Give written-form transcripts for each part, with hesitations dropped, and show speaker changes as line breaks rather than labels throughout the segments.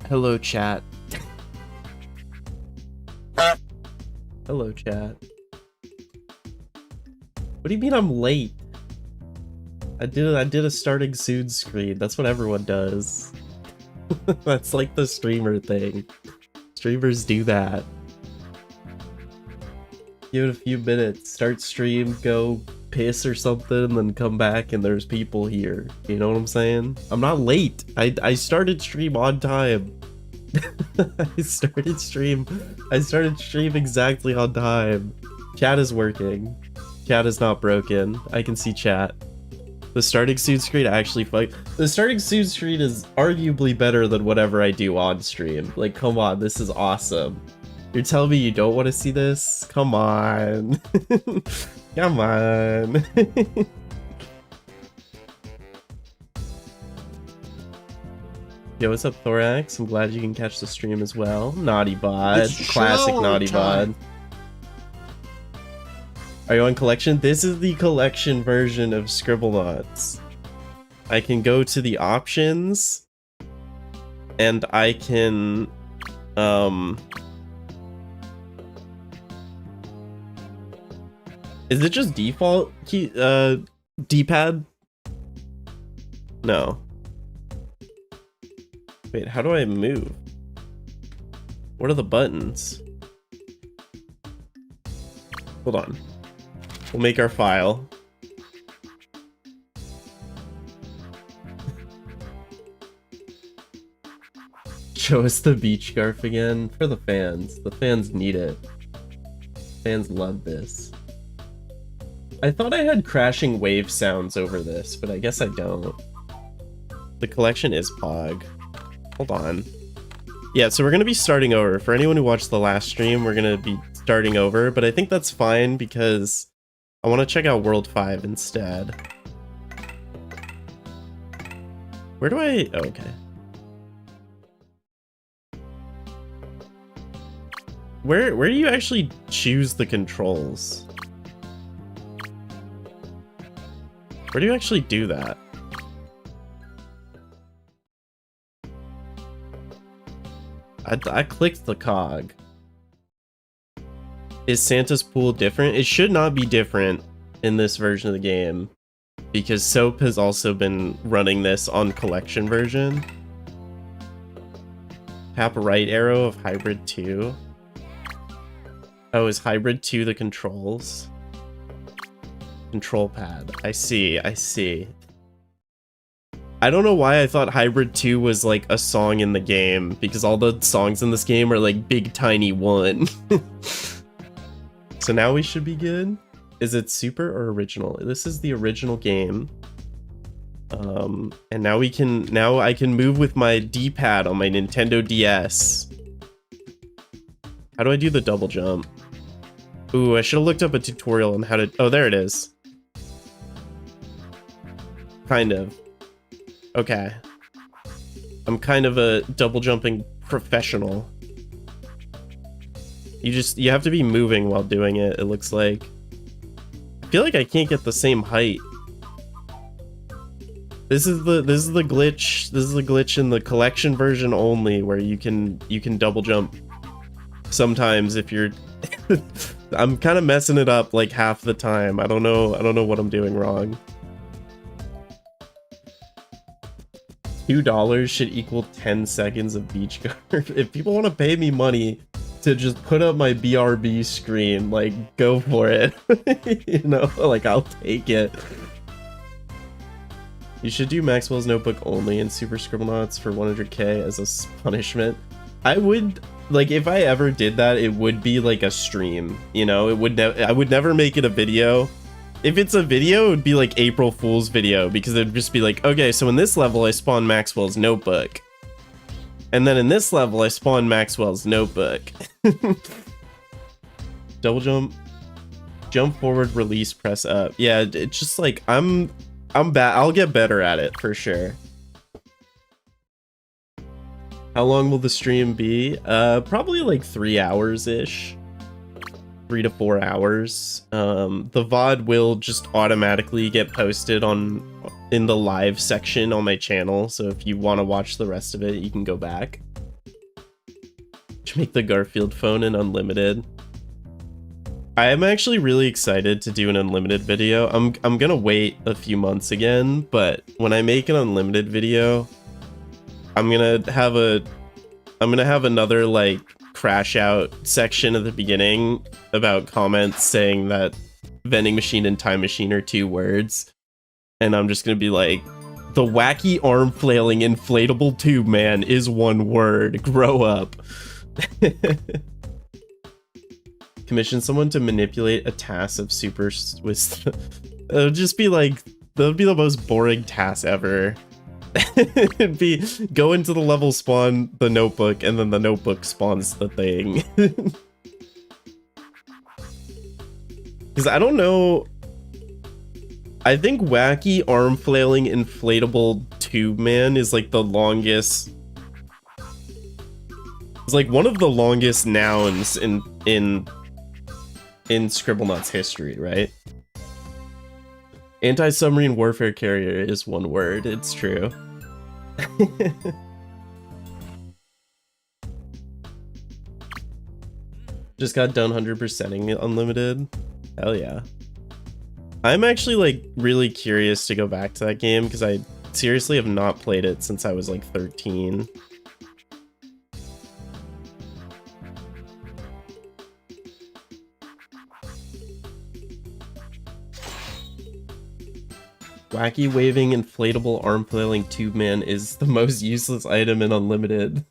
Hello, chat. Hello, chat. What do you mean I'm late? I did a starting soon screen. That's what everyone does. That's like the streamer thing. Streamers do that. Give it a few minutes, start stream, go piss or something, then come back and there's people here. You know what I'm saying? I'm not late. I started stream on time. I started stream exactly on time. Chat is working. Chat is not broken. I can see chat. The starting soon screen actually the starting soon screen is arguably better than whatever I do on stream. Like, come on, this is awesome. You're telling me you don't want to see this? Come on. Come on. Yo, what's up, Thorax? I'm glad you can catch the stream as well. Naughty Bod. Classic Naughty Bod. Are you on collection? This is the collection version of Scribblenauts. I can go to the options and I can is it just default key D-pad? No. Wait, how do I move? What are the buttons? Hold on. We'll make our file. Show us the beach scarf again for the fans. The fans need it. Fans love this. I thought I had crashing wave sounds over this, but I guess I don't. The collection is Pog. Hold on. Yeah, so we're going to be starting over. For anyone who watched the last stream, we're going to be starting over, but I think that's fine because I want to check out World 5 instead. Where do I... Oh, okay. Where do you actually choose the controls? Where do you actually do that? I clicked the cog. Is Santa's pool different? It should not be different in this version of the game because Soap has also been running this on collection version. Tap right arrow of Hybrid 2. Oh, is Hybrid 2 the controls? Control pad. I see, I see. I don't know why I thought Hybrid 2 was like a song in the game, because all the songs in this game are like Big Tiny 1. So now we should be good. Is it super or original? This is the original game. And now I can move with my D-pad on my Nintendo DS. How do I do the double jump? Ooh, I should have looked up a tutorial on how to... Oh, there it is. Kind of. Okay. I'm kind of a double jumping professional. You have to be moving while doing it, it looks like. I feel like I can't get the same height. This is the glitch. This is the glitch in the collection version only, where you can double jump sometimes if you're I'm kind of messing it up like half the time. I don't know what I'm doing wrong. $2 should equal 10 seconds of beach guard. If people want to pay me money to just put up my BRB screen, like, go for it. You know, like, I'll take it. You should do Maxwell's Notebook only in Super Scribblenauts for 100k as a punishment. I would, like, if I ever did that, it would be like a stream, you know? I would never make it a video. If it's a video, it would be like April Fool's video, because it'd just be like, okay, so in this level, I spawn Maxwell's Notebook. And then in this level, I spawn Maxwell's Notebook. Double jump. Jump forward, release, press up. Yeah, it's just like, I'm bad. I'll get better at it, for sure. How long will the stream be? Probably like 3 hours-ish. 3 to 4 hours. The VOD will just automatically get posted in the live section on my channel, so if you want to watch the rest of it, you can go back. To make the Garfield phone an unlimited. I am actually really excited to do an unlimited video. I'm gonna wait a few months again, but when I make an unlimited video, I'm gonna have another like crash out section at the beginning about comments saying that vending machine and time machine are 2 words. And I'm just gonna be like, the wacky arm flailing inflatable tube man is 1 word. Grow up. Commission someone to manipulate a task of super with. It'll just be like, that would be the most boring task ever. It'd be go into the level, spawn the notebook, and then the notebook spawns the thing. Because I don't know. I think wacky arm flailing inflatable tube man is like the longest. It's like one of the longest nouns in Scribblenauts history, right? Anti-submarine warfare carrier is 1 word. It's true. Just got done 100%ing unlimited. Hell yeah. I'm actually like really curious to go back to that game because I seriously have not played it since I was like 13. Wacky waving inflatable arm flailing tube man is the most useless item in unlimited.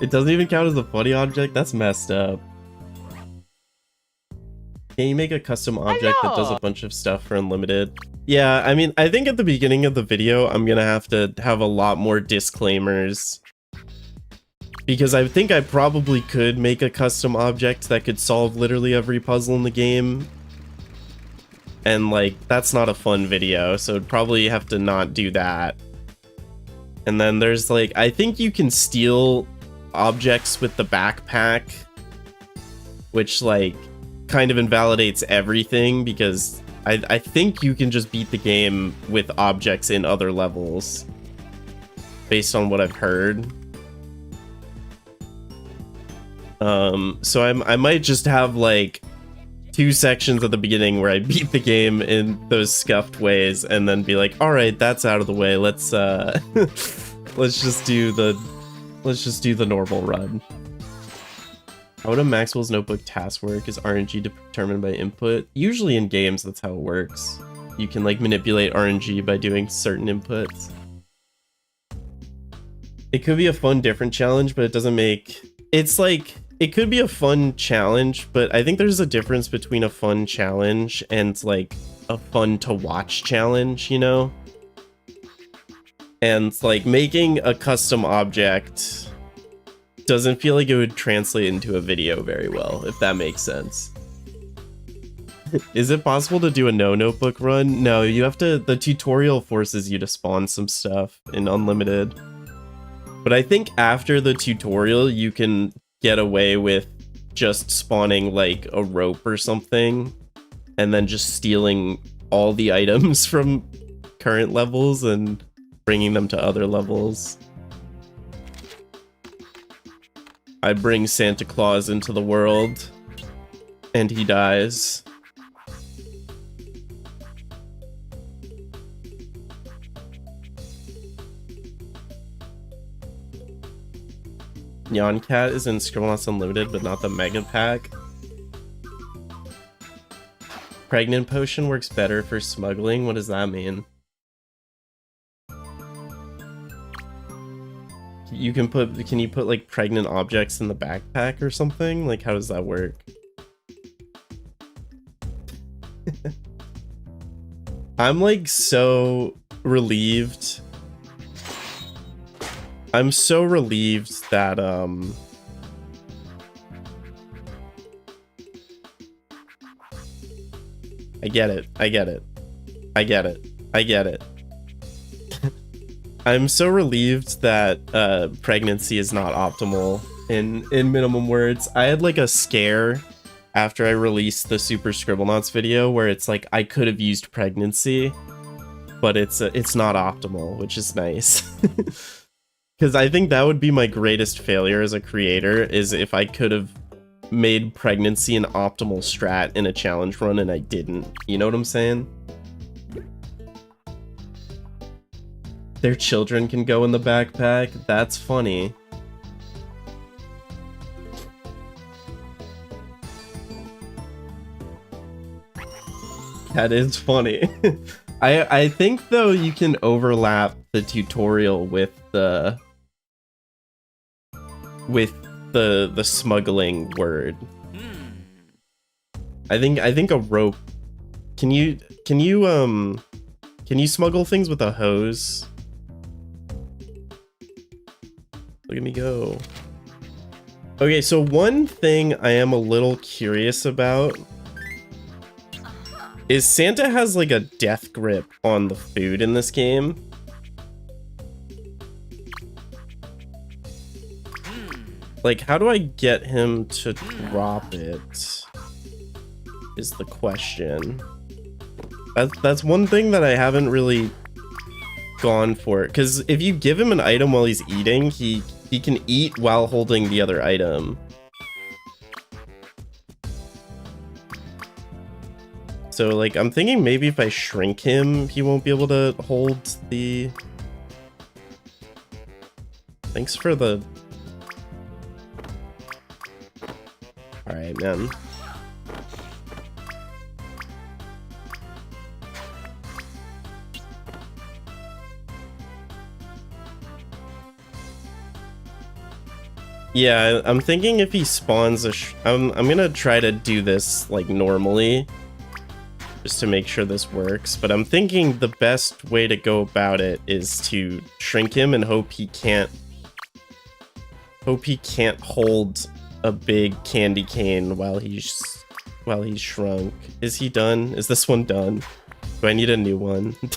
It doesn't even count as a funny object? That's messed up. Can you make a custom object that does a bunch of stuff for unlimited? Yeah, I mean, I think at the beginning of the video, I'm gonna have to have a lot more disclaimers. Because I think I probably could make a custom object that could solve literally every puzzle in the game. And like, that's not a fun video, so I'd probably have to not do that. And then there's like, I think you can steal objects with the backpack, which like kind of invalidates everything because I think you can just beat the game with objects in other levels based on what I've heard. So I might just have like 2 sections at the beginning where I beat the game in those scuffed ways and then be like, all right, that's out of the way. Let's let's just do the normal run. How would a Maxwell's Notebook task work? Is RNG determined by input? Usually in games, that's how it works. You can like manipulate RNG by doing certain inputs. It could be a fun, different challenge, but it doesn't make... It's like, it could be a fun challenge, but I think there's a difference between a fun challenge and like a fun to watch challenge, you know? And like making a custom object doesn't feel like it would translate into a video very well, if that makes sense. Is it possible to do a no notebook run? No, you have to, the tutorial forces you to spawn some stuff in unlimited. But I think after the tutorial, you can get away with just spawning like a rope or something, and then just stealing all the items from current levels and bringing them to other levels. I bring Santa Claus into the world, and he dies. Nyan Cat is in Scribblenauts Unlimited, but not the Mega Pack. Pregnant Potion works better for smuggling. What does that mean? You can put, can you put like pregnant objects in the backpack or something? Like, how does that work? I'm like so relieved. I'm so relieved that I get it. I get it. I get it. I get it. I'm so relieved that pregnancy is not optimal in minimum words. I had like a scare after I released the Super Scribblenauts video where it's like I could have used pregnancy, but it's not optimal, which is nice. Because I think that would be my greatest failure as a creator, is if I could have made pregnancy an optimal strat in a challenge run and I didn't. You know what I'm saying? Their children can go in the backpack? That's funny. That is funny. I think though you can overlap the tutorial with the smuggling word. I think a rope. Can you smuggle things with a hose? Look at me go. Okay, so one thing I am a little curious about is Santa has like a death grip on the food in this game. Like, how do I get him to drop it? Is the question. That's one thing that I haven't really gone for. Because if you give him an item while he's eating, he can eat while holding the other item. So, like, I'm thinking maybe if I shrink him, he won't be able to hold the... Thanks for the... Alright, man. Yeah, I'm thinking if he spawns a... I'm gonna try to do this, like, normally. Just to make sure this works. But I'm thinking the best way to go about it is to shrink him and hope he can't hold a big candy cane while he's shrunk. Is he done? Is this one done? Do I need a new one? I'm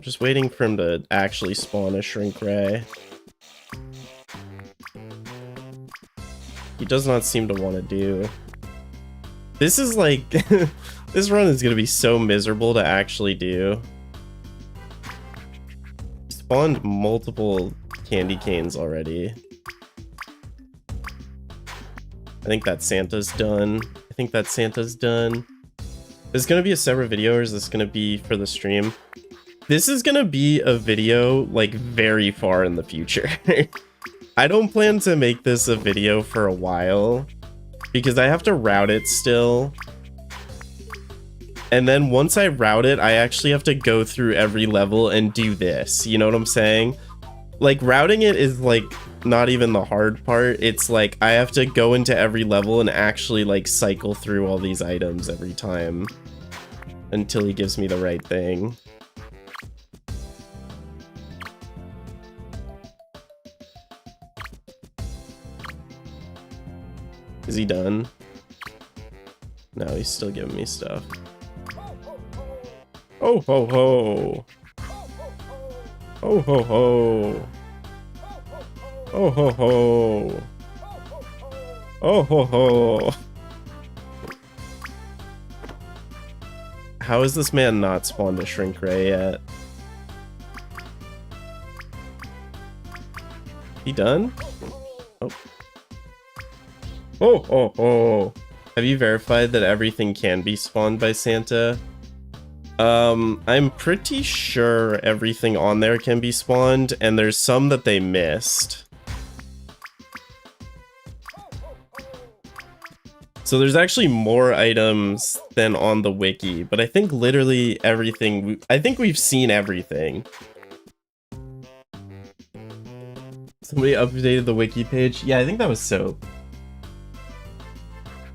just waiting for him to actually spawn a shrink ray. He does not seem to want to do. This is like... this run is going to be so miserable to actually do. He spawned multiple candy canes already. I think that Santa's done. Is this going to be a separate video or is this going to be for the stream? This is going to be a video like very far in the future. I don't plan to make this a video for a while because I have to route it still. And then once I route it, I actually have to go through every level and do this. You know what I'm saying? Like, routing it is like not even the hard part. It's like I have to go into every level and actually like cycle through all these items every time until he gives me the right thing. Is he done? No, he's still giving me stuff. Oh ho ho! Oh ho ho! Oh ho ho! Oh ho ho! How is this man not spawned a shrink ray yet? He done? Oh. Oh, oh, oh. Have you verified that everything can be spawned by Santa? I'm pretty sure everything on there can be spawned, and there's some that they missed. So there's actually more items than on the wiki, but I think literally everything... I think we've seen everything. Somebody updated the wiki page? Yeah, I think that was Soap.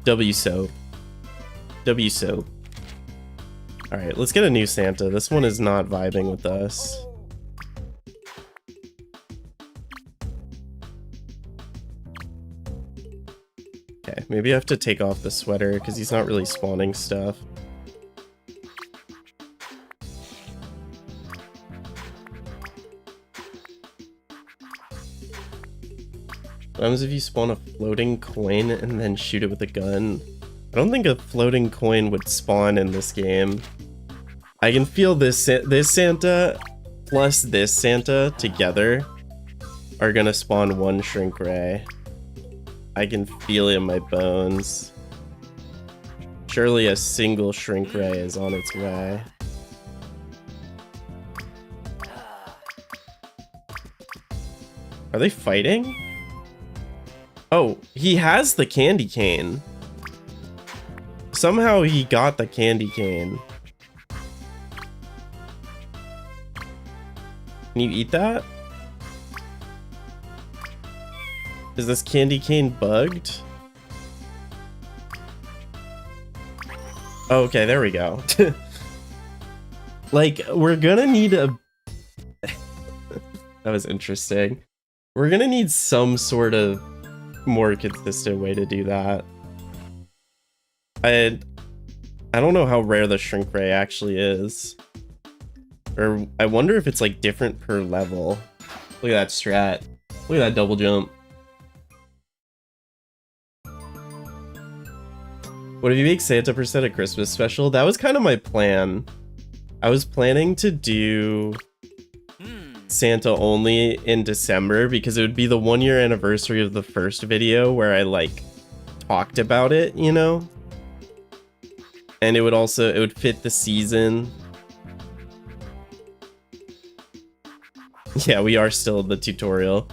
W-Soap. W-Soap. Alright, let's get a new Santa. This one is not vibing with us. Okay, maybe I have to take off the sweater because he's not really spawning stuff. What happens if you spawn a floating coin and then shoot it with a gun? I don't think a floating coin would spawn in this game. I can feel this Santa plus this Santa together are gonna spawn one shrink ray. I can feel it in my bones. Surely a single shrink ray is on its way. Are they fighting? Oh, he has the candy cane. Somehow he got the candy cane. Can you eat that? Is this candy cane bugged? Oh, okay, there we go. Like, we're gonna need a... That was interesting. We're gonna need some sort of more consistent way to do that. I don't know how rare the shrink ray actually is. Or I wonder if it's like different per level. Look at that strat. Look at that double jump. What if you make Santa % a Christmas special? That was kind of my plan. I was planning to do Santa only in December because it would be the 1-year anniversary of the first video where I like talked about it, you know? And it would fit the season. Yeah, we are still in the tutorial.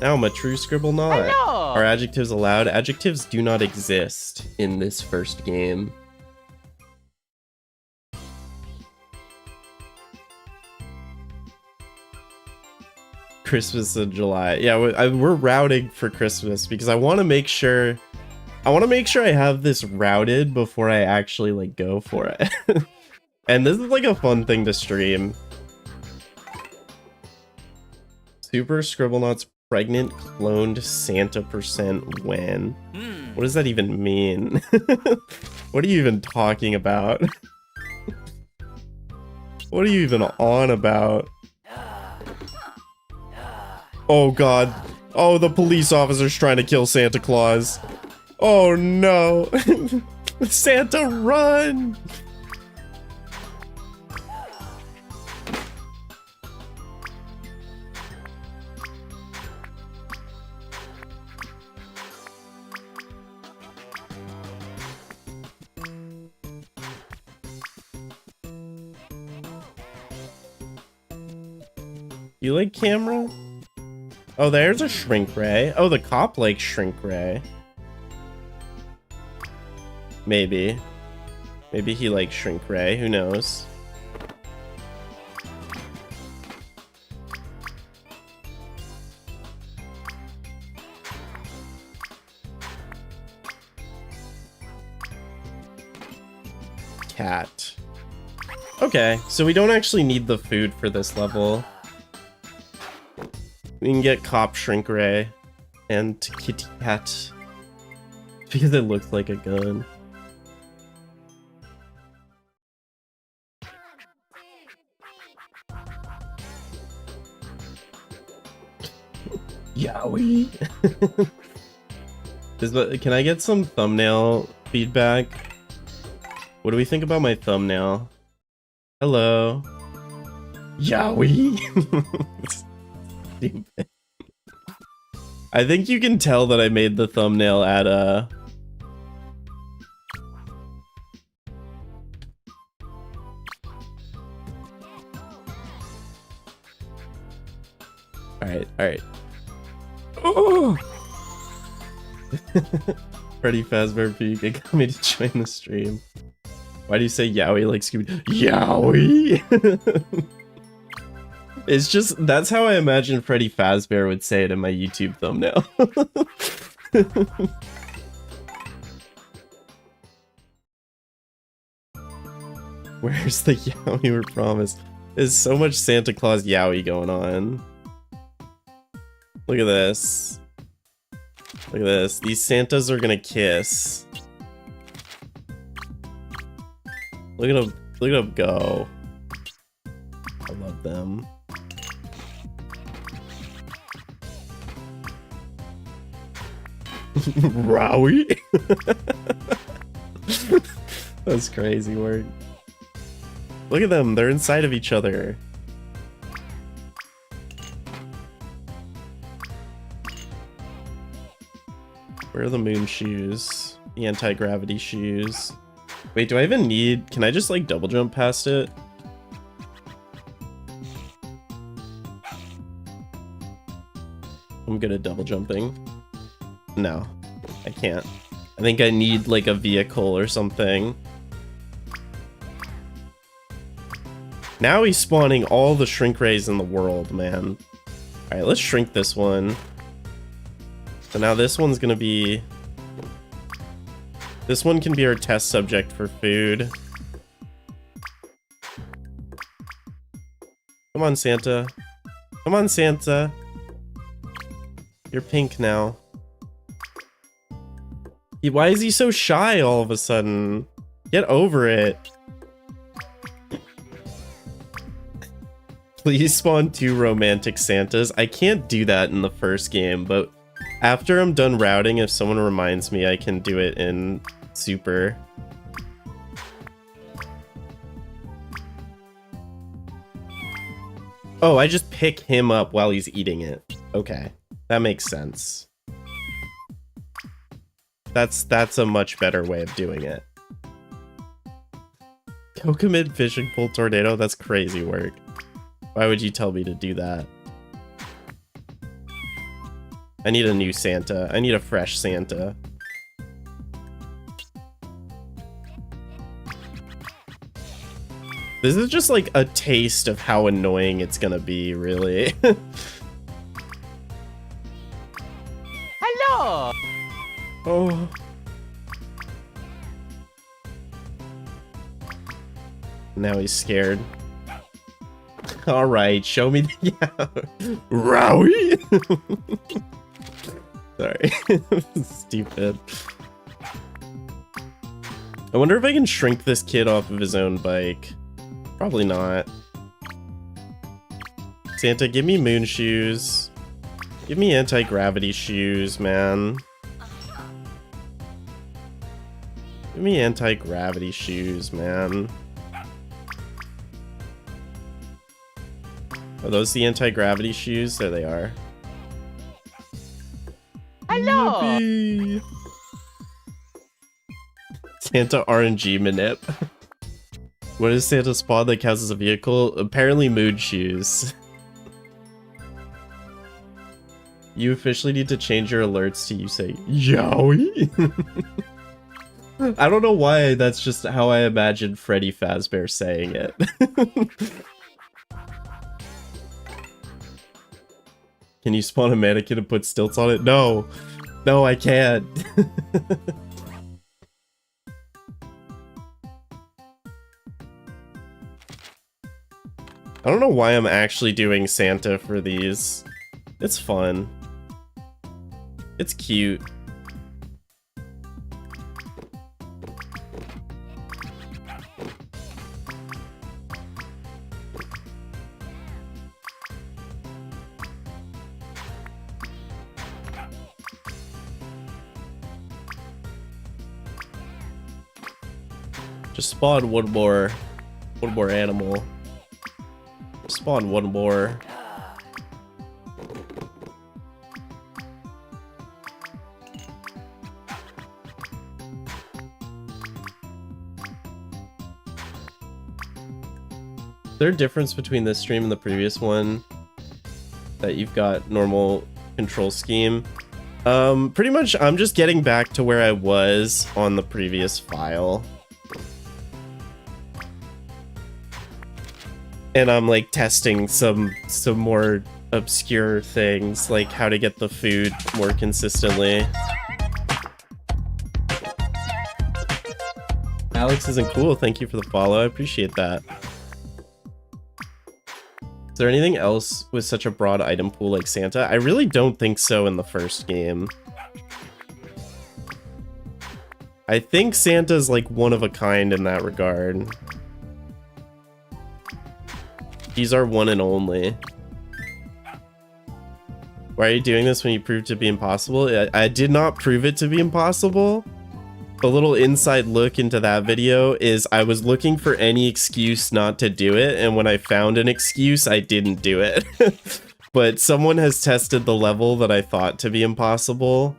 Now I'm a true Scribblenaut. Are adjectives allowed? Adjectives do not exist in this first game. Christmas in July. Yeah, we're routing for Christmas because I want to make sure I have this routed before I actually like go for it. And this is like a fun thing to stream. Super Scribblenauts pregnant cloned Santa % when? What does that even mean? What are you even talking about? What are you even on about? Oh god. Oh, the police officer's trying to kill Santa Claus. Oh no. Santa, run! You like camera? Oh, there's a shrink ray. Oh, the cop likes shrink ray. Maybe. Maybe he likes shrink ray. Who knows? Cat. Okay, so we don't actually need the food for this level. We can get Cop Shrink Ray and Kitty Cat because it looks like a gun. Yowie! Can I get some thumbnail feedback? What do we think about my thumbnail? Hello. Yowie! Stupid. I think you can tell that I made the thumbnail at Alright. Oh! Freddy Fazbear Peak, it got me to join the stream. Why do you say Yowie like Scooby? Yowie! It's just, that's how I imagine Freddy Fazbear would say it in my YouTube thumbnail. Where's the Yowie we were promised? There's so much Santa Claus Yowie going on. Look at this. Look at this. These Santas are gonna kiss. Look at them go. I love them. Rowie? That's crazy work. Look at them, they're inside of each other. Where are the moon shoes? The anti-gravity shoes. Wait, do I even need... Can I just like double jump past it? I'm good at double jumping. No, I can't. I think I need like a vehicle or something. Now he's spawning all the shrink rays in the world, man. Alright, let's shrink this one. So now this one's gonna be... This one can be our test subject for food. Come on, Santa. Come on, Santa. You're pink now. Why is he so shy all of a sudden? Get over it. Please spawn 2 romantic Santas. I can't do that in the first game, but after I'm done routing, if someone reminds me, I can do it in Super. Oh, I just pick him up while he's eating it. Okay, that makes sense. That's a much better way of doing it. Kokomid fishing pole tornado? That's crazy work. Why would you tell me to do that? I need a new Santa. I need a fresh Santa. This is just like a taste of how annoying it's gonna be, really.
Hello!
Oh. Now he's scared. Alright, show me the... Yeah. Rowie! Sorry. Stupid. I wonder if I can shrink this kid off of his own bike. Probably not. Santa, give me moon shoes. Give me anti-gravity shoes, man. Give me anti-gravity shoes, man. Are those the anti-gravity shoes? There they are.
Hello!
Yippee. Santa RNG manip. What is Santa's spawn that counts as a vehicle? Apparently mood shoes. You officially need to change your alerts to you say Yowie. I don't know why, that's just how I imagine Freddy Fazbear saying it. Can you spawn a mannequin and put stilts on it? No. No, I can't. I don't know why I'm actually doing Santa for these. It's fun. It's cute. Just spawn one more animal. Spawn one more. Is there a difference between this stream and the previous one? That you've got normal control scheme? Pretty much I'm just getting back to where I was on the previous file. And I'm like testing some more obscure things, like how to get the food more consistently. Alex isn't cool, thank you for the follow, I appreciate that. Is there anything else with such a broad item pool like Santa? I really don't think so in the first game. I think Santa's like one of a kind in that regard. He's our one and only. Why are you doing this when you proved it to be impossible? I did not prove it to be impossible. a little inside look into that video is I was looking for any excuse not to do it, and when I found an excuse, I didn't do it. But someone has tested the level that I thought to be impossible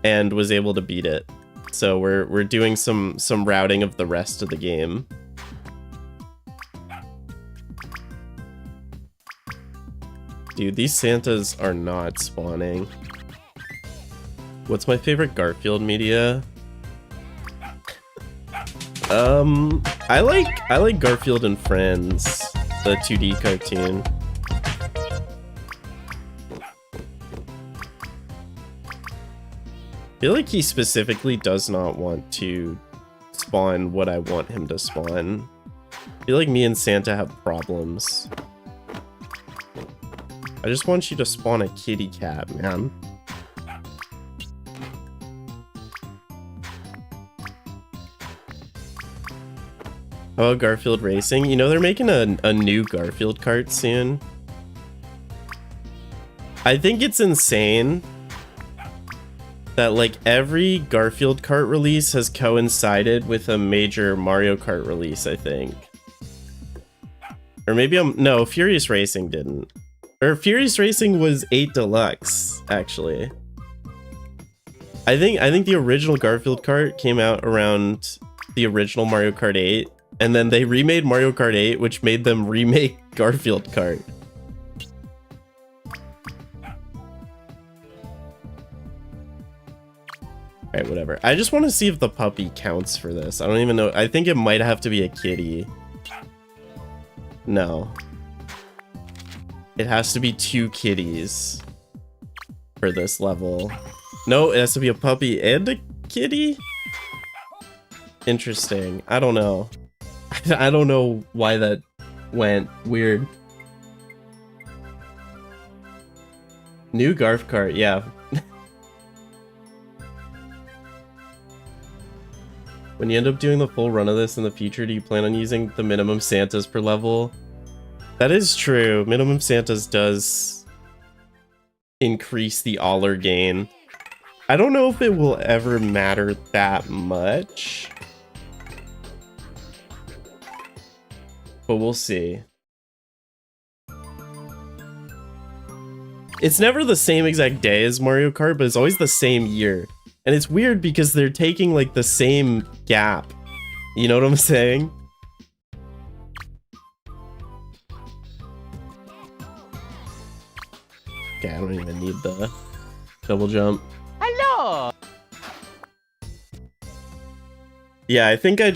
and was able to beat it. So we're doing some routing of the rest of the game. Dude, these Santas are not spawning. What's my favorite Garfield media? I like Garfield and Friends, the 2D cartoon. I feel like he specifically does not want to spawn what I want him to spawn. I feel like me and Santa have problems. I just want you to spawn a kitty cat, man. Oh, Garfield Racing. You know, they're making a new Garfield kart soon. I think it's insane that, like, every Garfield kart release has coincided with a major Mario Kart release, I think. Or maybe no, Furious Racing didn't. Or Furious Racing was 8 Deluxe, actually. I think the original Garfield kart came out around the original Mario Kart 8, and then they remade Mario Kart 8, which made them remake Garfield kart. Alright, whatever. I just want to see if the puppy counts for this. I don't even know. I think it might have to be a kitty. No. It has to be 2 kitties for this level. No, it has to be a puppy and a kitty? Interesting. I don't know. I don't know why that went weird. New Garf kart, yeah. When you end up doing the full run of this in the future, do you plan on using the minimum Santas per level? That is true. Minimum Santas does increase the Aller gain. I don't know if it will ever matter that much, but we'll see. It's never the same exact day as Mario Kart, but it's always the same year. And it's weird because they're taking, like, the same gap. You know what I'm saying? Okay, I don't even need the double jump.
Hello!
Yeah, I think I'll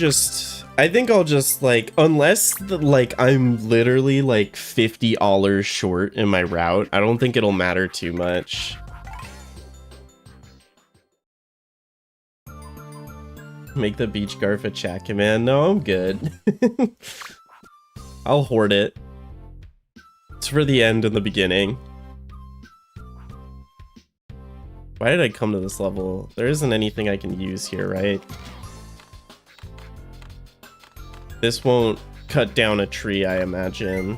just, like, unless, like, I'm literally, like, $50 short in my route, I don't think it'll matter too much. Make the beach Garf a chat command. No, I'm good. I'll hoard it. It's for the end and the beginning. Why did I come to this level? There isn't anything I can use here, right? This won't cut down a tree, I imagine.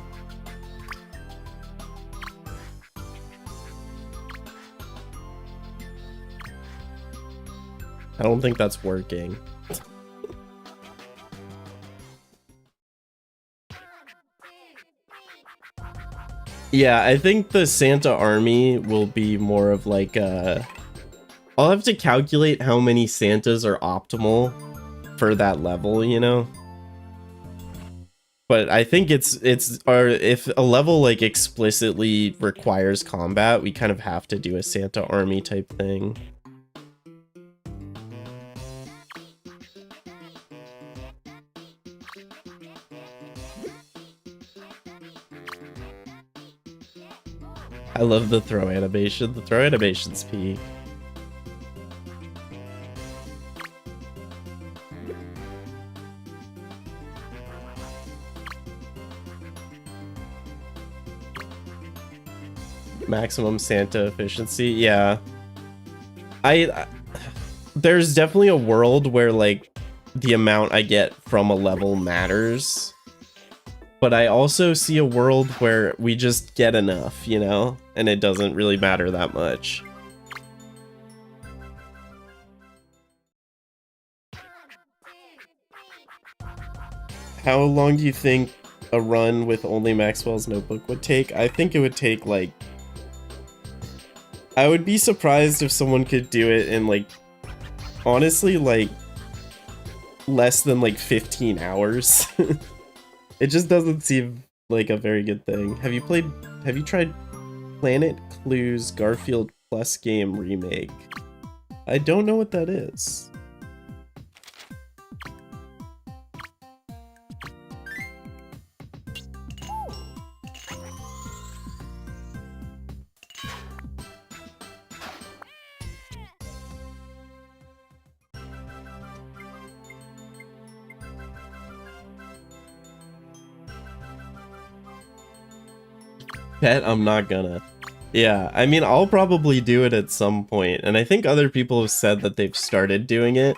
I don't think that's working. Yeah, I think the Santa army will be more of like a... I'll have to calculate how many Santas are optimal for that level, you know? But I think or if a level like explicitly requires combat, we kind of have to do a Santa army type thing. I love the throw animation. The throw animation's peak. Maximum Santa efficiency. Yeah. There's definitely a world where like the amount I get from a level matters. But I also see a world where we just get enough, you know? And it doesn't really matter that much. How long do you think a run with only Maxwell's Notebook would take? I think it would take, like... I would be surprised if someone could do it in, like... Honestly, like... less than, like, 15 hours. It just doesn't seem like a very good thing. Have you tried Planet Clue's Garfield Plus game remake? I don't know what that is. Bet I'm not gonna. Yeah, I mean, I'll probably do it at some point, and I think other people have said that they've started doing it.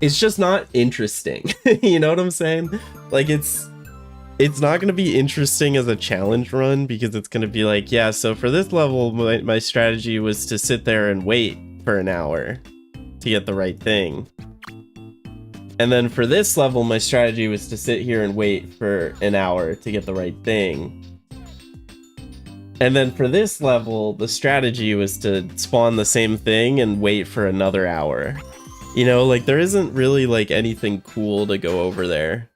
It's just not interesting. You know what I'm saying? Like, it's not gonna be interesting as a challenge run, because it's gonna be like, yeah, so for this level, my strategy was to sit there and wait for an hour to get the right thing. And then for this level, my strategy was to sit here and wait for an hour to get the right thing. And then for this level, the strategy was to spawn the same thing and wait for another hour. You know, like, there isn't really, like, anything cool to go over there.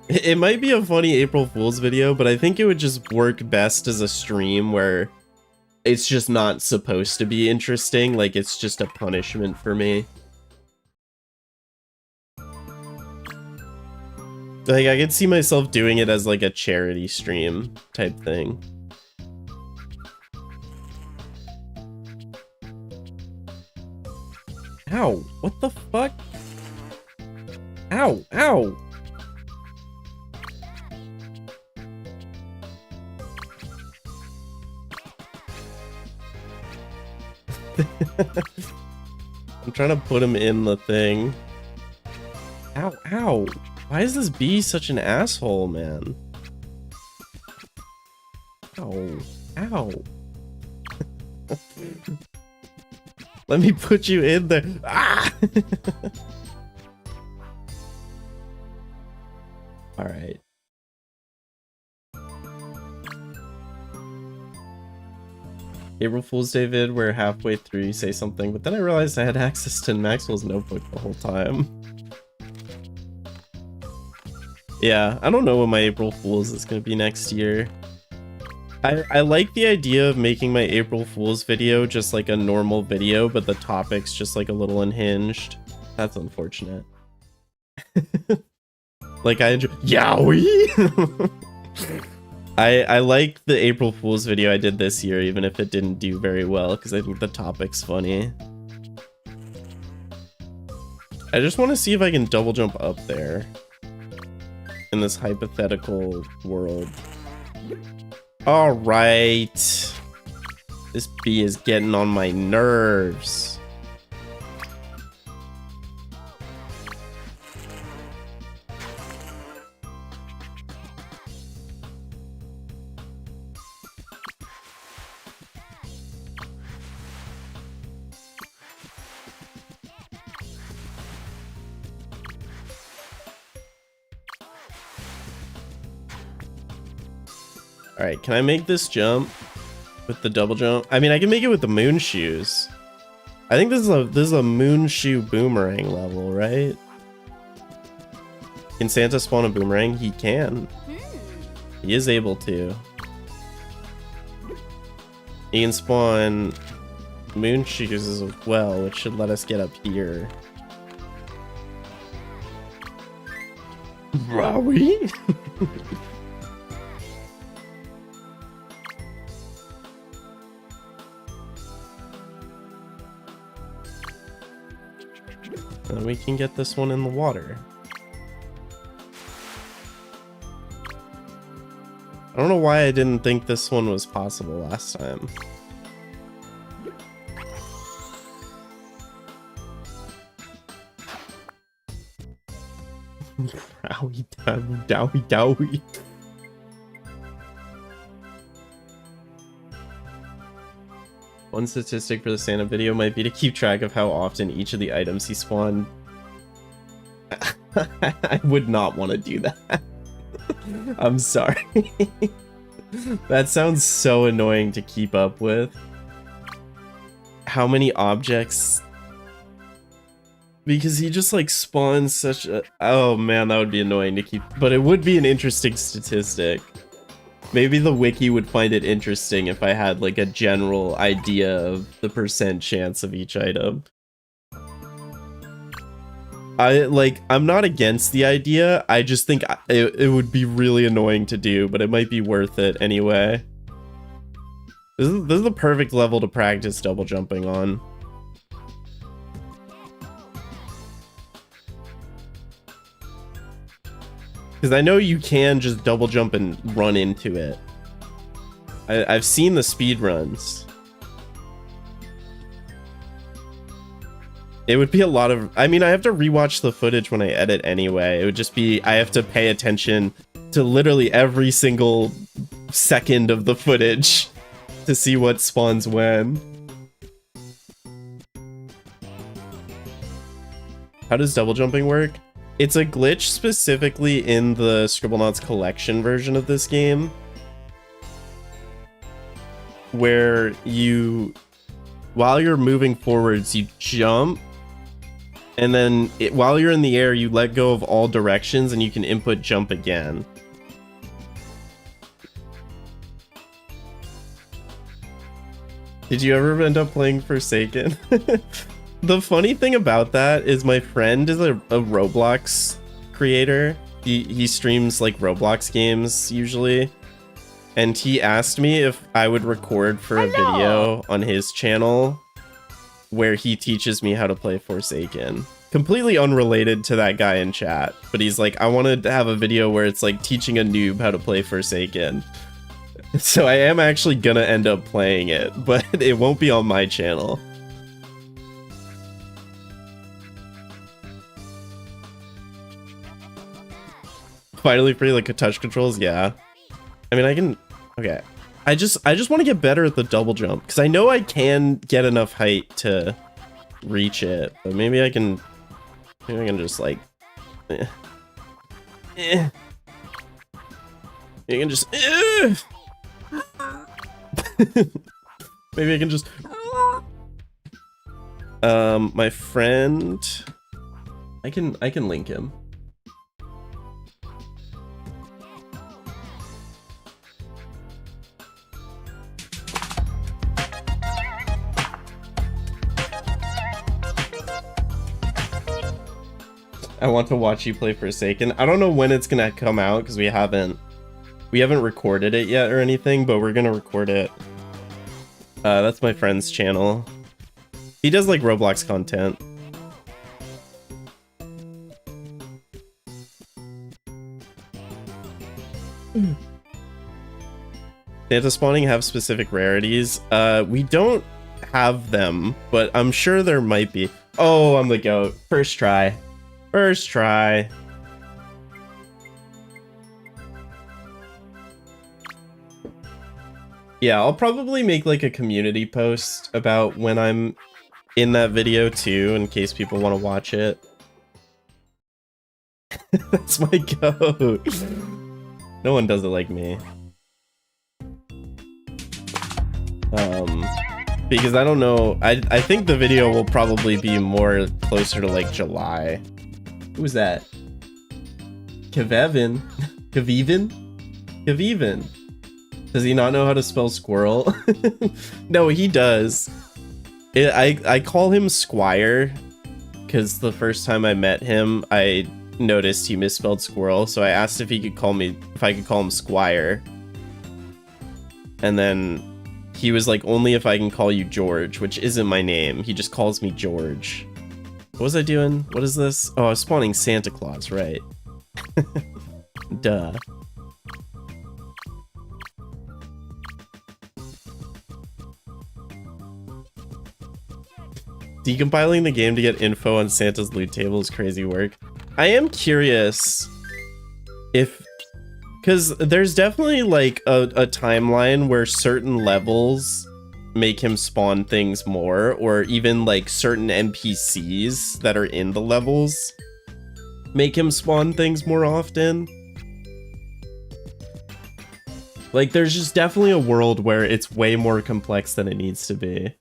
It might be a funny April Fool's video, but I think it would just work best as a stream where it's just not supposed to be interesting, like, it's just a punishment for me. Like, I could see myself doing it as, like, a charity stream type thing. Ow! What the fuck? Ow! Ow! I'm trying to put him in the thing. Ow! Ow! Why is this bee such an asshole, man? Ow. Ow. Let me put you in there. Ah! Alright. April Fool's Day vid where halfway through you say something, but then I realized I had access to Maxwell's notebook the whole time. Yeah, I don't know what my April Fool's is gonna be next year. I like the idea of making my April Fool's video just like a normal video, but the topic's just like a little unhinged. That's unfortunate. Like, I enjoy— Yowie! I like the April Fool's video I did this year, even if it didn't do very well, because I think the topic's funny. I just want to see if I can double jump up there in this hypothetical world. All right. This bee is getting on my nerves. All right, can I make this jump with the double jump? I mean, I can make it with the moon shoes. I think this is a moon shoe boomerang level, right? Can Santa spawn a boomerang? He can. He is able to. He can spawn moon shoes as well, which should let us get up here. Rowie? And we can get this one in the water. I don't know why I didn't think this one was possible last time. Dowie, dowie, dowie, dowie. One statistic for the Santa video might be to keep track of how often each of the items he spawned I would not want to do that. I'm sorry. That sounds so annoying to keep up with. How many objects? Because he just like spawns such a... Oh man, that would be annoying to keep... But it would be an interesting statistic. Maybe the wiki would find it interesting if I had like a general idea of the % chance of each item. I'm not against the idea, I just think it would be really annoying to do, but it might be worth it anyway. This is the perfect level to practice double jumping on. Because I know you can just double jump and run into it. I've seen the speed runs. It would be a lot of... I mean, I have to rewatch the footage when I edit anyway. It would just be... I have to pay attention to literally every single second of the footage to see what spawns when. How does double jumping work? It's a glitch specifically in the Scribblenauts collection version of this game, where you, while you're moving forwards, you jump, and then while you're in the air, you let go of all directions and you can input jump again. Did you ever end up playing Forsaken? The funny thing about that is my friend is a Roblox creator. He streams like Roblox games usually. And he asked me if I would record for a video on his channel where he teaches me how to play Forsaken. Completely unrelated to that guy in chat. But he's like, I wanted to have a video where it's like teaching a noob how to play Forsaken. So I am actually gonna end up playing it, but it won't be on my channel. Finally free like touch controls, yeah. I mean, I can... Okay. I just want to get better at the double jump, because I know I can get enough height to reach it, but maybe I can... Maybe I can just like... Maybe I can just... Maybe I can just... My friend... I can link him. I want to watch you play Forsaken. I don't know when it's gonna come out because we haven't recorded it yet or anything, but we're gonna record it. That's my friend's channel. He does like Roblox content. Santa spawning have specific rarities. We don't have them, but I'm sure there might be. Oh, I'm the goat. First try. First try. Yeah, I'll probably make like a community post about when I'm in that video too, in case people want to watch it. That's my goat. No one does it like me. Because I don't know, I think the video will probably be more closer to like July. Who's that? Kevevin? Kevevin? Kevevin. Does he not know how to spell squirrel? No, he does. I call him Squire because the first time I met him, I noticed he misspelled squirrel, so I asked if I could call him Squire. And then he was like, only if I can call you George, which isn't my name. He just calls me George. What was I doing? What is this? Oh, I was spawning Santa Claus, right? Duh. Decompiling the game to get info on Santa's loot table is crazy work. I am curious if... Because there's definitely like a timeline where certain levels make him spawn things more, or even like certain NPCs that are in the levels. Make him spawn things more often. Like, there's just definitely a world where it's way more complex than it needs to be.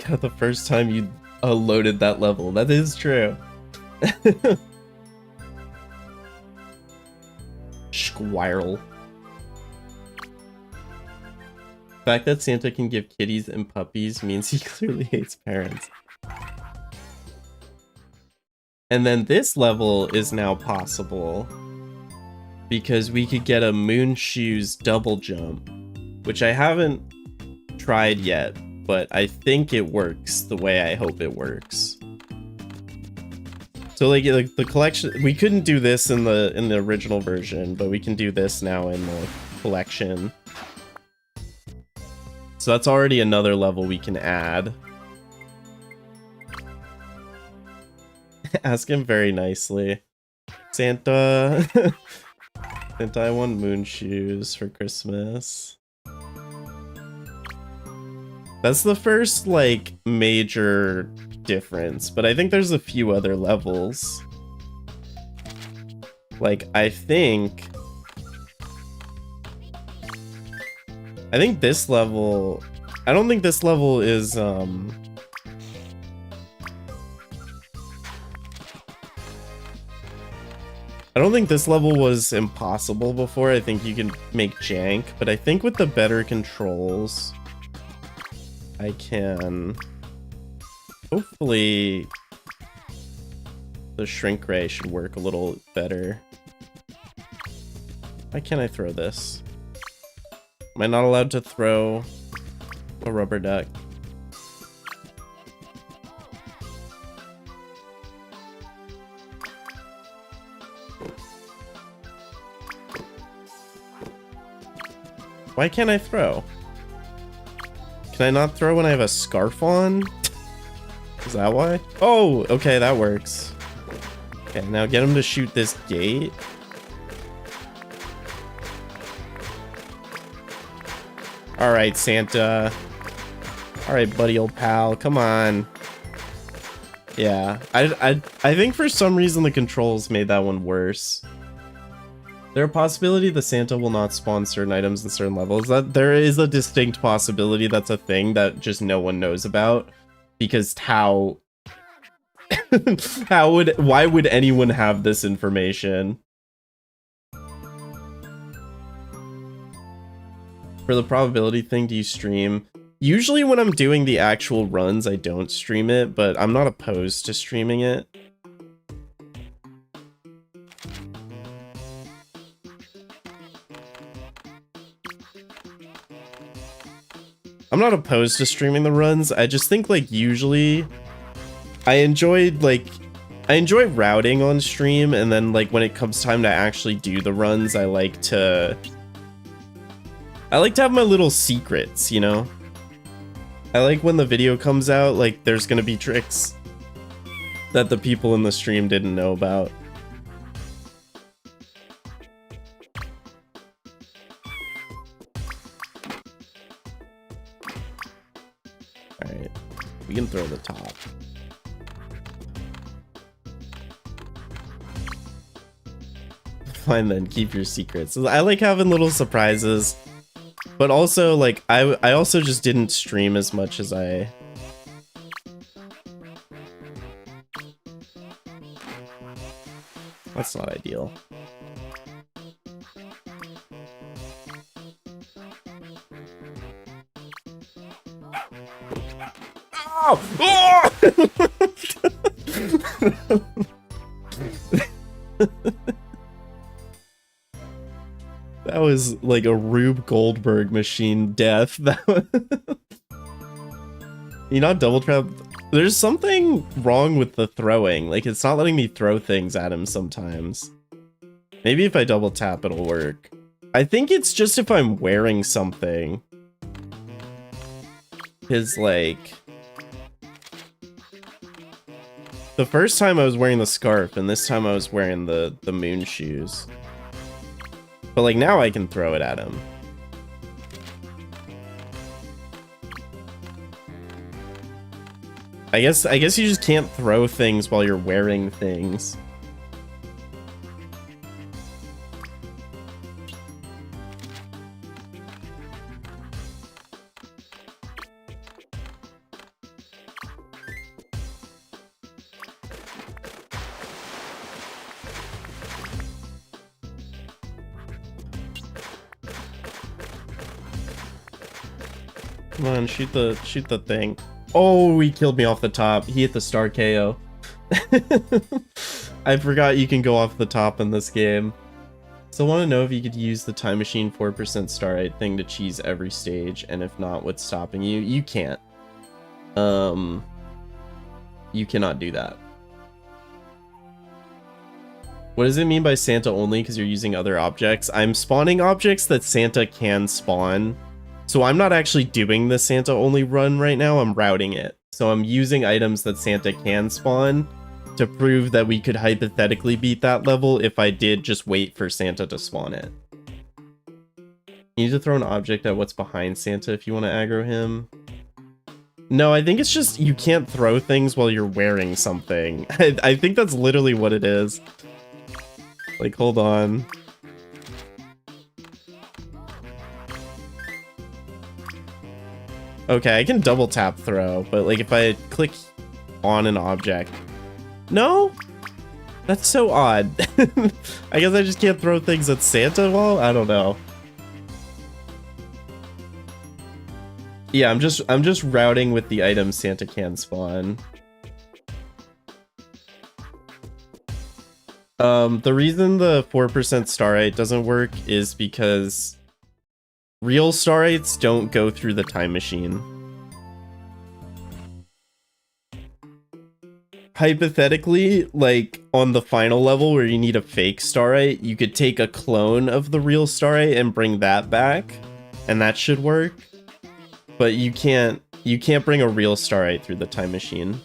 God, the first time you loaded that level. That is true. Squirrel. The fact that Santa can give kitties and puppies means he clearly hates parents. And then this level is now possible because we could get a moon shoes double jump, which I haven't tried yet, but I think it works the way I hope it works. So like the collection, we couldn't do this in the original version, but we can do this now in the collection. So that's already another level we can add. Ask him very nicely. Santa. Santa, I want moon shoes for Christmas. That's the first, like, major difference, but I think there's a few other levels. Like, I think this level... I don't think this level is, I don't think this level was impossible before. I think you can make jank, but I think with the better controls, I can... Hopefully, the shrink ray should work a little better. Why can't I throw this? Am I not allowed to throw a rubber duck? Why can't I throw? Can I not throw when I have a scarf on? Is that why? Oh, okay, that works. Okay, now get him to shoot this gate. Alright, Santa. Alright, buddy old pal, come on. Yeah, I think for some reason the controls made that one worse. There a possibility the Santa will not spawn certain items in certain levels? That there is a distinct possibility that's a thing that just no one knows about. Because how why would anyone have this information? For the probability thing, do you stream? Usually when I'm doing the actual runs, I don't stream it, but I'm not opposed to streaming it. I'm not opposed to streaming the runs. I just think, like, usually I enjoy routing on stream, and then, like, when it comes time to actually do the runs, I like to have my little secrets, you know? I like when the video comes out, like, there's gonna be tricks that the people in the stream didn't know about. Alright, we can throw the top. Fine then, keep your secrets. I like having little surprises, but also, like, I also just didn't stream as much as I... That's not ideal. Oh! Oh! That was like a Rube Goldberg machine death. You not double trap? There's something wrong with the throwing. Like, it's not letting me throw things at him sometimes. Maybe if I double tap, it'll work. I think it's just if I'm wearing something. Because, like... The first time I was wearing the scarf, and this time I was wearing the moon shoes. But, like, now I can throw it at him. I guess you just can't throw things while you're wearing things. Come on, shoot the thing. Oh, he killed me off the top. He hit the star KO. I forgot you can go off the top in this game. So I want to know if you could use the time machine 4% starlight thing to cheese every stage, and if not, what's stopping you? You can't. You cannot do that. What does it mean by Santa only? Because you're using other objects. I'm spawning objects that Santa can spawn. So I'm not actually doing the Santa only run right now, I'm routing it. So I'm using items that Santa can spawn to prove that we could hypothetically beat that level if I did just wait for Santa to spawn it. You need to throw an object at what's behind Santa if you want to aggro him. No, I think it's just you can't throw things while you're wearing something. I think that's literally what it is. Like, hold on. Okay, I can double tap throw, but like if I click on an object. No? That's so odd. I guess I just can't throw things at Santa while? I don't know. Yeah, I'm just routing with the items Santa can spawn. The reason the 4% starlight doesn't work is because real starlights don't go through the time machine. Hypothetically, like on the final level where you need a fake starlight, you could take a clone of the real starlight and bring that back, and that should work. But you can't bring a real starlight through the time machine.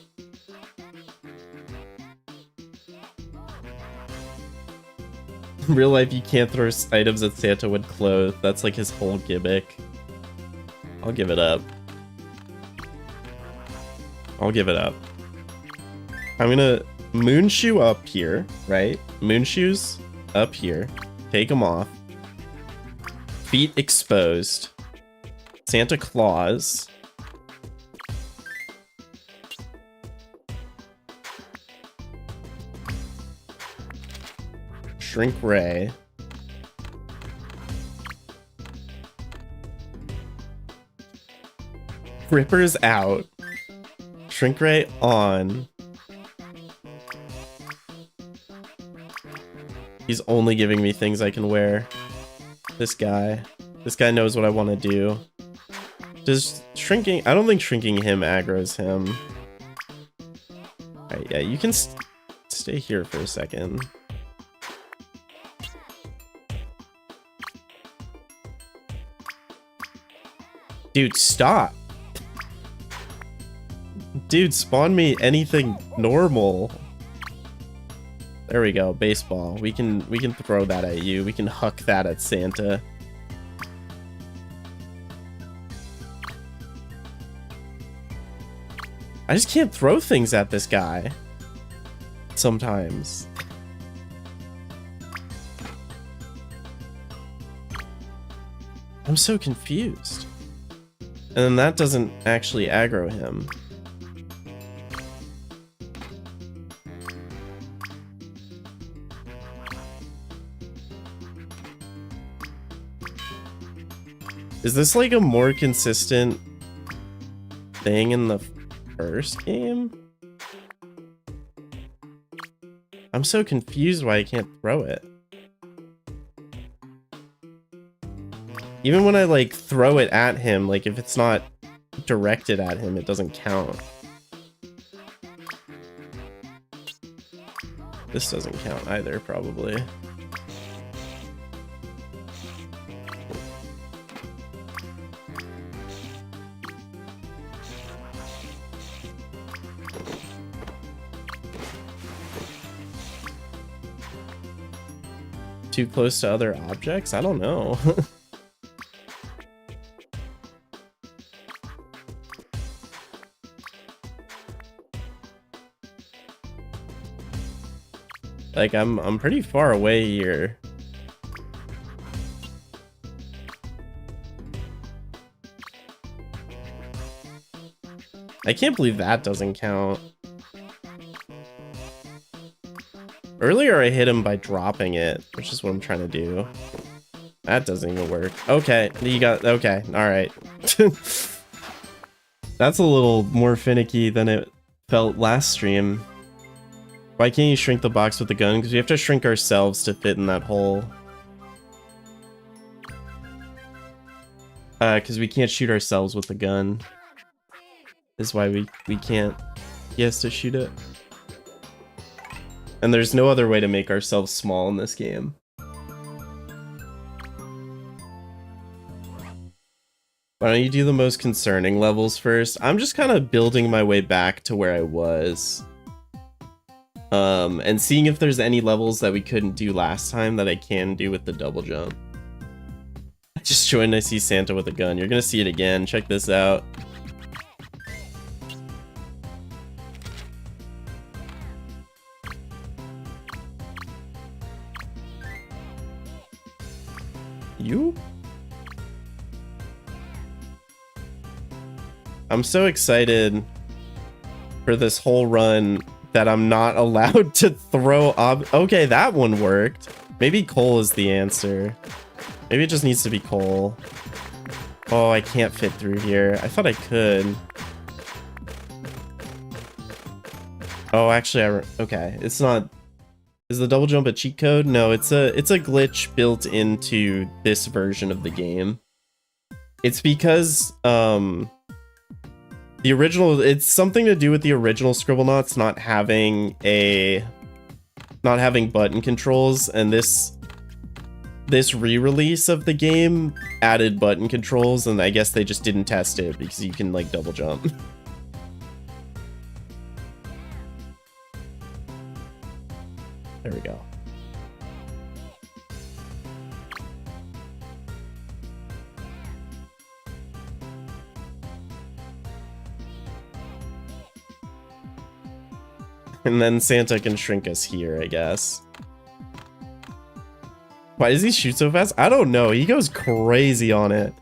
In real life, you can't throw items that Santa would clothe. That's like his whole gimmick. I'll give it up. I'll give it up. I'm gonna Moonshoe up here, right? Moonshoes up here. Take them off. Feet exposed. Santa Claus. Shrink Ray. Ripper's out. Shrink Ray on. He's only giving me things I can wear. This guy knows what I want to do. Does shrinking... I don't think shrinking him aggroes him. Alright, yeah, you can stay here for a second. Dude, stop. Dude, spawn me anything normal. There we go, baseball. We can throw that at you. We can huck that at Santa. I just can't throw things at this guy. Sometimes. I'm so confused. And then that doesn't actually aggro him. Is this like a more consistent thing in the first game? I'm so confused why I can't throw it. Even when I like throw it at him, like if it's not directed at him, it doesn't count. This doesn't count either, probably. Too close to other objects? I don't know. Like, I'm pretty far away here. I can't believe that doesn't count. Earlier I hit him by dropping it, which is what I'm trying to do. That doesn't even work. Okay, you got, okay, alright. That's a little more finicky than it felt last stream. Why can't you shrink the box with the gun? Because we have to shrink ourselves to fit in that hole. Because we can't shoot ourselves with the gun. Is why we can't. He has to shoot it. And there's no other way to make ourselves small in this game. Why don't you do the most concerning levels first? I'm just kind of building my way back to where I was. And seeing if there's any levels that we couldn't do last time that I can do with the double jump. I just joined, I see Santa with a gun. You're gonna see it again. Check this out. You? I'm so excited for this whole run that I'm not allowed to throw okay, that one worked. Maybe coal is the answer. Maybe it just needs to be coal. Oh, I can't fit through here. I thought I could. Oh, actually, okay. It's not... Is the double jump a cheat code? No, it's a glitch built into this version of the game. It's because, the original, it's something to do with the original Scribblenauts not having button controls, and this re-release of the game added button controls, and I guess they just didn't test it because you can like double jump. There we go. And then Santa can shrink us here, I guess. Why does he shoot so fast? I don't know. He goes crazy on it.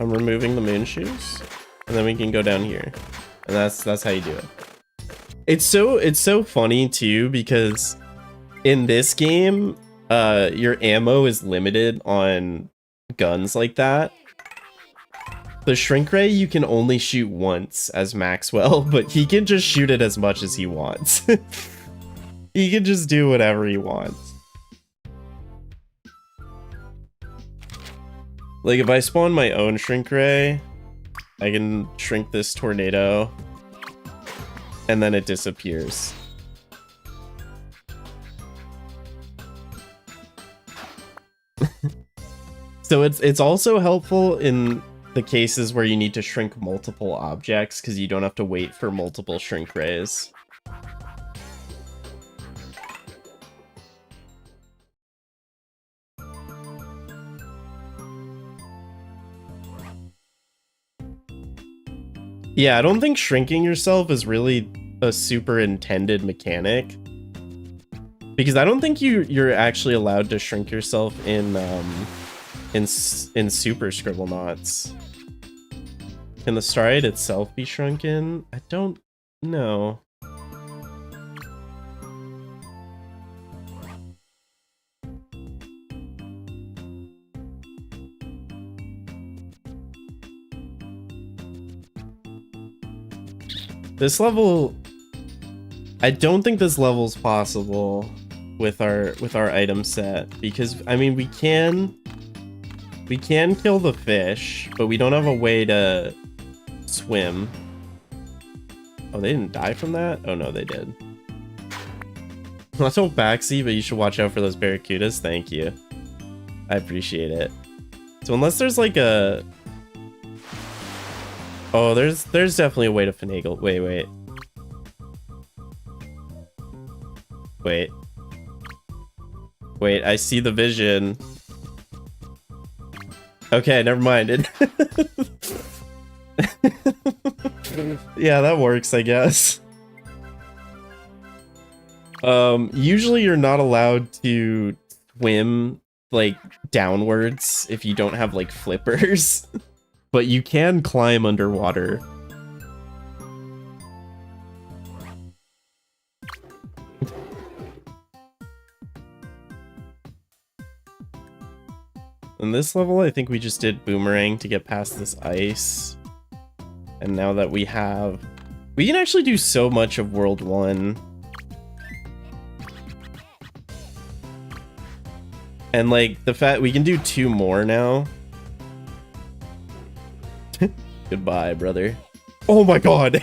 I'm removing the moon shoes, and then we can go down here, and that's how you do it. It's so funny too, because in this game, your ammo is limited on guns like that. The shrink ray you can only shoot once as Maxwell, but he can just shoot it as much as he wants. He can just do whatever he wants. Like, if I spawn my own shrink ray, I can shrink this tornado, and then it disappears. So it's also helpful in the cases where you need to shrink multiple objects, because you don't have to wait for multiple shrink rays. Yeah, I don't think shrinking yourself is really a super intended mechanic, because I don't think you're actually allowed to shrink yourself in Super Scribblenauts. Can the stride itself be shrunken? I don't know. This level, I don't think this level's possible with our item set, because I mean we can kill the fish, but we don't have a way to swim. Oh, they didn't die from that? Oh no, they did. Not so backseat, but you should watch out for those barracudas. Thank you. I appreciate it. So unless there's like a... Oh, there's definitely a way to finagle. Wait. Wait. Wait, I see the vision. Okay, never mind. Yeah, that works, I guess. Usually you're not allowed to swim, like, downwards if you don't have, like, flippers. But you can climb underwater. In this level, I think we just did boomerang to get past this ice. And now that we have... We can actually do so much of World 1. And, like, the fact we can do 2 more now. Goodbye, brother. Oh my god!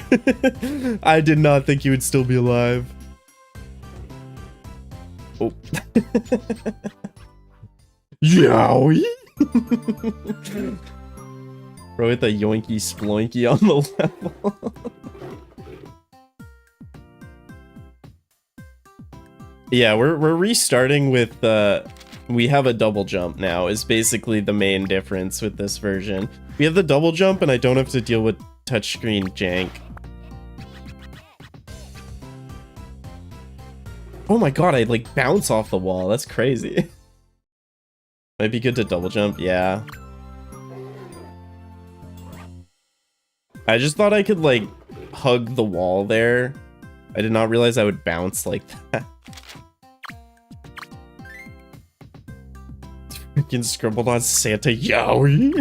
I did not think you would still be alive. Oh. Yowie! Bro, with the yoinky sploinky on the level. Yeah, we're restarting with we have a double jump now is basically the main difference with this version. We have the double jump and I don't have to deal with touchscreen jank. Oh my god, I like bounce off the wall. That's crazy. Might be good to double jump, yeah. I just thought I could like hug the wall there. I did not realize I would bounce like that. Freaking Scribblenauts Santa Yowie.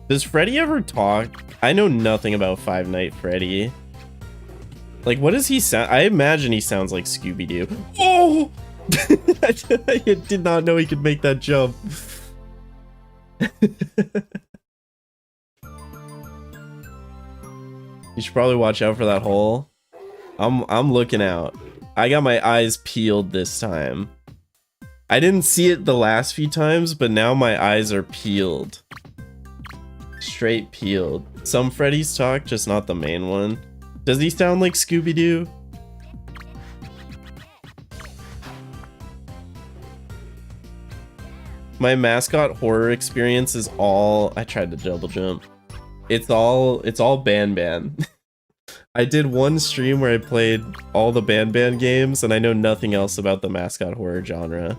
Does Freddy ever talk? I know nothing about Five Nights at Freddy. Like, what does he sound? I imagine he sounds like Scooby-Doo. Oh! I did not know he could make that jump. You should probably watch out for that hole. I'm looking out. I got my eyes peeled this time. I didn't see it the last few times, but now my eyes are peeled. Straight peeled. Some Freddy's talk, just not the main one. Does he sound like Scooby-Doo? My mascot horror experience is all... I tried to double jump. It's all Ban Ban. I did one stream where I played all the Ban Ban games, and I know nothing else about the mascot horror genre.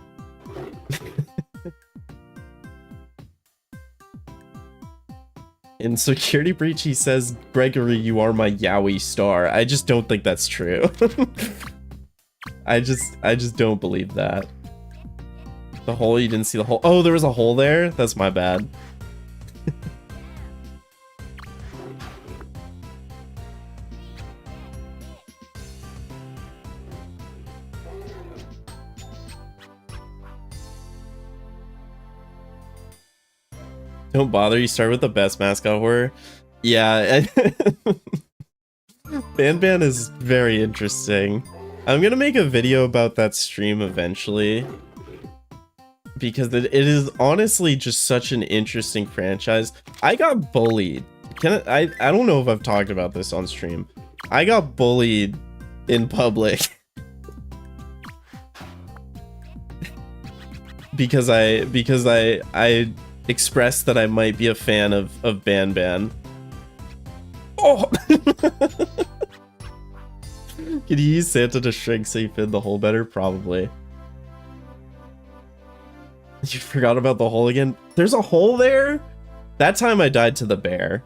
In Security Breach, he says, "Gregory, you are my Yowie star." I just don't think that's true. I just don't believe that. The hole, you didn't see the hole. Oh, there was a hole there? That's my bad. Don't bother, you start with the best mascot horror. Yeah, Ban Ban is very interesting. I'm gonna make a video about that stream eventually. Because it is honestly just such an interesting franchise. I got bullied. I don't know if I've talked about this on stream. I got bullied in public. because I expressed that I might be a fan of Ban Ban. Oh! Can you use Santa to shrink so you fit the hole better? Probably. You forgot about the hole again? There's a hole there? That time I died to the bear.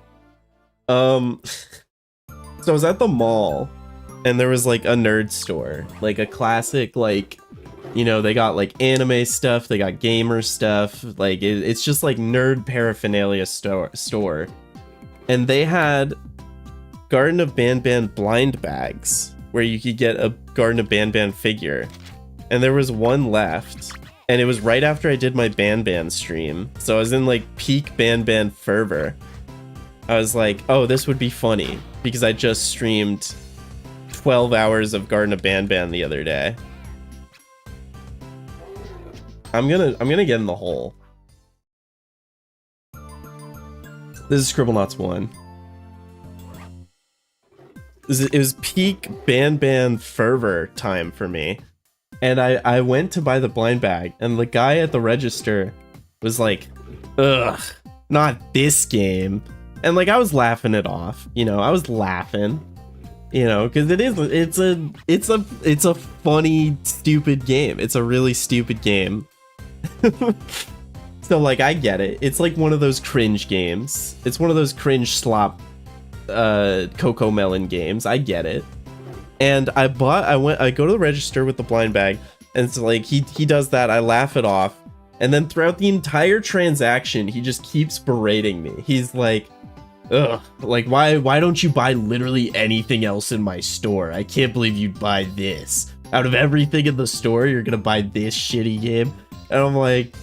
So I was at the mall, and there was like a nerd store. Like a classic, like, you know, they got like anime stuff, they got gamer stuff. Like, it's just like nerd paraphernalia store. And they had Garden of Ban Ban blind bags, where you could get a Garden of Ban Ban figure. And there was one left. And it was right after I did my Ban Ban stream. So I was in like peak Ban Ban fervor. I was like, oh, this would be funny. Because I just streamed 12 hours of Garden of Ban Ban the other day. I'm gonna get in the hole. This is Scribblenauts 1. It was peak Ban fervor time for me. And I went to buy the blind bag, and the guy at the register was like, ugh, not this game. And like, I was laughing it off, you know, I was laughing, you know, because it's a funny, stupid game. It's a really stupid game. So like, I get it. It's like one of those cringe games. It's one of those cringe slop Coco Melon games. I get it. And I go to the register with the blind bag, and it's like he does that. I laugh it off, and then throughout the entire transaction, he just keeps berating me. He's like, ugh, like why don't you buy literally anything else in my store? I can't believe you'd buy this. Out of everything in the store, you're gonna buy this shitty game? And I'm like,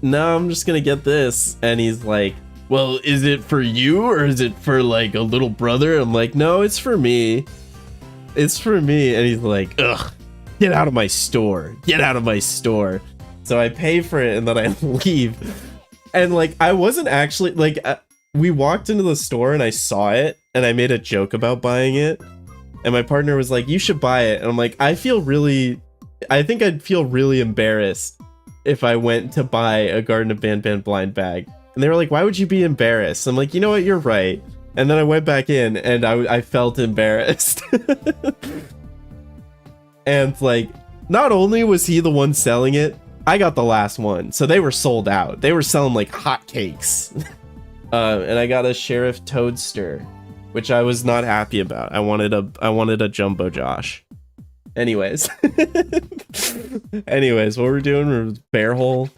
no, I'm just gonna get this. And he's like, well, is it for you or is it for like a little brother? I'm like, no, it's for me. It's for me. And he's like, ugh, get out of my store. Get out of my store. So I pay for it and then I leave. And like, I wasn't actually like, we walked into the store and I saw it and I made a joke about buying it. And my partner was like, you should buy it. And I'm like, I think I'd feel really embarrassed if I went to buy a Garden of Ban blind bag. And they were like, why would you be embarrassed? I'm like, you know what? You're right. And then I went back in and I felt embarrassed. And like, not only was he the one selling it, I got the last one. So they were sold out. They were selling like hotcakes. And I got a Sheriff Toadster, which I was not happy about. I wanted a Jumbo Josh. Anyways. Anyways, what we're doing, we're bear hole.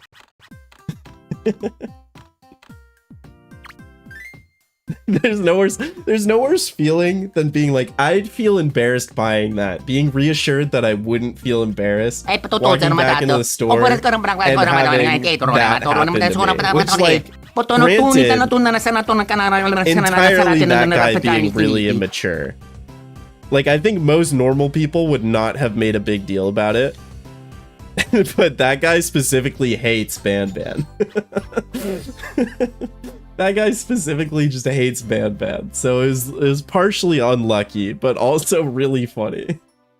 There's no worse feeling than being like, I'd feel embarrassed buying that. Being reassured that I wouldn't feel embarrassed walking back into the store and having that happen to me. Which, like, granted, entirely that guy being really immature. Like, I think most normal people would not have made a big deal about it. But that guy specifically hates Ban. That guy specifically just hates Ban. So it was partially unlucky, but also really funny.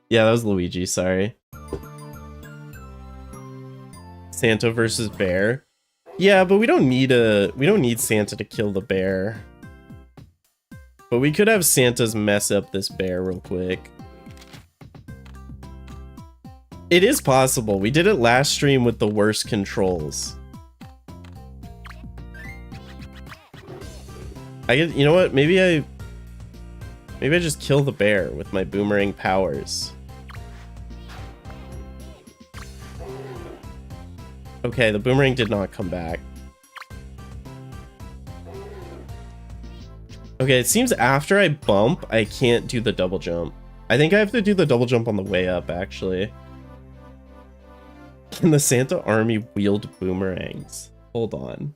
Yeah, that was Luigi, sorry. Santa versus bear. Yeah, but we don't need Santa to kill the bear. But we could have Santa's mess up this bear real quick. It is possible. We did it last stream with the worst controls. You know what? Maybe I just kill the bear with my boomerang powers. Okay, the boomerang did not come back. Okay, it seems after I bump, I can't do the double jump. I think I have to do the double jump on the way up, actually. Can the Santa army wield boomerangs? Hold on.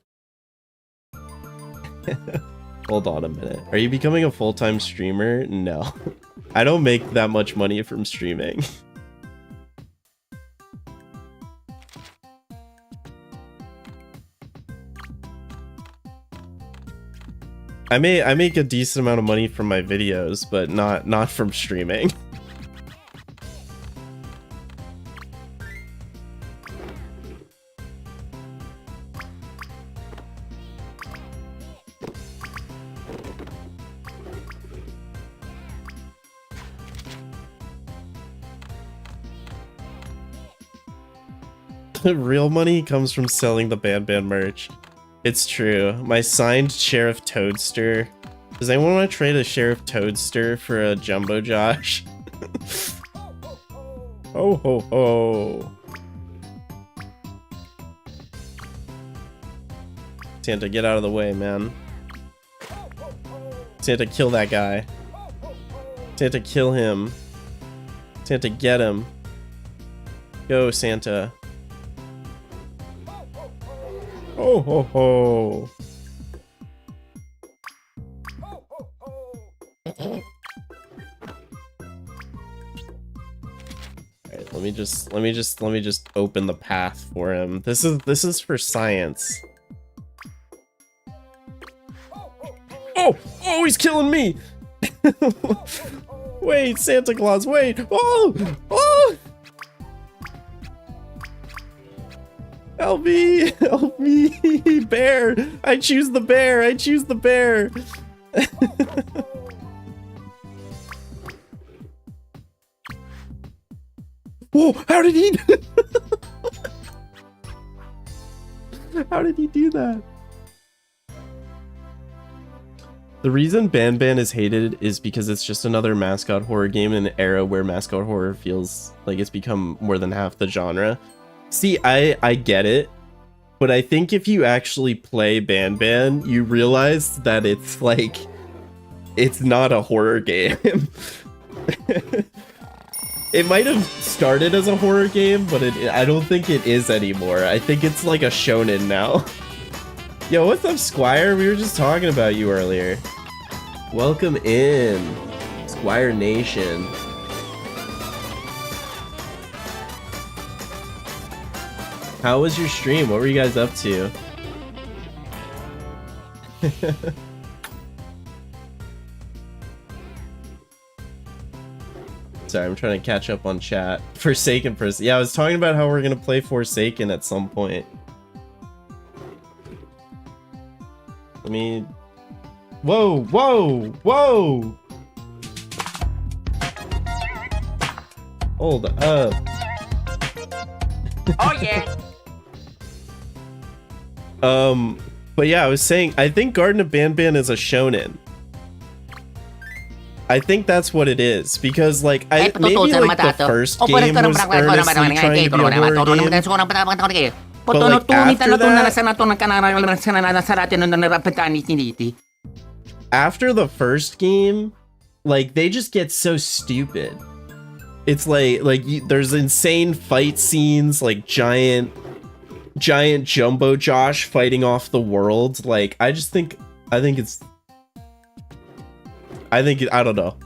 Hold on a minute. Are you becoming a full-time streamer? No. I don't make that much money from streaming. I make a decent amount of money from my videos, but not from streaming. Real money comes from selling the Ban merch. It's true. My signed Sheriff Toadster. Does anyone want to trade a Sheriff Toadster for a Jumbo Josh? Ho ho ho. Santa, get out of the way, man. Santa, kill that guy. Santa, kill him. Santa, get him. Go, Santa. Ho ho ho. Alright, let me just open the path for him. This is for science. Oh, he's killing me. Wait, Santa Claus, wait! Oh! Oh! Help me! Help me! Bear! I choose the bear! I choose the bear! Whoa! How did he? How did he do that? The reason Ban Ban is hated is because it's just another mascot horror game in an era where mascot horror feels like it's become more than half the genre. See, I get it, but I think if you actually play Ban Ban, you realize that it's like, it's not a horror game. It might have started as a horror game, but I don't think it is anymore. I think it's like a shonen now. Yo, what's up, Squire? We were just talking about you earlier. Welcome in, Squire Nation. How was your stream? What were you guys up to? Sorry, I'm trying to catch up on chat. Forsaken person. Yeah, I was talking about how we're gonna play Forsaken at some point. Let me... Whoa, whoa, whoa! Hold up.
Oh yeah.
But yeah, I was saying, I think Garden of Banban is a shonen. I think that's what it is, because like, maybe like the first game was earnestly trying to be a horror game, but like after the first game, like they just get so stupid. It's like there's insane fight scenes, like giant Jumbo Josh fighting off the world. Like I don't know.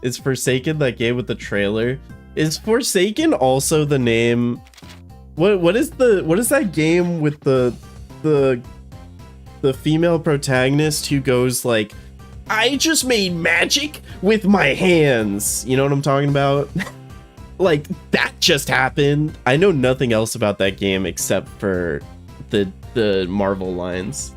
Is Forsaken that game with the trailer? Is Forsaken also the name? What is that game with the female protagonist who goes like, I just made magic with my hands. You know what I'm talking about? Like that just happened. I know nothing else about that game except for the Marvel lines.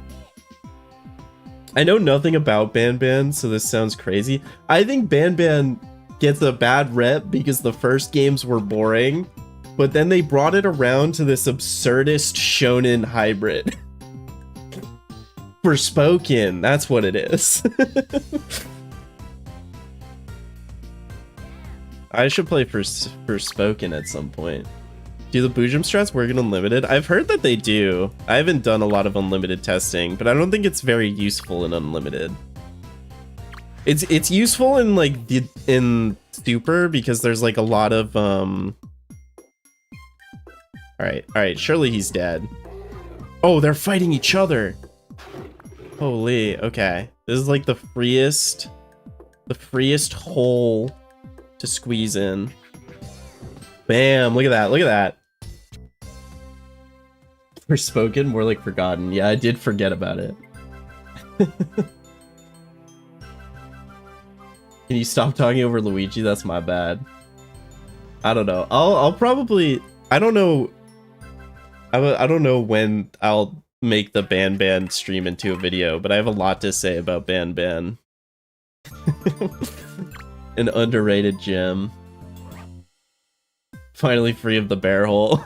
I know nothing about Ban Ban, so this sounds crazy. I think Ban Ban gets a bad rep because the first games were boring, but then they brought it around to this absurdist shonen hybrid. Forspoken, that's what it is. I should play Forspoken at some point. Do the Boojum strats work in Unlimited? I've heard that they do. I haven't done a lot of Unlimited testing, but I don't think it's very useful in Unlimited. It's useful in like in Super because there's like a lot of All right, surely he's dead. Oh, they're fighting each other. Holy, okay. This is like the freest hole to squeeze in. Bam, look at that, look at that. Forspoken, more like forgotten. Yeah, I did forget about it. Can you stop talking over Luigi? That's my bad. I don't know. I'll probably, I don't know when I'll make the Ban Ban stream into a video, but I have a lot to say about Ban Ban. An underrated gem. Finally free of the bear hole.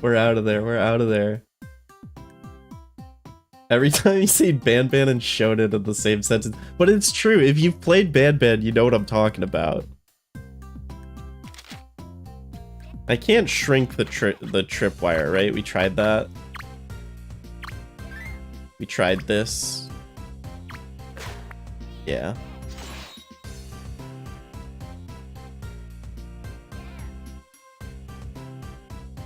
We're out of there, we're out of there. Every time you say Ban Ban and Shonen in the same sentence, but it's true, if you've played Ban Ban, you know what I'm talking about. I can't shrink the tripwire, right? We tried that. We tried this. Yeah.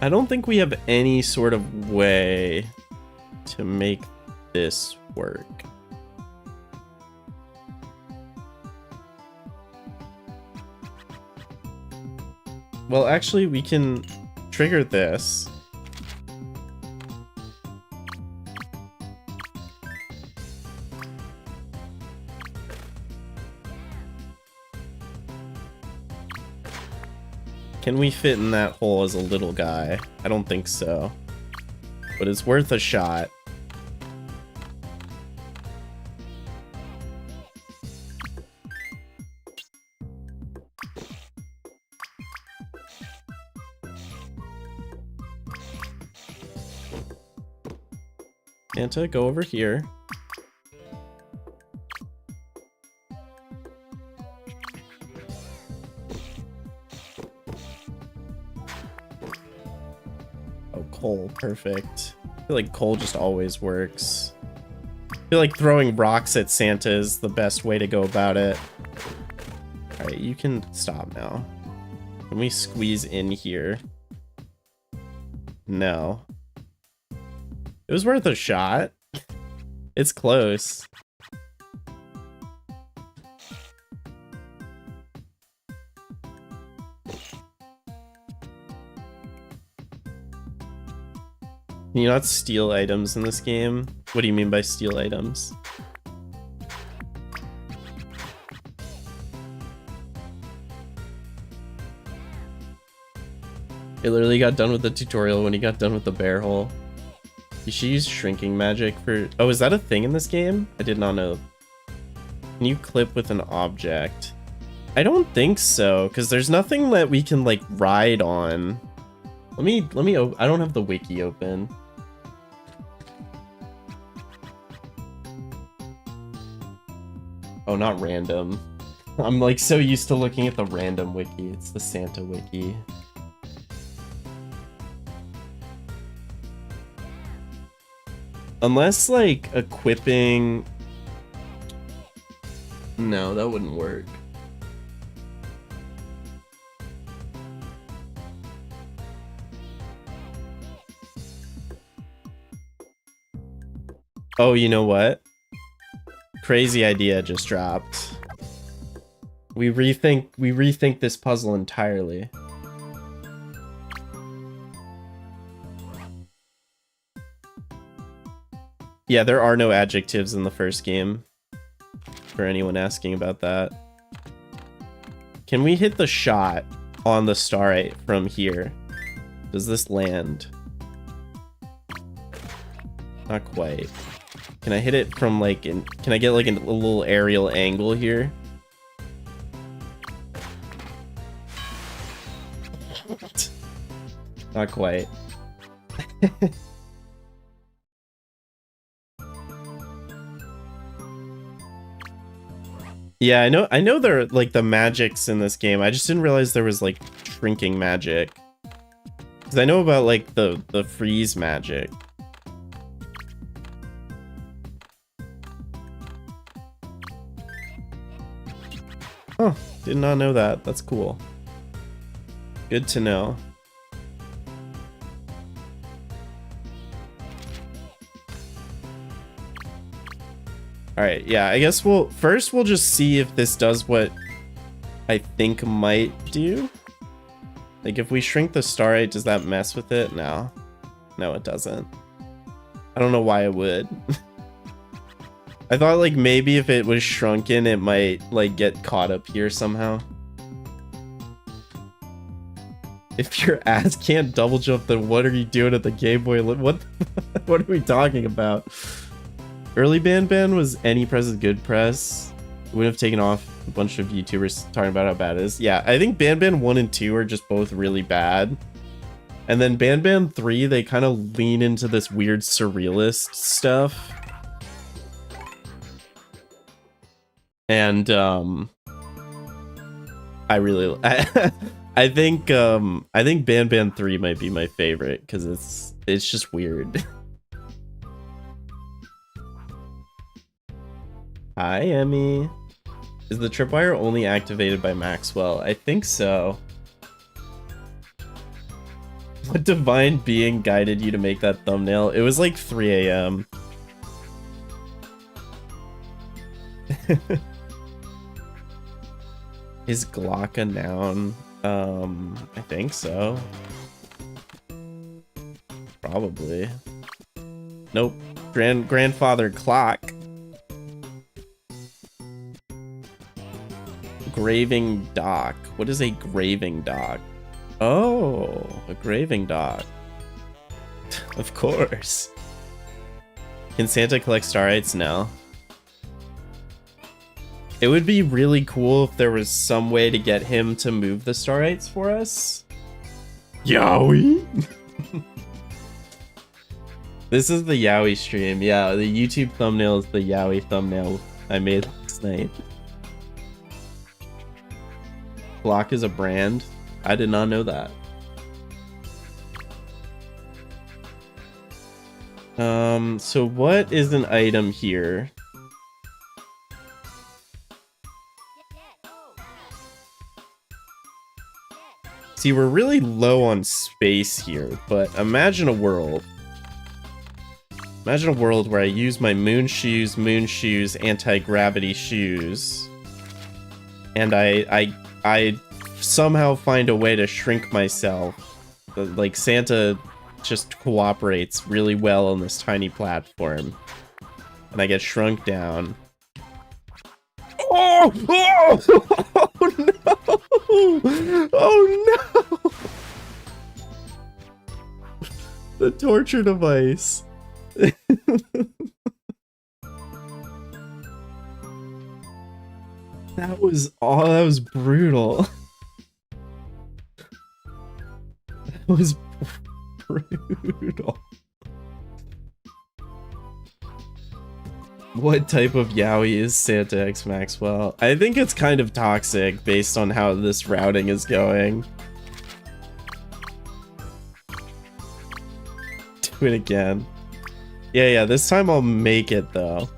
I don't think we have any sort of way to make this work. Well, actually, we can trigger this. Can we fit in that hole as a little guy? I don't think so. But it's worth a shot. Santa, go over here. Oh, coal, perfect. I feel like coal just always works. I feel like throwing rocks at Santa is the best way to go about it. Alright, you can stop now. Can we squeeze in here? No. It was worth a shot. It's close. Can you not steal items in this game? What do you mean by steal items? It literally got done with the tutorial when he got done with the bear hole. You should use shrinking magic for... Oh, is that a thing in this game? I did not know. Can you clip with an object? I don't think so, because there's nothing that we can, like, ride on. Let me I don't have the wiki open. Oh, not random. I'm, like, so used to looking at the random wiki. It's the Santa wiki. Unless, like, equipping... No, that wouldn't work. Oh, you know what? Crazy idea just dropped. We rethink this puzzle entirely. Yeah, there are no adjectives in the first game. For anyone asking about that. Can we hit the shot on the starite from here? Does this land? Not quite. Can I hit it from like can I get like a little aerial angle here? Not quite. Yeah, I know there are like the magics in this game. I just didn't realize there was like shrinking magic. Cuz I know about like the freeze magic. Oh, did not know that. That's cool. Good to know. Alright, yeah, I guess we'll just see if this does what I think might do. Like, if we shrink the starite, does that mess with it? No. No, it doesn't. I don't know why it would. I thought, like, maybe if it was shrunken, it might, like, get caught up here somehow. If your ass can't double jump, then what are you doing at the Game Boy? What are we talking about? Early Ban was any press is good press. It would have taken off a bunch of YouTubers talking about how bad it is. Yeah, I think Ban 1 and 2 are just both really bad. And then Ban 3, they kind of lean into this weird surrealist stuff. And I really I think Ban 3 might be my favorite because it's just weird. Hi, Emmy. Is the tripwire only activated by Maxwell? I think so. What divine being guided you to make that thumbnail? It was like 3 a.m. Is Glock a noun? I think so. Probably. Nope. Grandfather clock. Graving dock. What is a graving dock? Oh, a graving dock. Of course. Can Santa collect starites now? It would be really cool if there was some way to get him to move the starites for us. Yowie? This is the Yowie stream. Yeah, the YouTube thumbnail is the Yowie thumbnail I made last night. Block is a brand? I did not know that. So what is an item here? See, we're really low on space here, but imagine a world. Imagine a world where I use my moon shoes, anti-gravity shoes, and I somehow find a way to shrink myself. Like, Santa just cooperates really well on this tiny platform, and I get shrunk down. Oh! Oh! Oh no! Oh no! The torture device. That was brutal. That was brutal. What type of Yowie is Santa X Maxwell? I think it's kind of toxic based on how this routing is going. Do it again. Yeah, this time I'll make it though.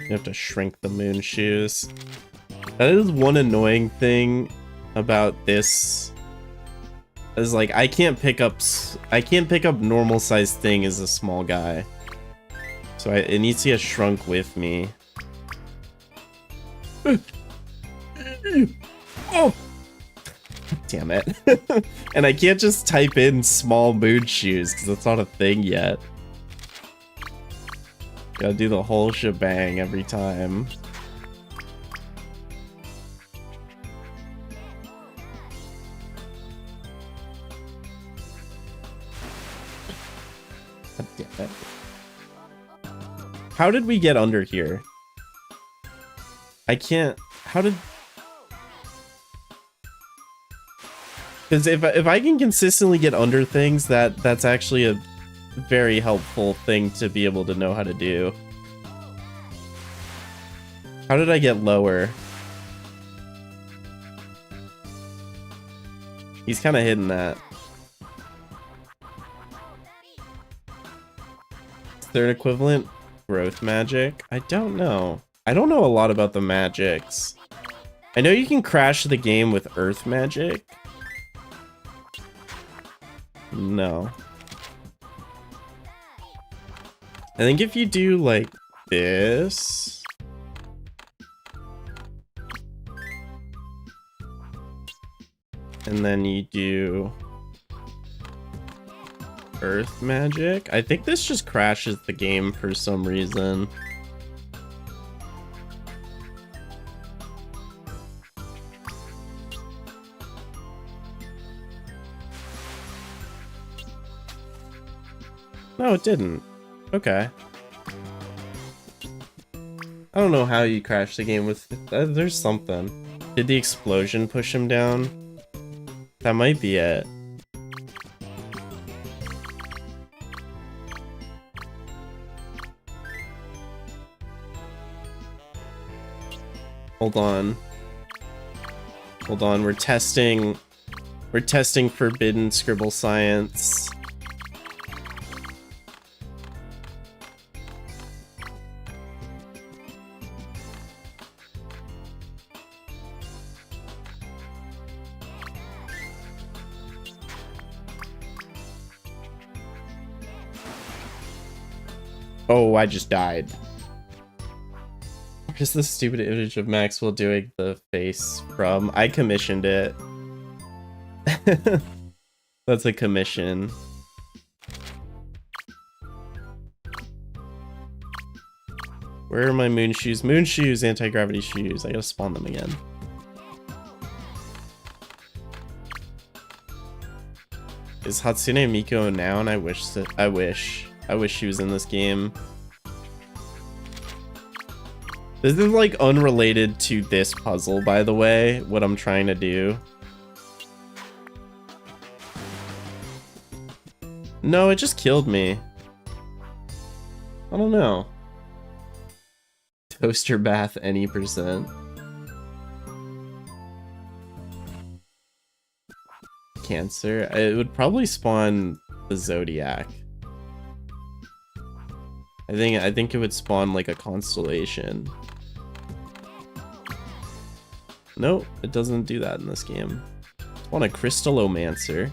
You have to shrink the moon shoes. That is one annoying thing about this. Is like I can't pick up normal sized thing as a small guy. So it needs to get shrunk with me. Oh! Damn it. And I can't just type in small moon shoes because that's not a thing yet. Gotta do the whole shebang every time. God damn it. How did we get under here? I can't... How did... Because if I can consistently get under things, that's actually a very helpful thing to be able to know how to do. How did I get lower? He's kind of hidden that. Third equivalent? Growth magic? I don't know. I don't know a lot about the magics. I know you can crash the game with earth magic. No. I think if you do like this, and then you do earth magic, I think this just crashes the game for some reason. No, it didn't. Okay. I don't know how you crash the game with... there's something. Did the explosion push him down? That might be it. Hold on. Hold on, we're testing forbidden scribble science. Oh, I just died. Where's the stupid image of Maxwell doing the face from? I commissioned it. That's a commission. Where are my moon shoes? Moon shoes, anti-gravity shoes. I gotta spawn them again. Is Hatsune Miku now? And I wish she was in this game. This is like unrelated to this puzzle, by the way, what I'm trying to do. No, it just killed me. I don't know. Toaster bath any percent. Cancer. It would probably spawn the Zodiac. I think it would spawn like a constellation. Nope, it doesn't do that in this game. Spawn a Crystallomancer.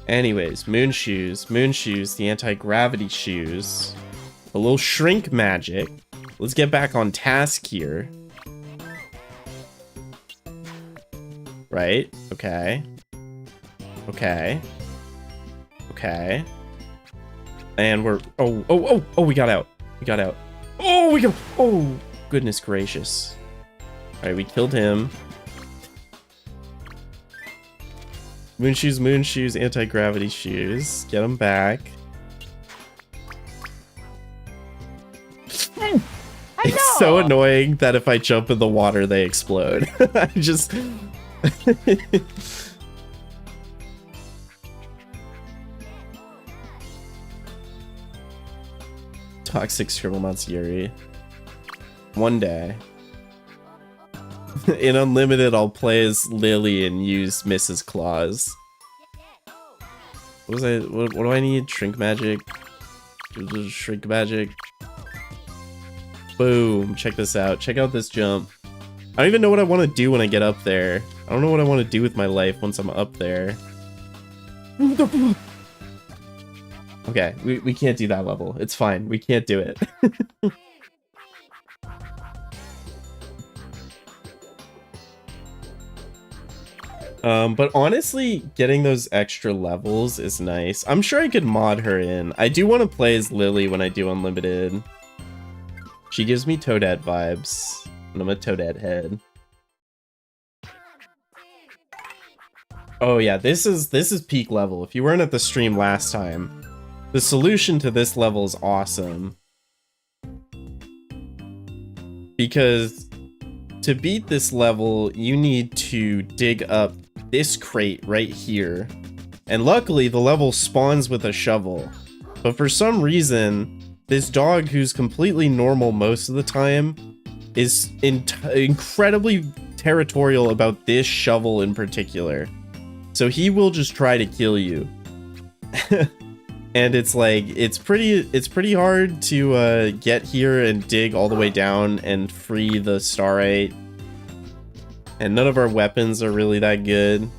Anyways, moon shoes, the anti-gravity shoes, a little shrink magic. Let's get back on task here. Right? Okay. Okay. Okay. And we're... Oh, we got out. We got out. Oh, we got... Oh, goodness gracious. Alright, we killed him. Moon shoes, anti-gravity shoes. Get them back. It's so annoying that if I jump in the water, they explode. I just... Toxic Scribblenauts Yuri. One day. In Unlimited, I'll play as Lily and use Mrs. Claus. What do I need? Shrink magic? Shrink magic. Boom. Check this out. Check out this jump. I don't even know what I want to do when I get up there. I don't know what I want to do with my life once I'm up there. Okay, we can't do that level. It's fine. We can't do it. But honestly, getting those extra levels is nice. I'm sure I could mod her in. I do want to play as Lily when I do Unlimited. She gives me Toadette vibes, and I'm a Toadette head. Oh yeah, this is peak level. If you weren't at the stream last time, the solution to this level is awesome. Because to beat this level, you need to dig up this crate right here. And luckily, the level spawns with a shovel. But for some reason, this dog, who's completely normal most of the time, is incredibly territorial about this shovel in particular. So he will just try to kill you. And it's like, it's pretty hard to get here and dig all the way down and free the starite. And none of our weapons are really that good.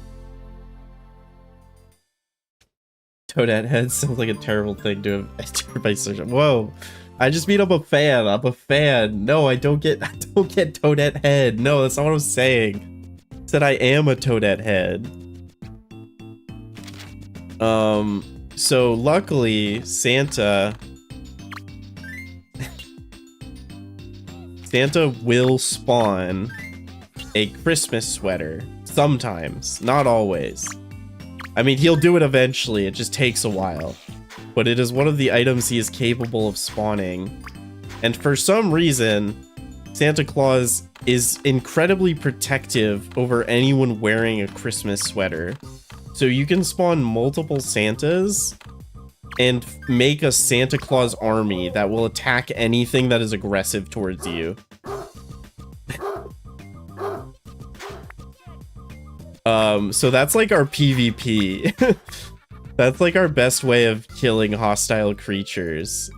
Toadette head sounds like a terrible thing to have. Whoa! I just beat up a fan. I'm a fan. No, I don't get Toadette head. No, that's not what I'm saying. I said I am a Toadette head. So luckily, Santa will spawn a Christmas sweater sometimes, not always. I mean, he'll do it eventually, it just takes a while. But it is one of the items he is capable of spawning. And for some reason, Santa Claus is incredibly protective over anyone wearing a Christmas sweater. So you can spawn multiple Santas and make a Santa Claus army that will attack anything that is aggressive towards you. So that's like our PvP. That's like our best way of killing hostile creatures.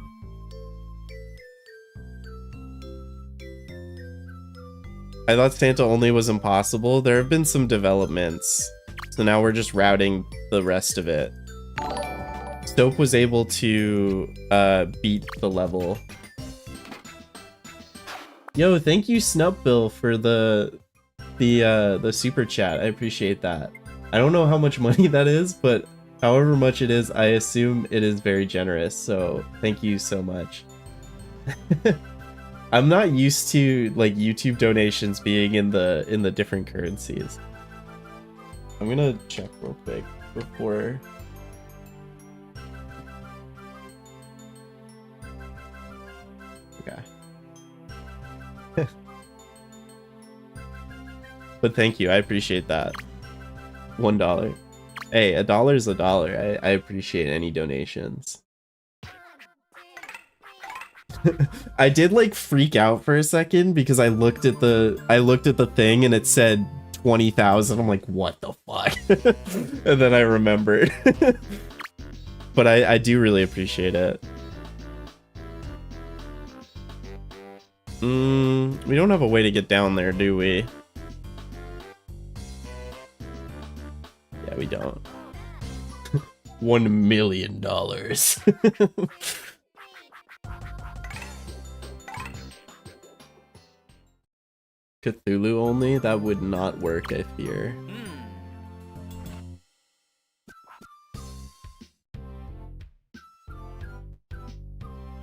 I thought Santa only was impossible. There have been some developments. So now we're just routing the rest of it. Soap was able to beat the level. Yo, thank you Snupbill for the super chat. I appreciate that. I don't know how much money that is, but however much it is, I assume it is very generous. So thank you so much. I'm not used to like YouTube donations being in the different currencies. I'm gonna check real quick before. Okay. But thank you, I appreciate that. $1. Hey, $1 is $1. I appreciate any donations. I did like freak out for a second because I looked at the thing and it said 20,000. I'm like, what the fuck? And then I remembered. But I do really appreciate it. We don't have a way to get down there, do we? Yeah, we don't. $1 million. Cthulhu only? That would not work, I fear.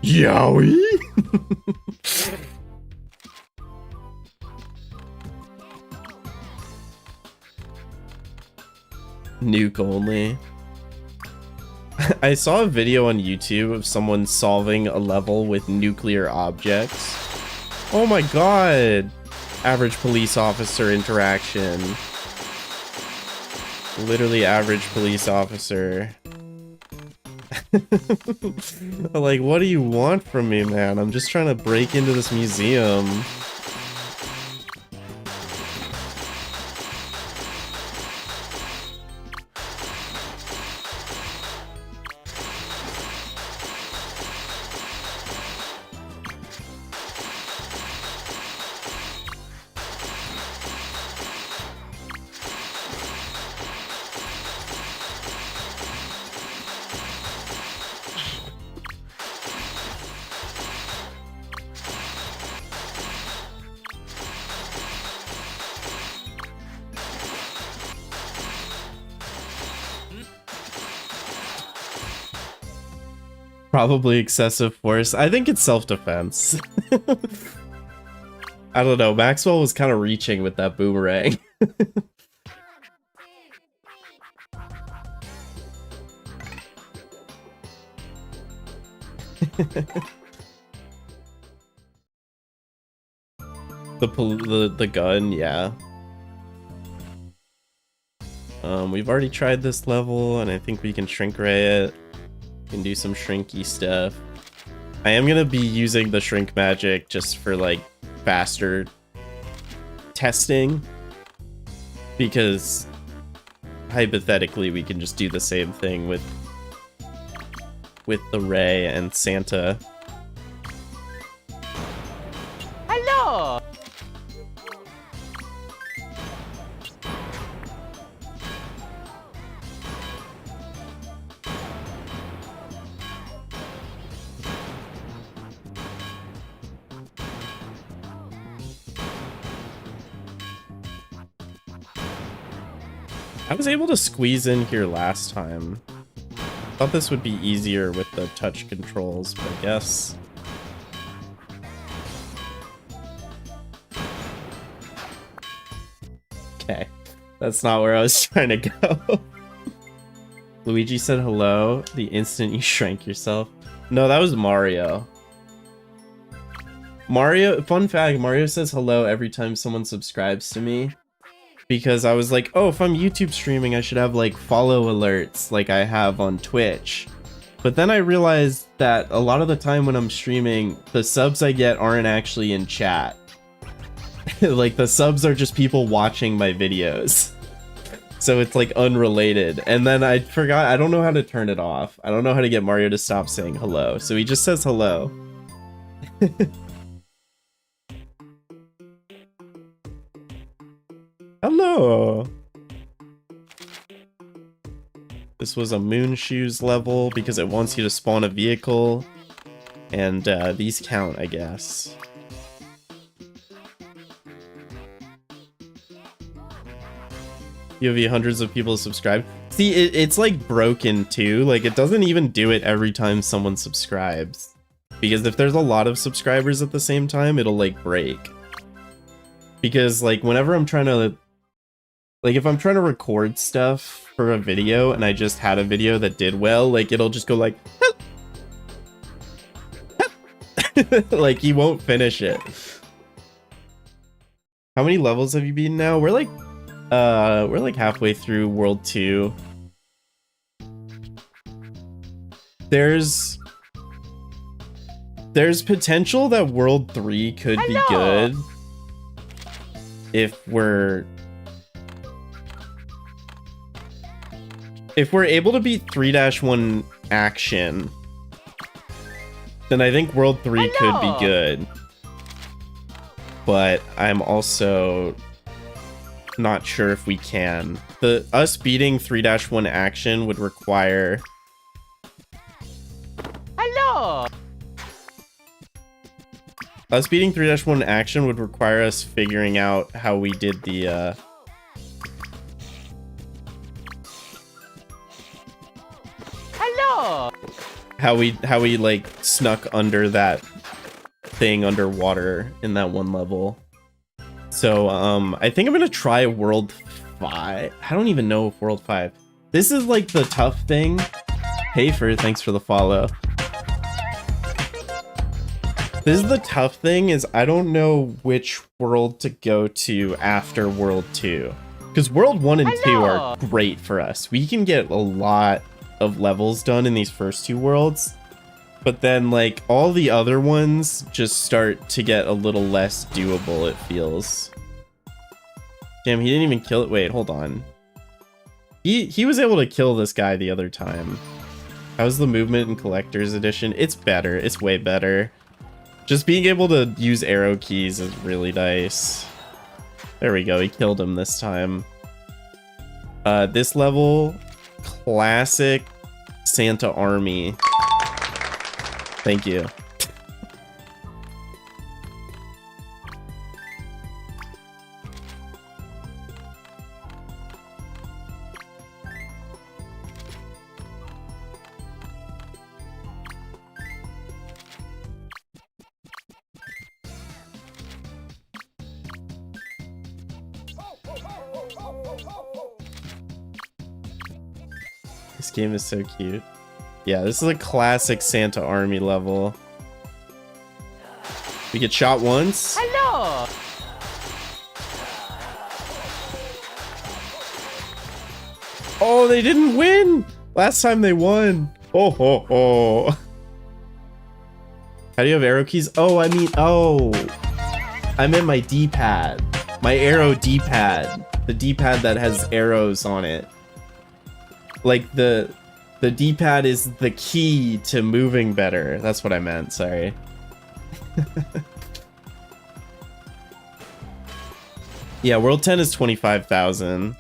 Yowie? Nuke only. I saw a video on YouTube of someone solving a level with nuclear objects. Oh my god! Average police officer interaction. Literally average police officer. Like, what do you want from me, man? I'm just trying to break into this museum. Probably excessive force. I think it's self-defense. I don't know. Maxwell was kind of reaching with that boomerang. The gun, yeah. We've already tried this level, and I think we can shrink ray it. Can do some shrinky stuff. I am gonna be using the shrink magic just for like faster testing, because hypothetically we can just do the same thing with the ray and Santa.
Hello.
I was able to squeeze in here last time. Thought this would be easier with the touch controls, but I guess. Okay, that's not where I was trying to go. Luigi said hello the instant you shrank yourself. No, that was Mario. Mario, fun fact, Mario says hello every time someone subscribes to me. Because I was like, oh, if I'm YouTube streaming, I should have like follow alerts like I have on Twitch. But then I realized that a lot of the time when I'm streaming, the subs I get aren't actually in chat. Like the subs are just people watching my videos. So it's like unrelated. And then I forgot, I don't know how to turn it off. I don't know how to get Mario to stop saying hello. So he just says hello. Hello! This was a Moon Shoes level because it wants you to spawn a vehicle. And these count, I guess. POV, hundreds of people subscribe. See, it's like broken too. Like it doesn't even do it every time someone subscribes. Because if there's a lot of subscribers at the same time, it'll like break. Because like whenever I'm trying to, like if I'm trying to record stuff for a video and I just had a video that did well, like it'll just go like, like you won't finish it. How many levels have you beaten now? We're like halfway through World 2. There's potential that World 3 could be good if we're able to beat 3-1 action, then I think World 3 could be good. But I'm also not sure if we can. Us beating 3-1 action would require...
Hello!
Us beating 3-1 action would require us figuring out how we did the,
Hello!
How we like snuck under that thing underwater in that one level. So, I think I'm gonna try World 5. I don't even know if World 5. This is like the tough thing. Hayfer, thanks for the follow. This is the tough thing, is I don't know which world to go to after World 2. Because World 1 and 2 are great for us. We can get a lot of levels done in these first two worlds. But then, like, all the other ones just start to get a little less doable, it feels. Damn, he didn't even kill it. Wait, hold on. He was able to kill this guy the other time. How's the movement in Collector's Edition? It's better. It's way better. Just being able to use arrow keys is really nice. There we go. He killed him this time. This level, classic Santa Army. Thank you. This game is so cute. Yeah, this is a classic Santa Army level. We get shot once.
Hello!
Oh, they didn't win! Last time they won. Oh, ho, ho. How do you have arrow keys? Oh, I mean, oh. I meant my D-pad. My arrow D-pad. The D-pad that has arrows on it. Like the D-pad is the key to moving better. That's what I meant, sorry. Yeah, World 10 is 25,000.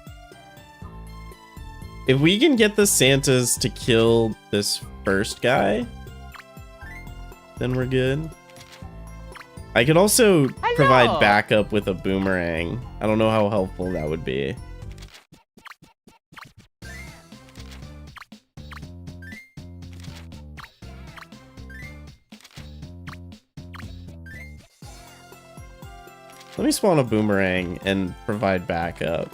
If we can get the Santas to kill this first guy, then we're good. I could also provide backup with a boomerang. I don't know how helpful that would be. Let me spawn a boomerang and provide backup.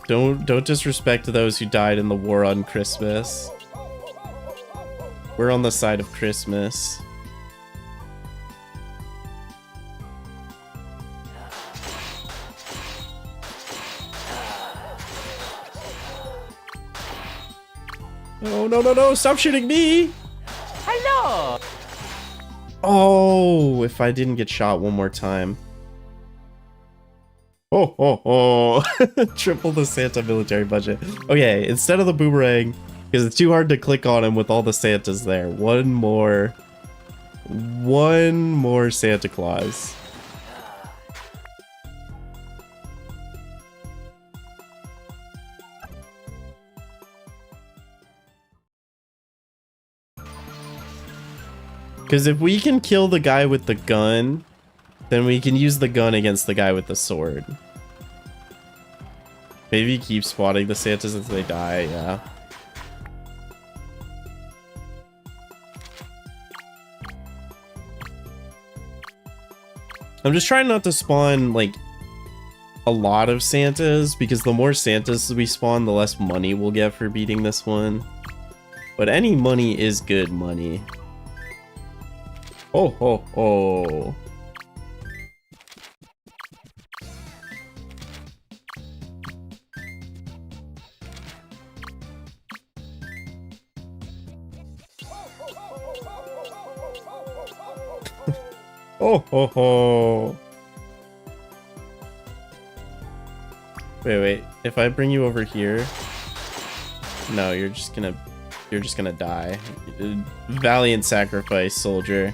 Don't disrespect those who died in the war on Christmas. We're on the side of Christmas. Oh, no, no, no, stop shooting me!
Hello!
Oh, if I didn't get shot one more time. Oh, oh, oh. Triple the Santa military budget. Okay, instead of the boomerang, because it's too hard to click on him with all the Santas there. One more Santa Claus. Because if we can kill the guy with the gun, Then we can use the gun against the guy with the sword. Maybe keep spotting the Santas until they die, yeah. I'm just trying not to spawn, like, a lot of Santas, because the more Santas we spawn, the less money we'll get for beating this one. But any money is good money. Oh, ho, ho. Oh, ho, ho. Wait. If I bring you over here, no, you're just gonna die. Valiant sacrifice, soldier.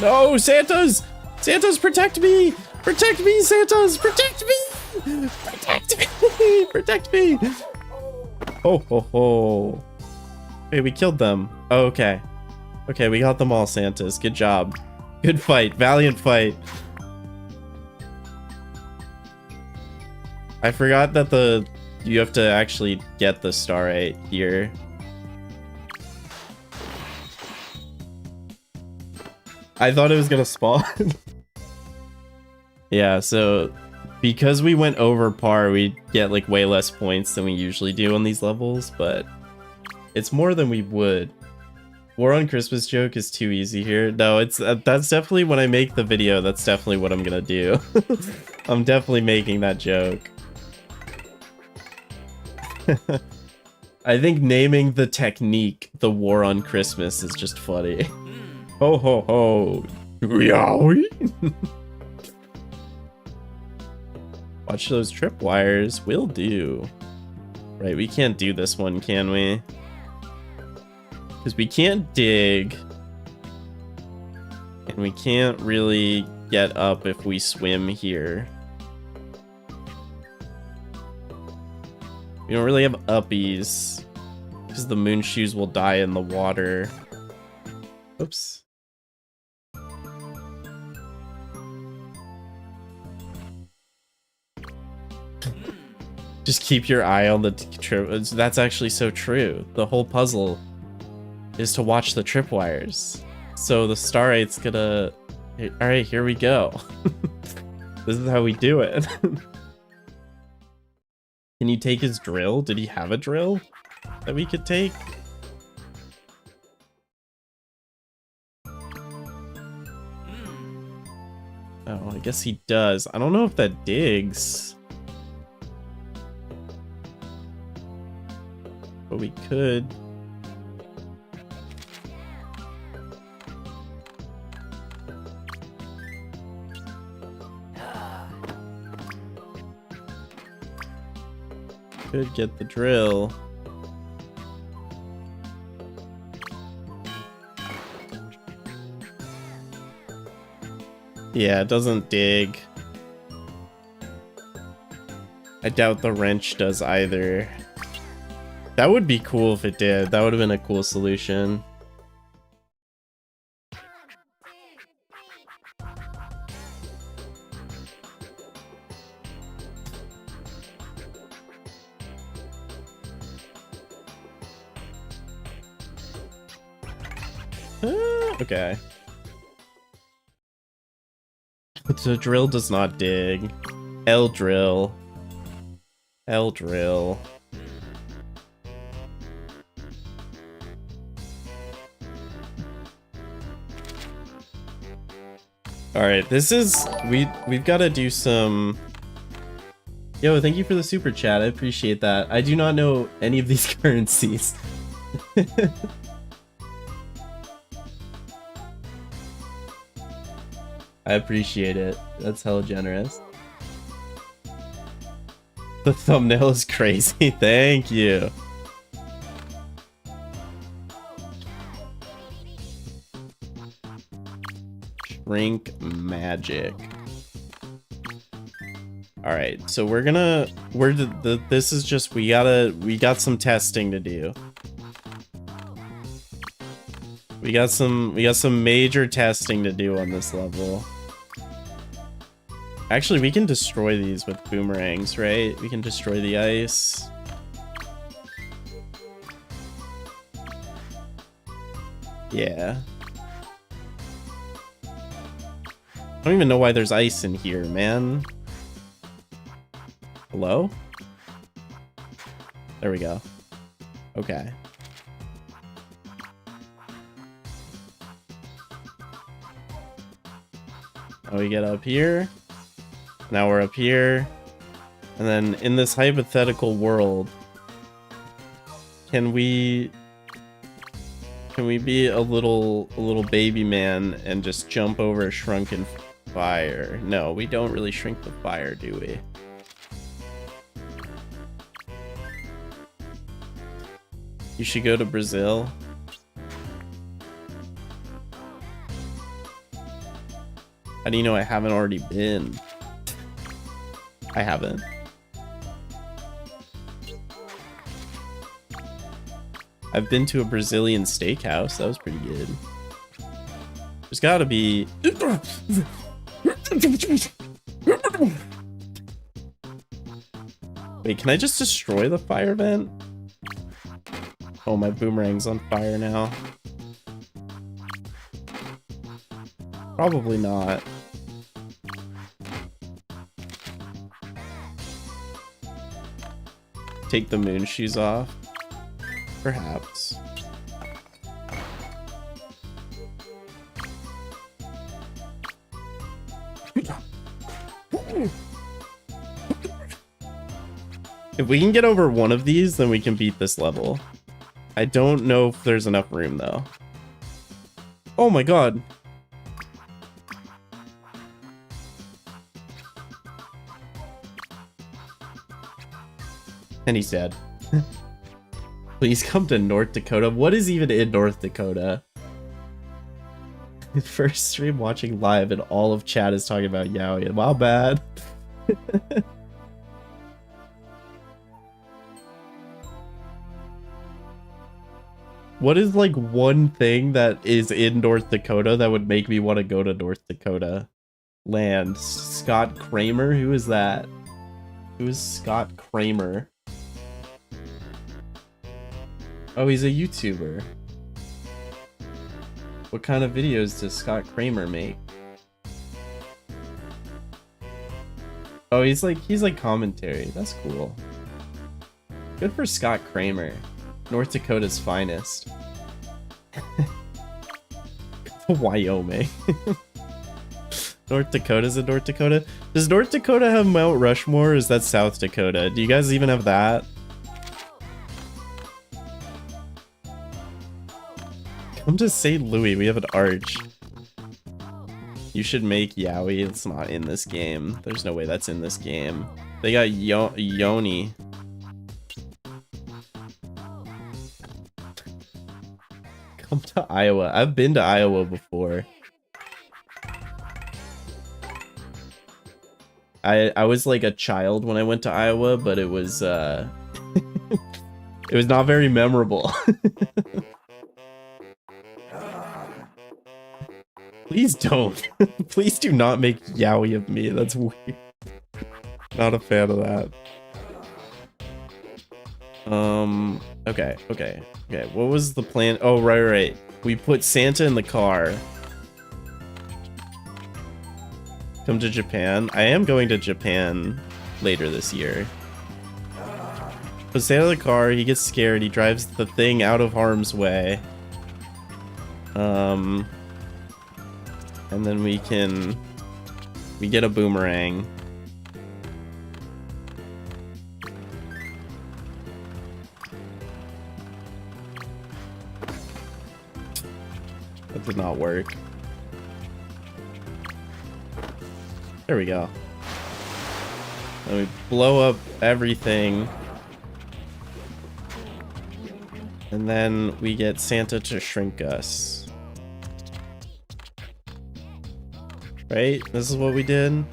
No, Santas! Santas, protect me! Protect me, Santas! Protect me! Protect me! Protect me! Ho, ho, ho. Hey, we killed them. Oh, okay. Okay, we got them all, Santas. Good job. Good fight. Valiant fight. I forgot that you have to actually get the star right here. I thought it was gonna spawn. Yeah, so because we went over par, we get like way less points than we usually do on these levels, but it's more than we would. War on Christmas joke is too easy here. No, it's that's definitely when I make the video, that's definitely what I'm gonna do. I'm definitely making that joke. I think naming the technique the War on Christmas is just funny. Ho ho ho. Yowie. Watch those tripwires. Will do. Right, we can't do this one, can we? Because we can't dig. And we can't really get up if we swim here. We don't really have uppies. Because the moon shoes will die in the water. Oops. Just keep your eye on the trip. That's actually so true. The whole puzzle is to watch the tripwires. So the Star 8's gonna... Alright, here we go. This is how we do it. Can you take his drill? Did he have a drill that we could take? Oh, I guess he does. I don't know if that digs. But we could. Could get the drill. Yeah, it doesn't dig. I doubt the wrench does either. That would be cool if it did. That would have been a cool solution. Okay. The drill does not dig. L drill. L drill. Alright, this is... We've got to do some... Yo, thank you for the super chat. I appreciate that. I do not know any of these currencies. I appreciate it. That's hella generous. The thumbnail is crazy. Thank you. Shrink magic. All right, so this is just, we got some testing to do. We We got some major testing to do on this level. Actually, we can destroy these with boomerangs, right? We can destroy the ice. Yeah. I don't even know why there's ice in here, man. Hello? There we go. Okay. Now we get up here. Now we're up here. And then in this hypothetical world, can we be a little baby man and just jump over a shrunken fire? No, we don't really shrink the fire, do we? You should go to Brazil. How do you know I haven't already been? I haven't. I've been to a Brazilian steakhouse. That was pretty good. There's gotta be... Wait, can I just destroy the fire vent? Oh, my boomerang's on fire now. Probably not. Take the moon shoes off. Perhaps. If we can get over one of these, then we can beat this level. I don't know if there's enough room, though. Oh my god. And he's dead. Please come to North Dakota. What is even in North Dakota? First stream watching live and all of chat is talking about Yaoi. Wow, bad. What is like one thing that is in North Dakota that would make me want to go to North Dakota? Land. Scott Kramer? Who is that? Who is Scott Kramer? Oh, he's a YouTuber. What kind of videos does Scott Kramer make? Oh, he's like commentary. That's cool. Good for Scott Kramer. North Dakota's finest. Wyoming. North Dakota's in North Dakota? Does North Dakota have Mount Rushmore or is that South Dakota? Do you guys even have that? Come to St. Louis, we have an arch. You should make Yaoi. It's not in this game. There's no way that's in this game. They got Yoni. Come to Iowa. I've been to Iowa before. I was like a child when I went to Iowa, but it was it was not very memorable. Please don't. Please do not make Yaoi of me. That's weird. Not a fan of that. Okay. What was the plan? Oh, right. We put Santa in the car. Come to Japan. I am going to Japan later this year. Put Santa in the car. He gets scared. He drives the thing out of harm's way. And then we get a boomerang. That did not work. There we go. And we blow up everything. And then we get Santa to shrink us. Right? This is what we did?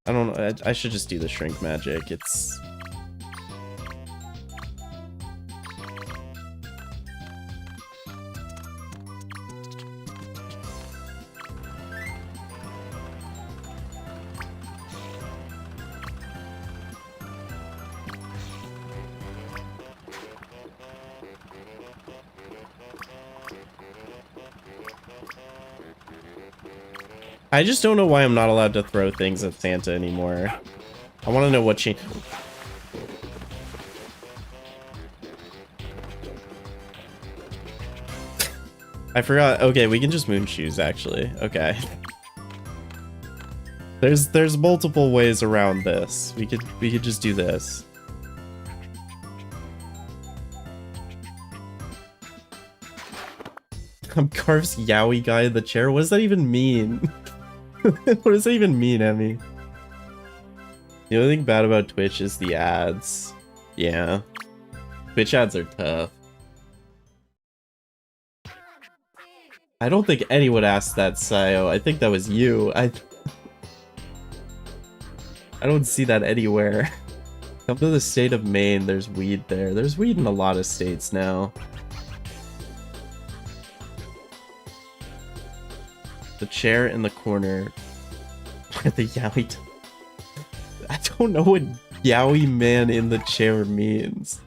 I don't know. I should just do the shrink magic. It's... I just don't know why I'm not allowed to throw things at Santa anymore. I want to know what changed. I forgot. Okay, we can just moon shoes, actually. Okay. There's multiple ways around this. We could just do this. Carves Yowie guy in the chair. What does that even mean? What does that even mean, Emmy? The only thing bad about Twitch is the ads. Yeah. Twitch ads are tough. I don't think anyone asked that, Sayo. I think that was you. I don't see that anywhere. Come to the state of Maine, there's weed there. There's weed in a lot of states now. The chair in the corner. The Yowie. I don't know what Yowie man in the chair means.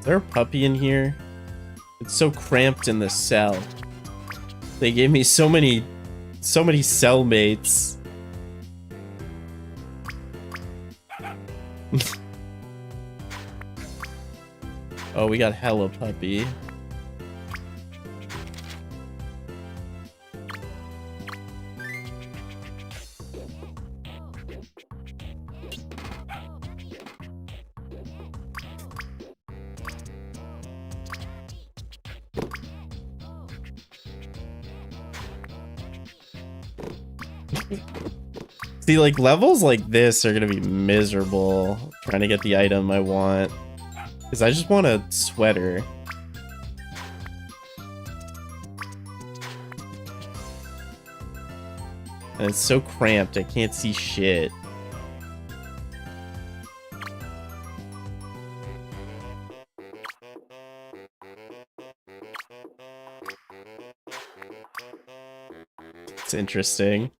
Is there a puppy in here? It's so cramped in the cell. They gave me so many cellmates. Oh, we got hella puppy. See, like, levels like this are gonna be miserable trying to get the item I want. Because I just want a sweater. And it's so cramped, I can't see shit. It's interesting.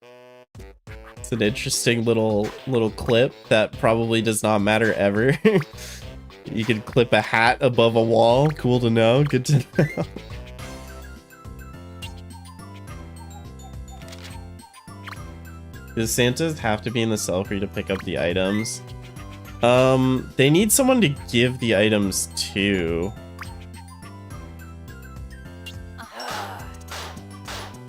It's an interesting little clip that probably does not matter ever. You can clip a hat above a wall. Cool to know. Good to know. Does Santas have to be in the cell for you to pick up the items? They need someone to give the items to.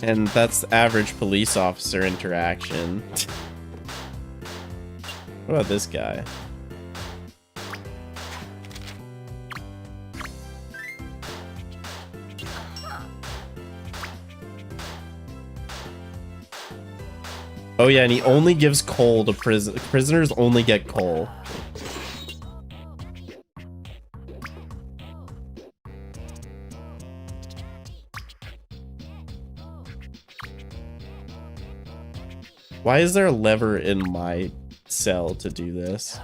And that's average police officer interaction. What about this guy? Oh yeah, and he only gives coal to prisoners only get coal. Why is there a lever in my cell to do this?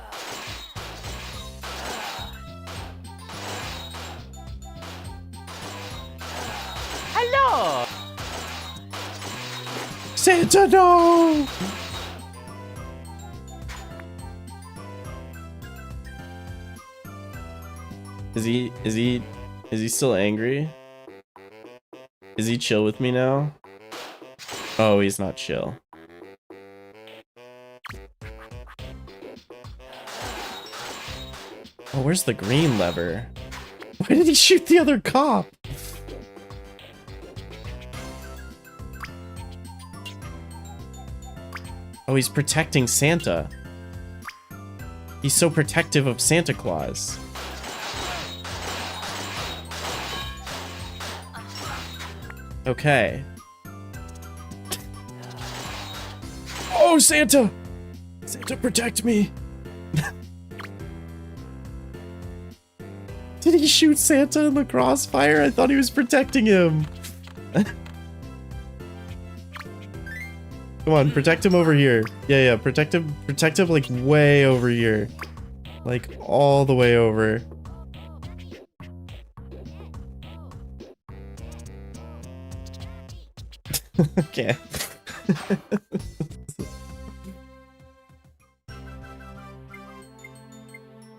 Hello!
Santa, no! Is he still angry? Is he chill with me now? Oh, he's not chill. Oh, where's the green lever? Why did he shoot the other cop? Oh, he's protecting Santa. He's so protective of Santa Claus. Okay. Oh, Santa! Santa, protect me! Did he shoot Santa in the crossfire? I thought he was protecting him. Come on, protect him over here. Yeah, protect him like way over here. Like all the way over. Okay.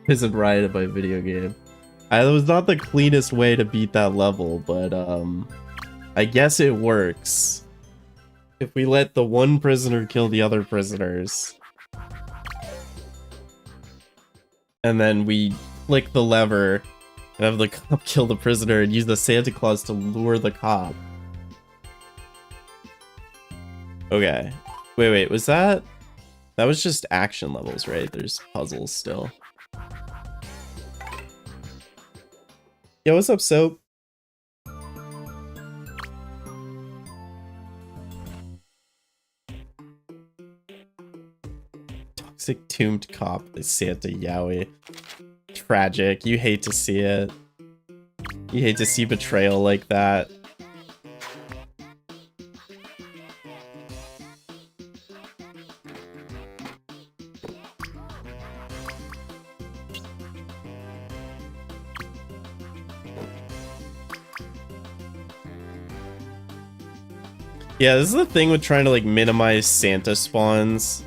Isn't rioted by video game. It was not the cleanest way to beat that level, but I guess it works. If we let the one prisoner kill the other prisoners. And then we flick the lever and have the cop kill the prisoner and use the Santa Claus to lure the cop. Okay. Wait, was that? That was just action levels, right? There's puzzles still. Yo, what's up, Soap? Toxic Tombed Cop, the Santa Yowie. Tragic. You hate to see it. You hate to see betrayal like that. Yeah, this is the thing with trying to like minimize Santa spawns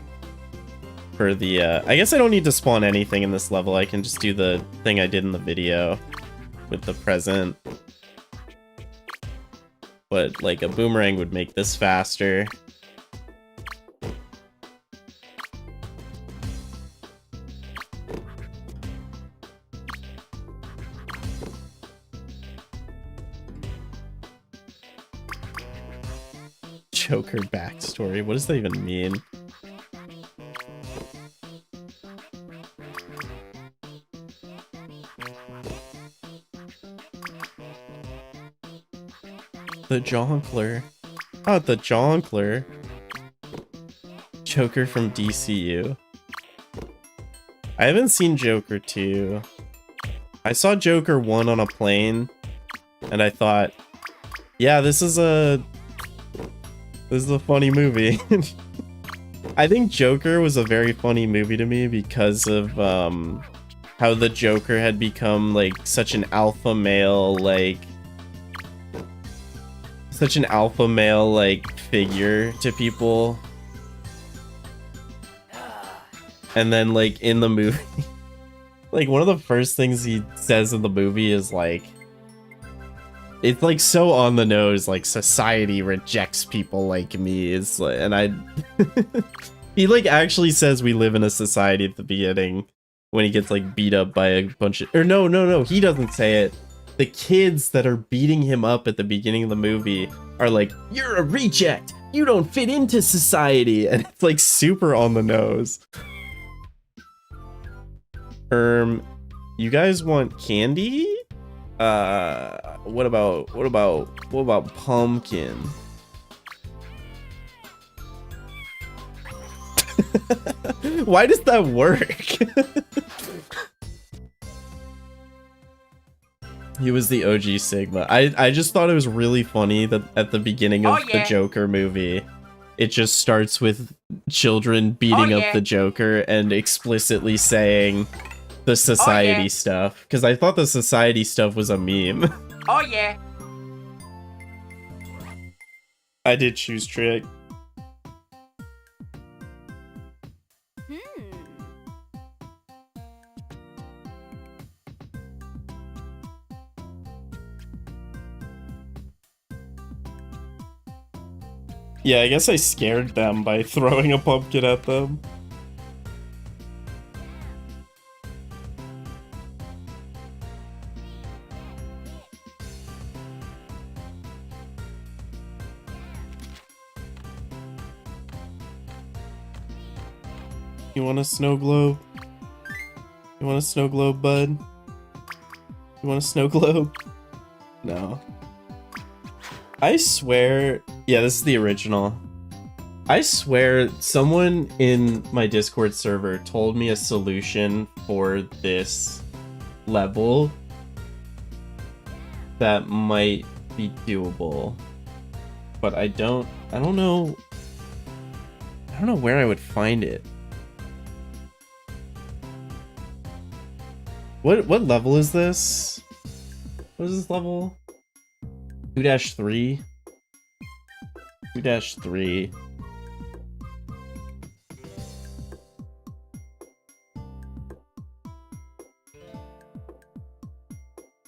for the I guess I don't need to spawn anything in this level. I can just do the thing I did in the video with the present. But like a boomerang would make this faster. Joker backstory. What does that even mean? The Jonkler. Oh, the Jonkler. Joker from DCU. I haven't seen Joker 2. I saw Joker 1 on a plane, and I thought, yeah, this is a funny movie. I think Joker was a very funny movie to me because of how the Joker had become like such an alpha male figure to people. And then like in the movie, like one of the first things he says in the movie is like, it's like so on the nose, like society rejects people like me. It's like, and I, he like actually says we live in a society at the beginning when he gets like beat up by a bunch of, or no, he doesn't say it. The kids that are beating him up at the beginning of the movie are like, you're a reject, you don't fit into society. And it's like super on the nose. You guys want candy? What about pumpkin? Why does that work? He was the OG Sigma. I just thought it was really funny that at the beginning of the Joker movie, it just starts with children beating up the Joker and explicitly saying the society stuff, because I thought the society stuff was a meme.
Oh yeah.
I did choose Trick. Yeah, I guess I scared them by throwing a pumpkin at them. You want a snow globe? You want a snow globe, bud? You want a snow globe? No. I swear... Yeah, this is the original. I swear someone in my Discord server told me a solution for this level that might be doable, but I don't know. I don't know where I would find it. What level is this? What is this level? 2-3? 2-3.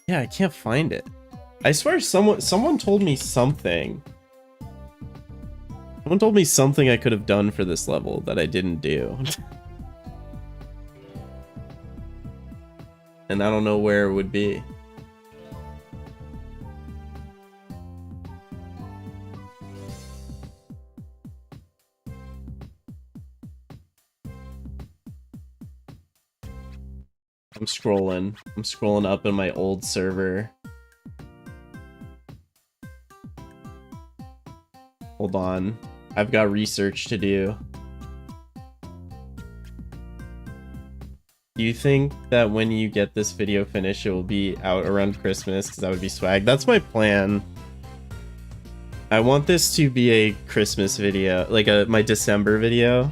Yeah, I can't find it. I swear someone told me something. Someone told me something I could have done for this level that I didn't do. And I don't know where it would be. I'm scrolling up in my old server. Hold on. I've got research to do. Do you think that when you get this video finished, it will be out around Christmas? Because that would be swag. That's my plan. I want this to be a Christmas video, like my December video.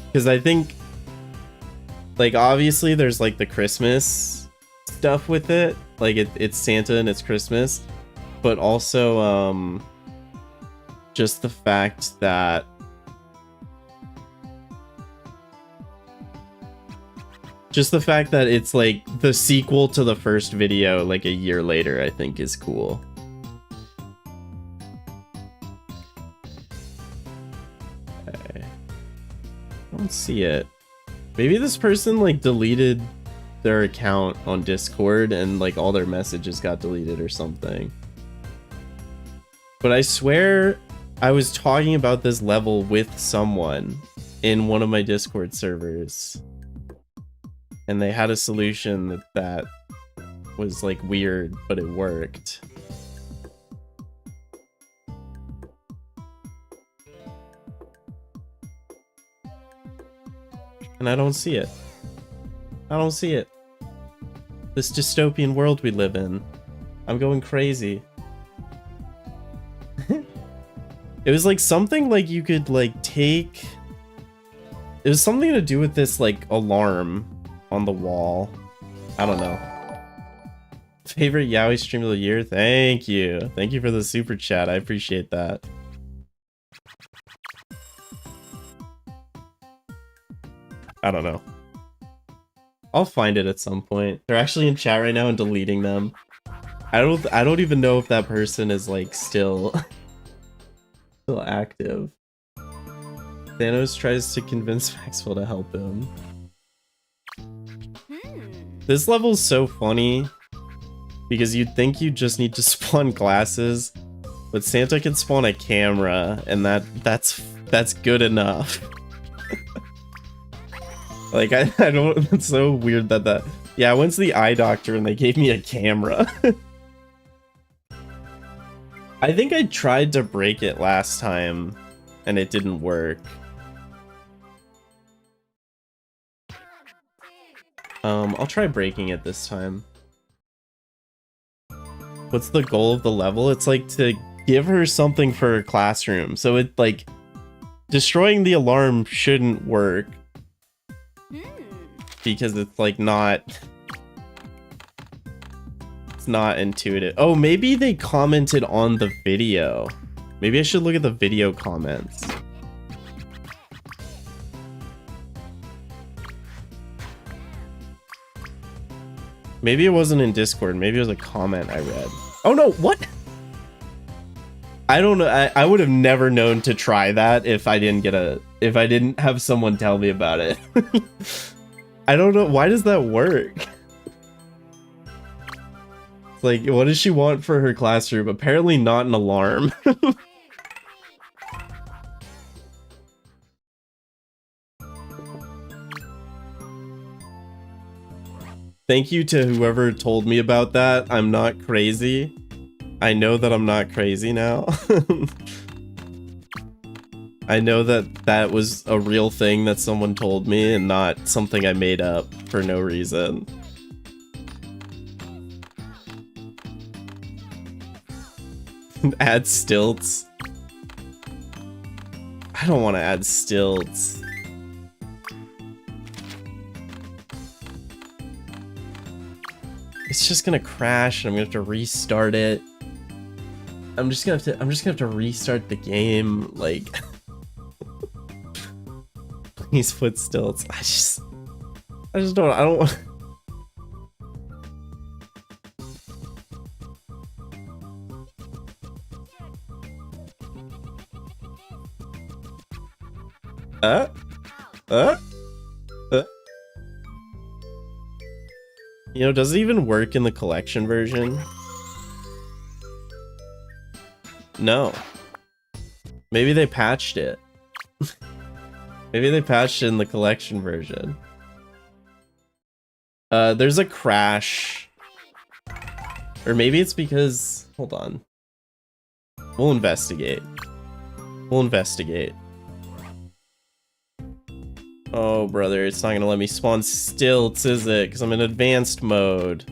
Because I think, like, obviously there's like the Christmas stuff with it. Like it's Santa and it's Christmas. But also, just the fact that it's like the sequel to the first video like a year later, I think is cool. Okay. I don't see it. Maybe this person like deleted their account on Discord and like all their messages got deleted or something. But I swear I was talking about this level with someone in one of my Discord servers. And they had a solution that was like weird, but it worked. And I don't see it. I don't see it. This dystopian world we live in. I'm going crazy. It was like something like you could like take... It was something to do with this like alarm on the wall. I don't know. Favorite yaoi stream of the year? Thank you. Thank you for the super chat. I appreciate that. I don't know. I'll find it at some point. They're actually in chat right now and deleting them. I don't even know if that person is like still active. Thanos tries to convince Maxwell to help him. This level is so funny because you'd think you just need to spawn glasses, but Santa can spawn a camera, and that's good enough. Like I don't. It's so weird that. Yeah, I went to the eye doctor and they gave me a camera. I think I tried to break it last time, and it didn't work. I'll try breaking it this time. What's the goal of the level? It's like to give her something for her classroom. So it like destroying the alarm shouldn't work because it's like it's not intuitive. Oh, maybe they commented on the video. Maybe I should look at the video comments. Maybe it wasn't in Discord. Maybe it was a comment I read. Oh no, what? I don't know. I would have never known to try that if I didn't have someone tell me about it. I don't know. Why does that work? It's like, what does she want for her classroom? Apparently not an alarm. Thank you to whoever told me about that. I'm not crazy. I know that I'm not crazy now. I know that was a real thing that someone told me and not something I made up for no reason. Add stilts. I don't want to add stilts. It's just gonna crash and I'm gonna have to restart it. I'm just gonna have to restart the game, like please put stilts. I just don't want You know, does it even work in the collection version? No. Maybe they patched it. Maybe they patched it in the collection version. There's a crash. Or maybe it's because... Hold on. We'll investigate. We'll investigate. Oh, brother, it's not gonna let me spawn stilts, is it? Because I'm in advanced mode.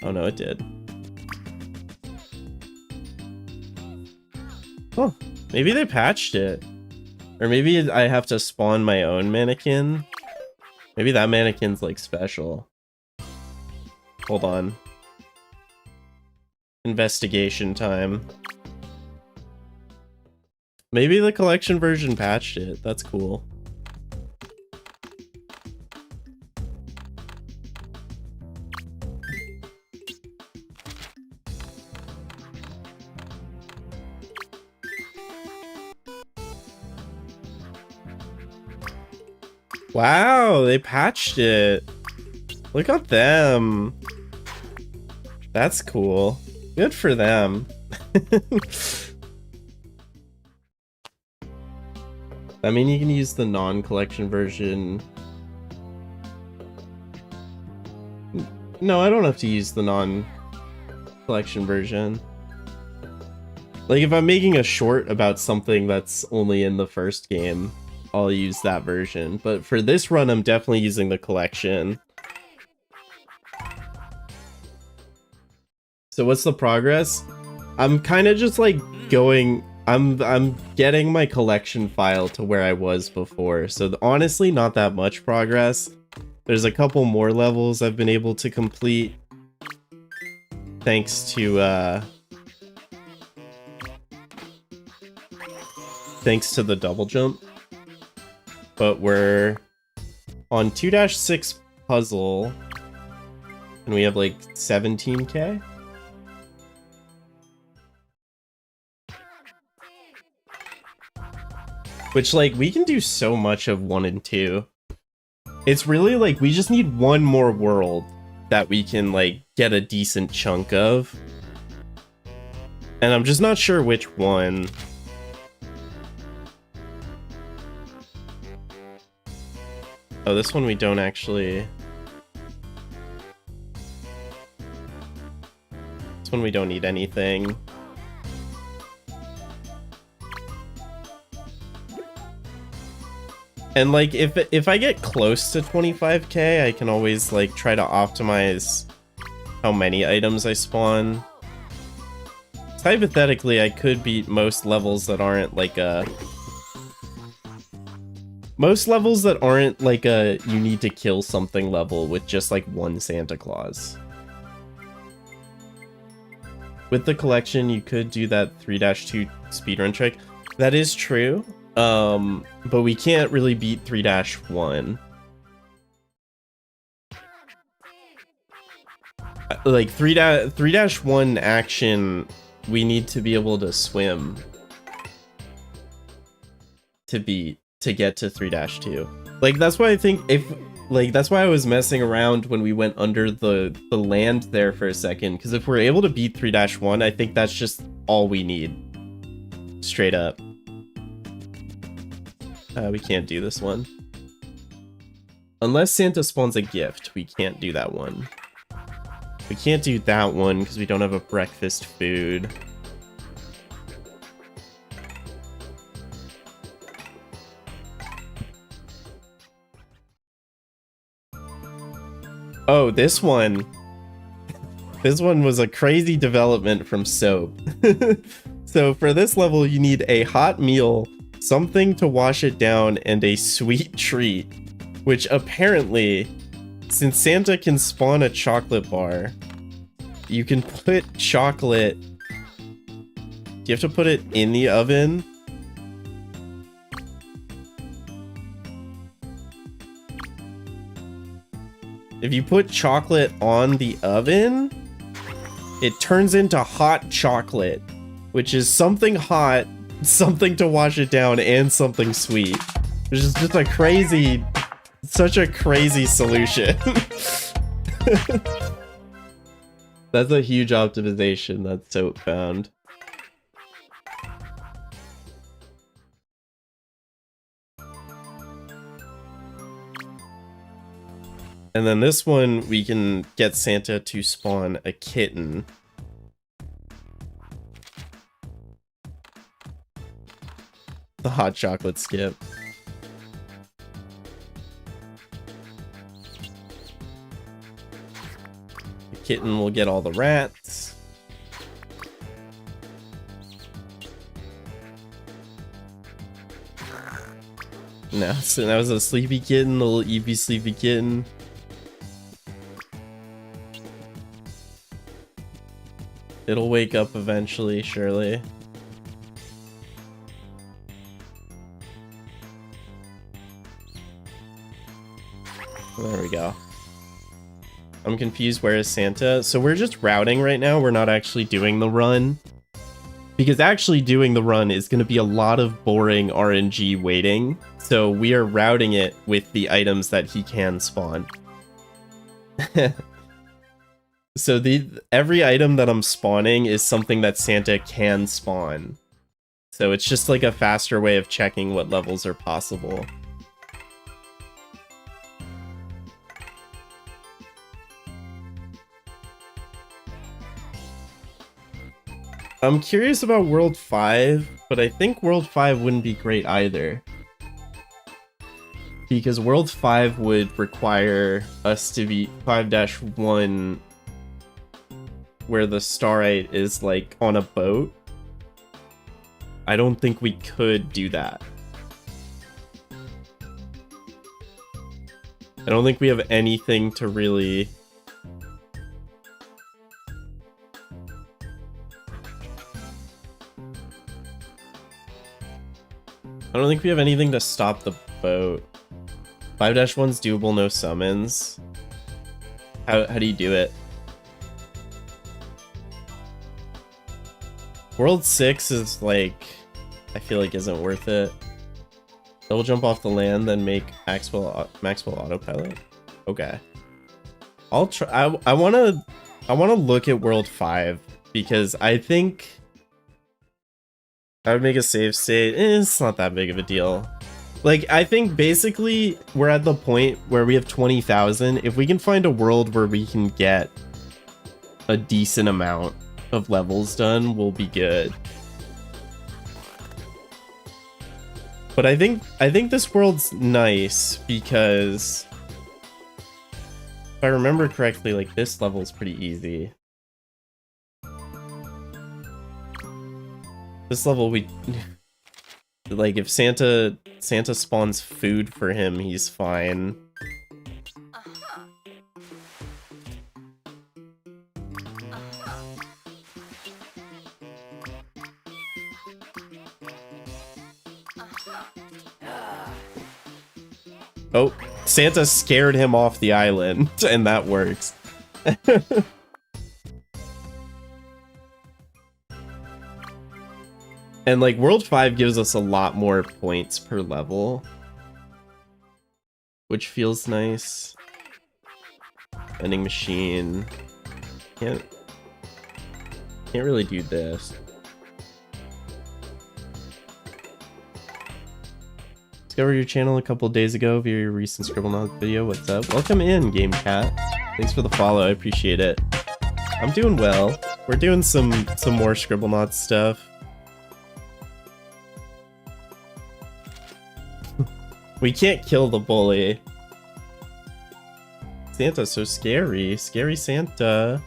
Oh, no, it did. Oh, maybe they patched it. Or maybe I have to spawn my own mannequin. Maybe that mannequin's, like, special. Hold on. Investigation time. Maybe the collection version patched it. That's cool. Wow, they patched it. Look at them. That's cool. Good for them. I mean, you can use the non-collection version. No, I don't have to use the non-collection version. Like, if I'm making a short about something that's only in the first game, I'll use that version. But for this run, I'm definitely using the collection. So what's the progress? I'm kind of just like going... I'm getting my collection file to where I was before. So honestly, not that much progress. There's a couple more levels I've been able to complete. Thanks to the double jump. But we're on 2-6 puzzle, and we have like 17k. Which, like, we can do so much of 1 and 2. It's really like we just need one more world that we can like get a decent chunk of. And I'm just not sure which one. Oh, this one we don't actually... This one we don't need anything. And like, if I get close to 25k, I can always like try to optimize how many items I spawn. So hypothetically, I could beat most levels that aren't like a... Most levels that aren't like a you need to kill something level with just like one Santa Claus. With the collection, you could do that 3-2 speedrun trick. That is true. But we can't really beat 3-1. Like 3-1 action, we need to be able to swim to get to 3-2. Like, that's why I think that's why I was messing around when we went under the land there for a second, because if we're able to beat 3-1, I think that's just all we need. Straight up. We can't do this one. Unless Santa spawns a gift, we can't do that one. We can't do that one because we don't have a breakfast food. Oh, this one. This one was a crazy development from Soap. So for this level, you need a hot meal, something to wash it down, and a sweet treat. Which apparently, since Santa can spawn a chocolate bar, you can put chocolate... Do you have to put it in the oven? If you put chocolate on the oven, it turns into hot chocolate, which is something hot, something to wash it down, and something sweet. Which is just a crazy, such a crazy solution. That's a huge optimization that Soap found. And then this one, we can get Santa to spawn a kitten. The hot chocolate skip. The kitten will get all the rats. No, so that was a sleepy kitten, a little Eevee sleepy kitten. It'll wake up eventually, surely. There we go. I'm confused, where is Santa? So we're just routing right now, we're not actually doing the run. Because actually doing the run is going to be a lot of boring RNG waiting. So we are routing it with the items that he can spawn. So every item that I'm spawning is something that Santa can spawn. So it's just like a faster way of checking what levels are possible. I'm curious about World 5, but I think World 5 wouldn't be great either. Because World 5 would require us to be 5-1 where the Starite is like on a boat. I don't think we could do that. I don't think we have anything to really... I don't think we have anything to stop the boat. 5-1's doable, no summons. How do you do it? World 6 is like, I feel like isn't worth it. Double jump off the land, then make Maxwell autopilot. Okay. I'll try. I wanna look at World 5 because I think I would make a save state. It's not that big of a deal. Like, I think basically we're at the point where we have 20,000. If we can find a world where we can get a decent amount of levels done, we'll be good. But I think this world's nice because if I remember correctly, like this level's pretty easy. This level we like if Santa spawns food for him, he's fine. Oh, Santa scared him off the island, and that works. And like World 5 gives us a lot more points per level, which feels nice. Vending machine. Can't really do this. Discovered your channel a couple days ago via your recent Scribblenauts video. What's up? Welcome in, Game Cat. Thanks for the follow. I appreciate it. I'm doing well. We're doing some more Scribblenauts stuff. We can't kill the bully. Santa's so scary. Scary Santa.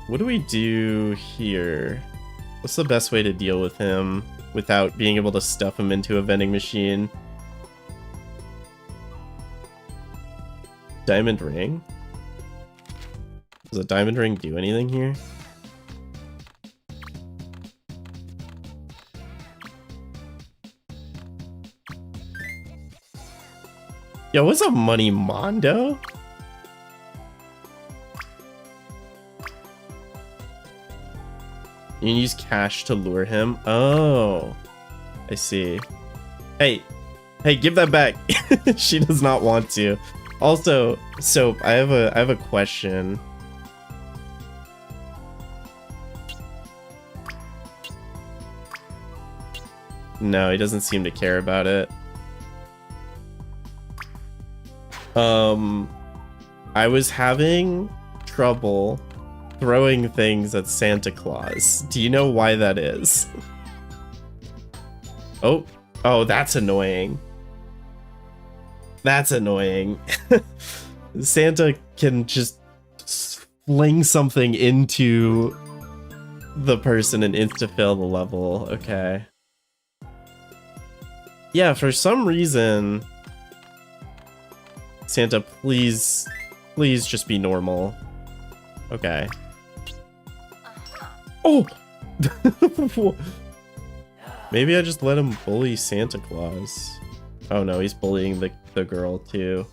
What do we do here? What's the best way to deal with him without being able to stuff him into a vending machine? Diamond ring? Does a diamond ring do anything here? Yo, what's up, Money Mondo? You can use cash to lure him. Oh, I see. Hey, give that back. She does not want to. Also, Soap, I have a question. No, he doesn't seem to care about it. I was having trouble throwing things at Santa Claus. Do you know why that is? Oh, that's annoying. That's annoying. Santa can just fling something into the person and insta-fail the level. Okay. Yeah, for some reason... Santa, please just be normal. Okay. Oh! Maybe I just let him bully Santa Claus. Oh no, he's bullying the girl too.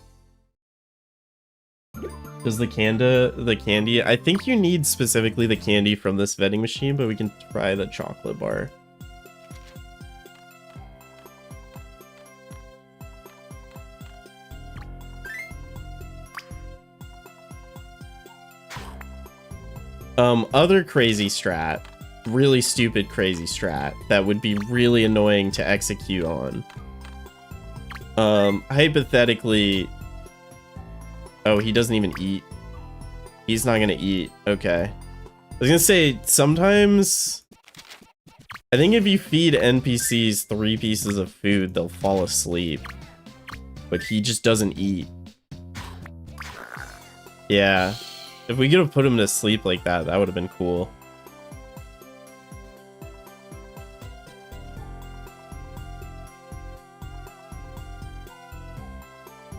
Does the candy... I think you need specifically the candy from this vending machine, but we can try the chocolate bar. Other crazy strat, really stupid crazy strat that would be really annoying to execute on. Hypothetically... Oh, he doesn't even eat. He's not gonna eat. Okay. I was gonna say, sometimes... I think if you feed NPCs 3 pieces of food, they'll fall asleep. But he just doesn't eat. Yeah. If we could have put him to sleep like that, that would have been cool.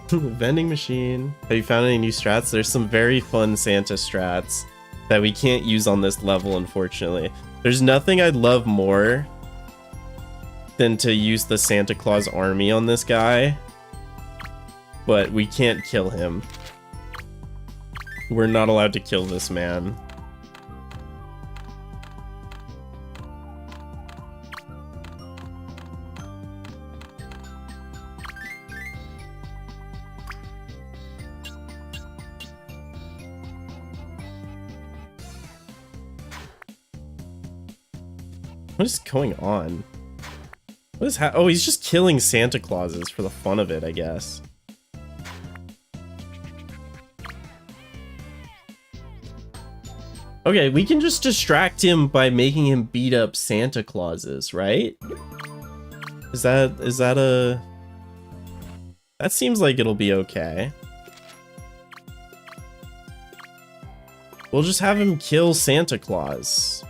Vending machine. Have you found any new strats? There's some very fun Santa strats that we can't use on this level, unfortunately. There's nothing I'd love more than to use the Santa Claus army on this guy. But we can't kill him. We're not allowed to kill this man. What is going on? What is oh, he's just killing Santa Clauses for the fun of it, I guess. Okay, we can just distract him by making him beat up Santa Clauses, right? Is that a... That seems like it'll be okay. We'll just have him kill Santa Claus.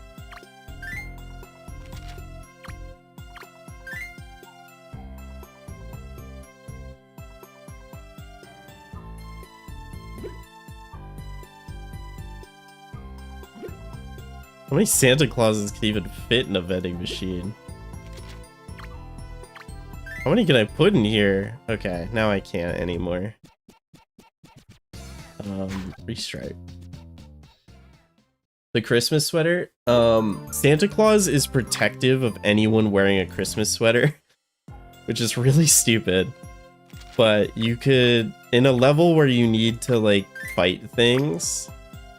How many Santa Clauses can even fit in a vending machine? How many can I put in here? Okay, now I can't anymore. Restripe. The Christmas sweater. Santa Claus is protective of anyone wearing a Christmas sweater, which is really stupid. But you could, in a level where you need to like fight things,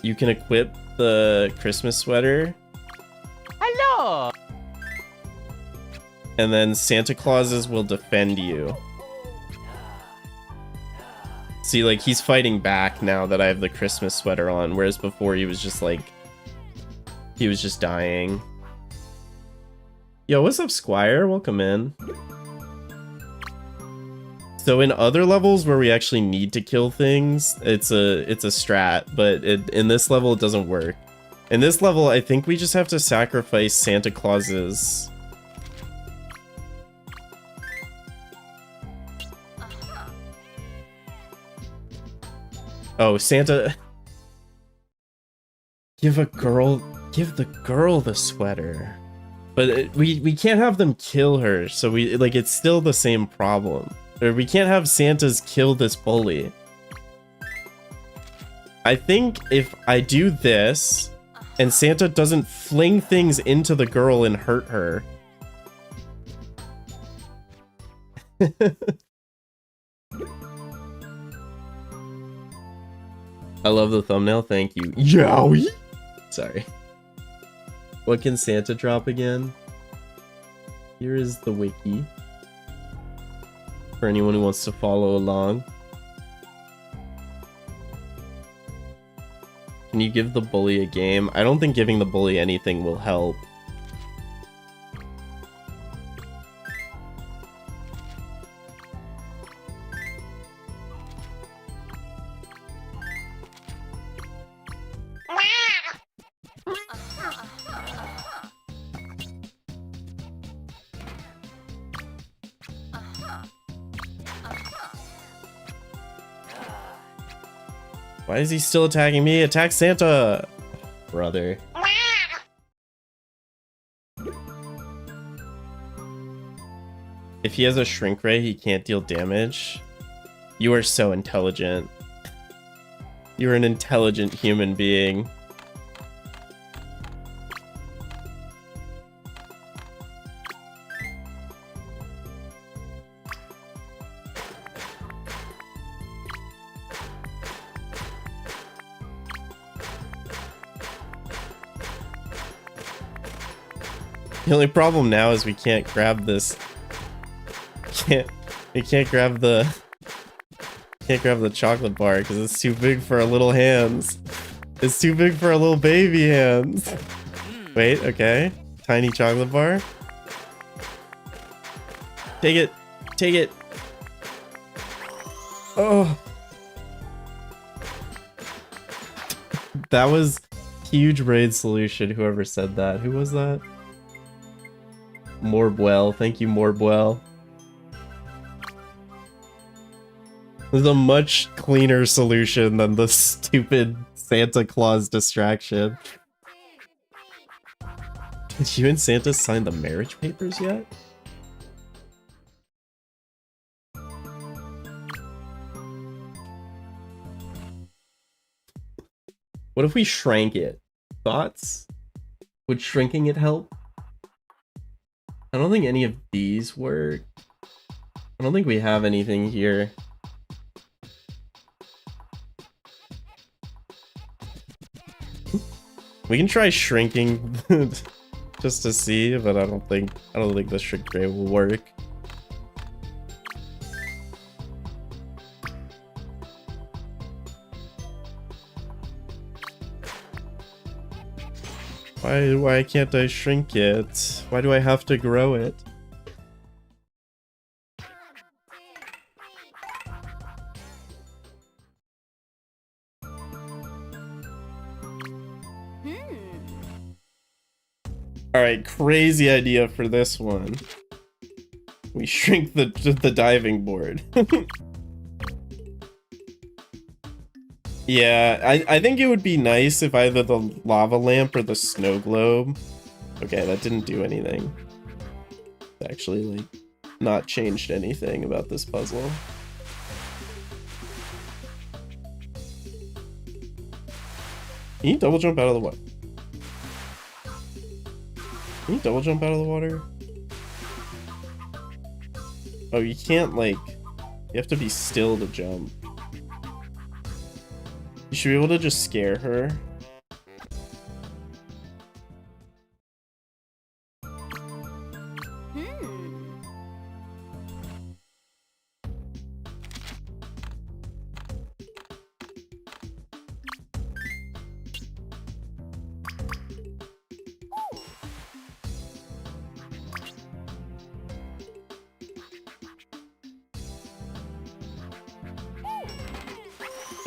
you can equip the Christmas sweater.
Hello.
And then Santa Clauses will defend you. See, like, he's fighting back now that I have the Christmas sweater on, whereas before he was just like... He was just dying. Yo, what's up, Squire? Welcome in. So in other levels where we actually need to kill things, it's a strat, but in this level it doesn't work. In this level, I think we just have to sacrifice Santa Claus's. Oh, Santa. Give the girl the sweater. But we can't have them kill her, so it's still the same problem. Or we can't have Santas kill this bully. I think if I do this, and Santa doesn't fling things into the girl and hurt her. I love the thumbnail, thank you. Yowie! Sorry. What can Santa drop again? Here is the wiki. For anyone who wants to follow along. Can you give the bully a game? I don't think giving the bully anything will help. Why is he still attacking me? Attack Santa! Brother. If he has a shrink ray, he can't deal damage. You are so intelligent. You're an intelligent human being. The only problem now is we can't grab this. We can't grab the chocolate bar because it's too big for our little hands. It's too big for our little baby hands. Wait, okay. Tiny chocolate bar. Take it. Take it. Oh. That was huge raid solution, whoever said that. Who was that? Morbwell. Thank you, Morbwell. This is a much cleaner solution than the stupid Santa Claus distraction. Did you and Santa sign the marriage papers yet? What if we shrank it? Thoughts? Would shrinking it help? I don't think any of these work. I don't think we have anything here. We can try shrinking just to see, but I don't think the shrink ray will work. Why can't I shrink it? Why do I have to grow it? Alright, crazy idea for this one. We shrink the diving board. Yeah, I think it would be nice if either the lava lamp or the snow globe. Okay, that didn't do anything. It's actually, like, not changed anything about this puzzle. Can you double jump out of the water? Can you double jump out of the water? Oh, you can't, like... You have to be still to jump. You should be able to just scare her.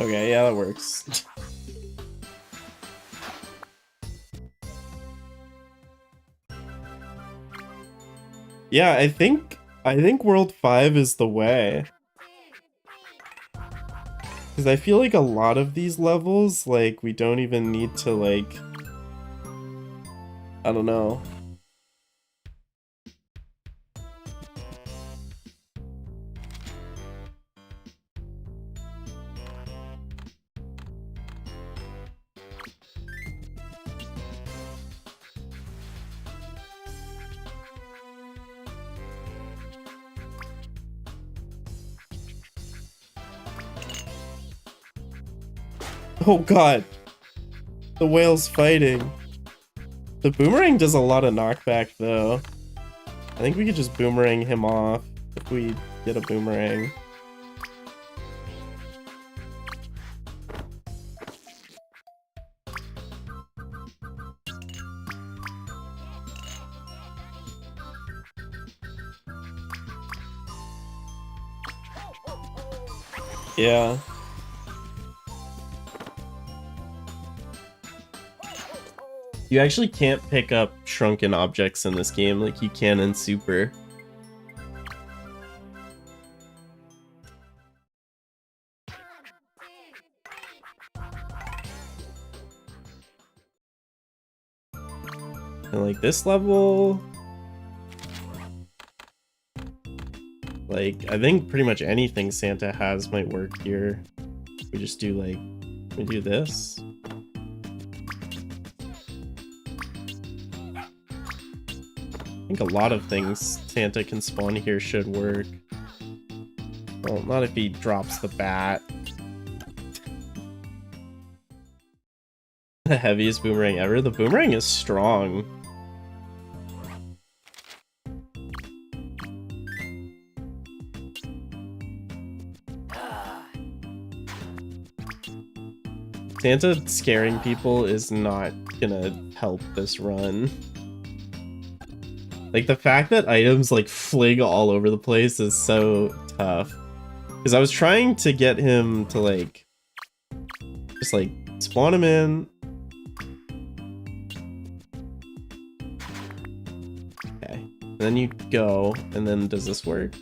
Okay, yeah, that works. Yeah, I think World 5 is the way. Because I feel like a lot of these levels, like, we don't even need to, like... I don't know. Oh god. The whale's fighting. The boomerang does a lot of knockback, though. I think we could just boomerang him off if we get a boomerang. Yeah. You actually can't pick up shrunken objects in this game like you can in Super. And like this level... Like, I think pretty much anything Santa has might work here. We just do like... We do this. I think a lot of things Santa can spawn here should work. Well, not if he drops the bat. The heaviest boomerang ever. The boomerang is strong. Santa scaring people is not gonna help this run. Like, the fact that items, like, fling all over the place is so tough. Because I was trying to get him to, like, just, like, spawn him in. Okay. And then you go, and then does this work?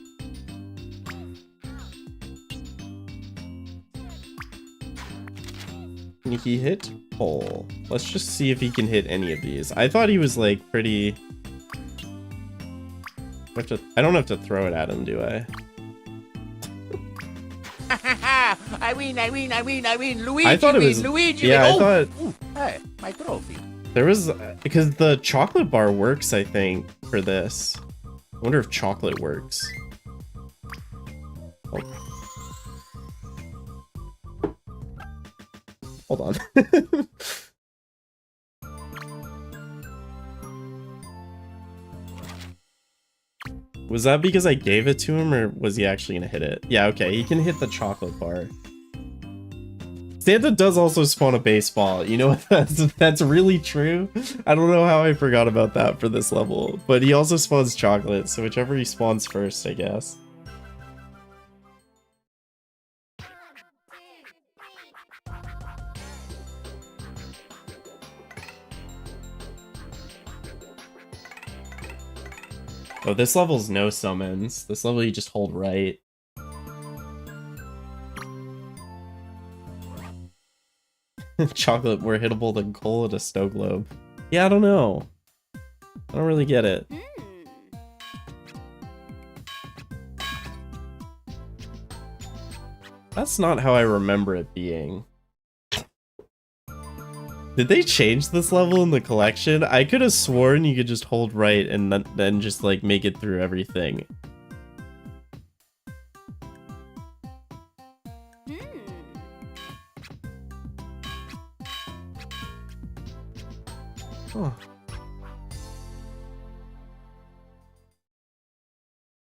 Can he hit pole? Let's just see if he can hit any of these. I thought he was, like, pretty... I don't have to throw it at him, do I?
I win, Luigi
I thought it was...
Luigi
yeah,
win.
I thought...
Ooh, hey, my trophy.
There was... Because the chocolate bar works, I think, for this. I wonder if chocolate works. Oh. Hold on. Was that because I gave it to him, or was he actually gonna hit it? Yeah, okay, he can hit the chocolate bar. Santa does also spawn a baseball. You know what? That's really true. I don't know how I forgot about that for this level, but he also spawns chocolate, so whichever he spawns first, I guess. Oh, this level's no summons. This level you just hold right. Chocolate more hittable than coal at a snow globe. Yeah, I don't know. I don't really get it. That's not how I remember it being. Did they change this level in the collection? I could have sworn you could just hold right and then just like make it through everything. Huh.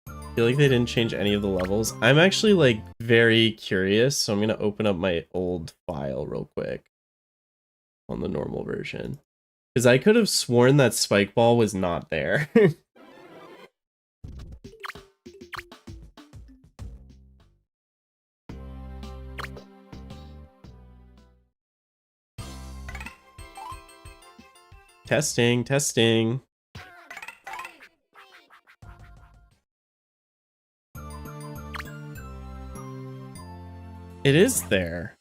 I feel like they didn't change any of the levels. I'm actually like very curious, so I'm gonna open up my old file real quick on the normal version. Because I could have sworn that spike ball was not there. Testing, testing. It is there.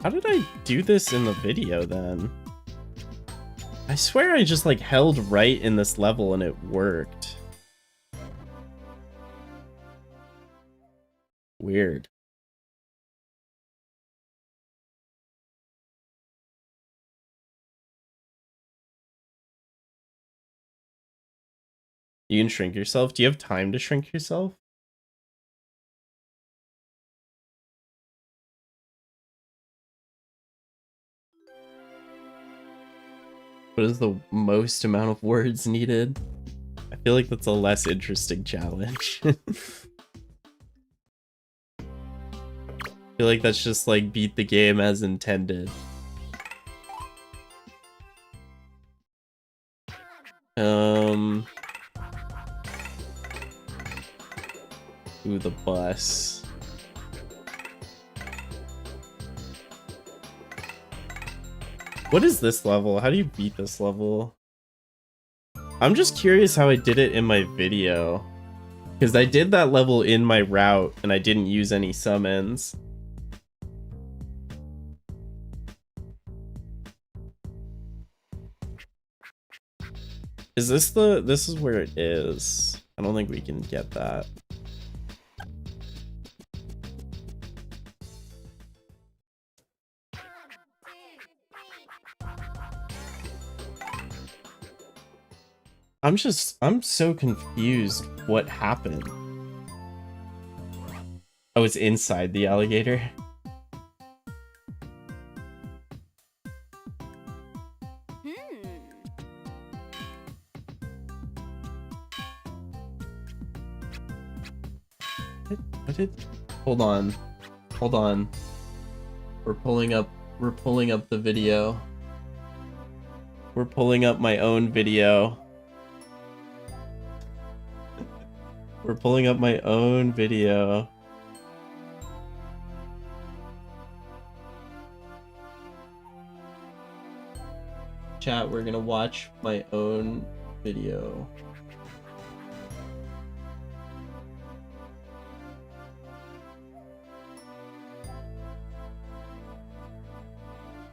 How did I do this in the video then? I swear I just like held right in this level and it worked. Weird. You can shrink yourself? Do you have time to shrink yourself? What is the most amount of words needed? I feel like that's a less interesting challenge. I feel like that's just like beat the game as intended. Ooh, the bus. What is this level? How do you beat this level? I'm just curious how I did it in my video. Because I did that level in my route and I didn't use any summons. Is this this is where it is. I don't think we can get that. I'm so confused what happened. Oh, it's inside the alligator. What did? Hold on. Hold on. We're pulling up the video. We're pulling up my own video. We're pulling up my own video. Chat, we're gonna watch my own video.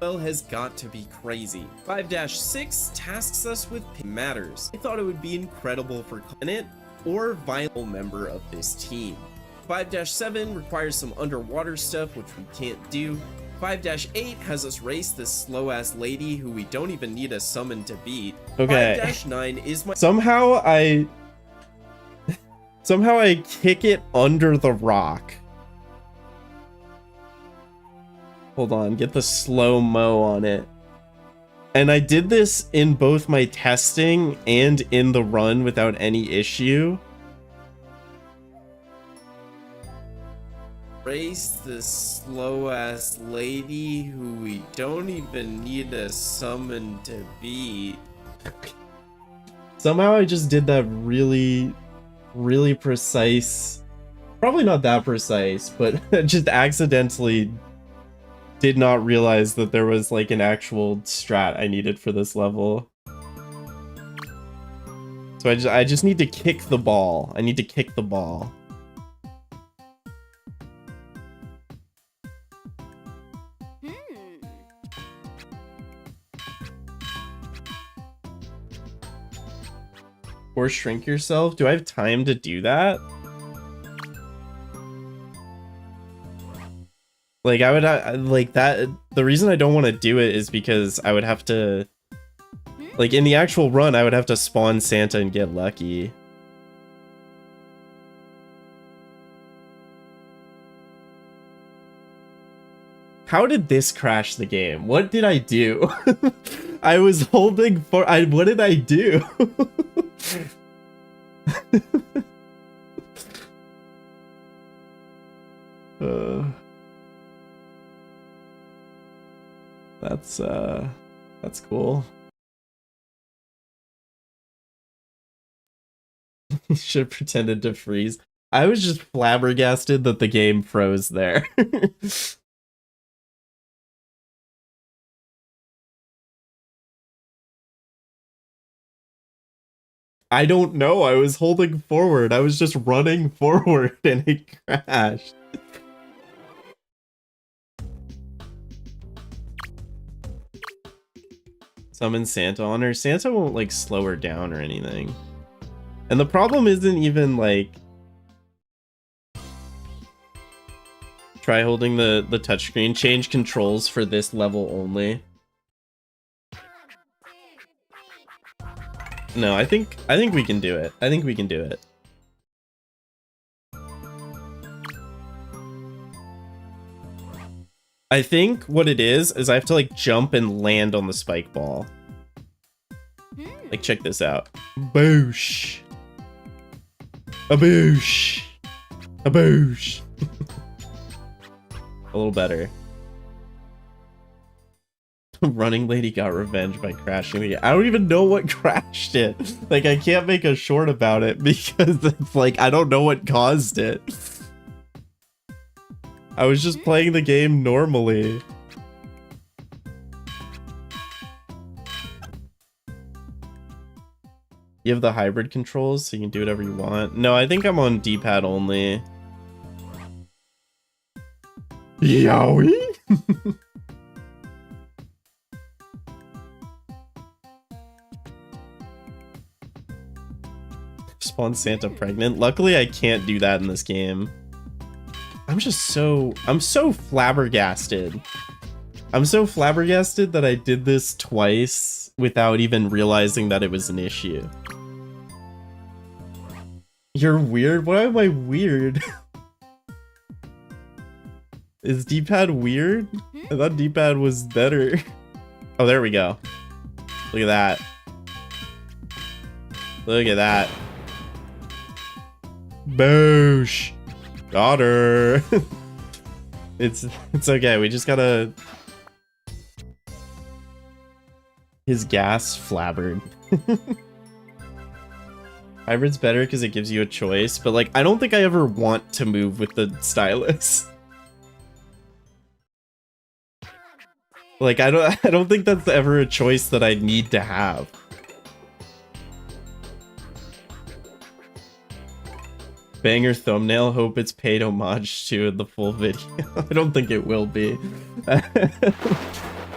Well, has got to be crazy. 5-6 tasks us with matters. I thought it would be incredible for it or vital member of this team. 5-7 requires some underwater stuff which we can't do. 5-8 has us race this slow ass lady who we don't even need a summon to beat.
Okay.
5-9 is my
somehow I kick it under the rock. Hold on, get the slow-mo on it. And I did this in both my testing and in the run without any issue.
race this slow ass lady who we don't even need a summon to beat.
Somehow I just did that really precise, probably not that precise, but just accidentally did not realize that there was like an actual strat I needed for this level. So I just need to kick the ball. I need to kick the ball. Or shrink yourself? Do I have time to do that? Like I would like that. The reason I don't want to do it is because I would have to, like in the actual run, I would have to spawn Santa and get lucky. How did this crash the game? What did I do? I was holding for what did I do? That's cool. Should have pretended to freeze. I was just flabbergasted that the game froze there. I don't know. I was holding forward. I was just running forward and it crashed. Summon Santa on her. Santa won't like slow her down or anything. And the problem isn't even like try holding the touchscreen. Change controls for this level only. No, I think we can do it. I think we can do it. I think what it is I have to like jump and land on the spike ball. Like check this out. Boosh. A boosh. A boosh. A little better. Running lady got revenge by crashing the. I don't even know what crashed it. Like I can't make a short about it because it's like I don't know what caused it. I was just playing the game normally. You have the hybrid controls, so you can do whatever you want. No, I think I'm on D-pad only. Yowie? Spawn Santa pregnant. Luckily, I can't do that in this game. I'm so flabbergasted. I'm so flabbergasted that I did this twice without even realizing that it was an issue. You're weird? Why am I weird? Is D-pad weird? I thought D-pad was better. Oh, there we go. Look at that. Look at that. Boosh. Got her. It's okay. We just gotta. His gas flabbered. Hybrid's better because it gives you a choice, but like I don't think I ever want to move with the stylus. Like I don't think that's ever a choice that I need to have. Banger thumbnail, hope it's paid homage to in the full video. I don't think it will be.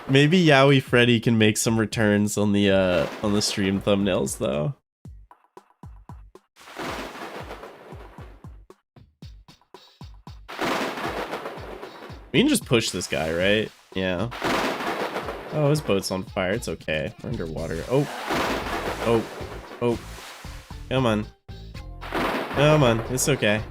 Maybe Yowie Freddy can make some returns on the stream thumbnails though. We can just push this guy, right? Yeah. Oh, his boat's on fire. It's okay. We're underwater. Oh. Oh. Oh. Come on. Come on. It's okay.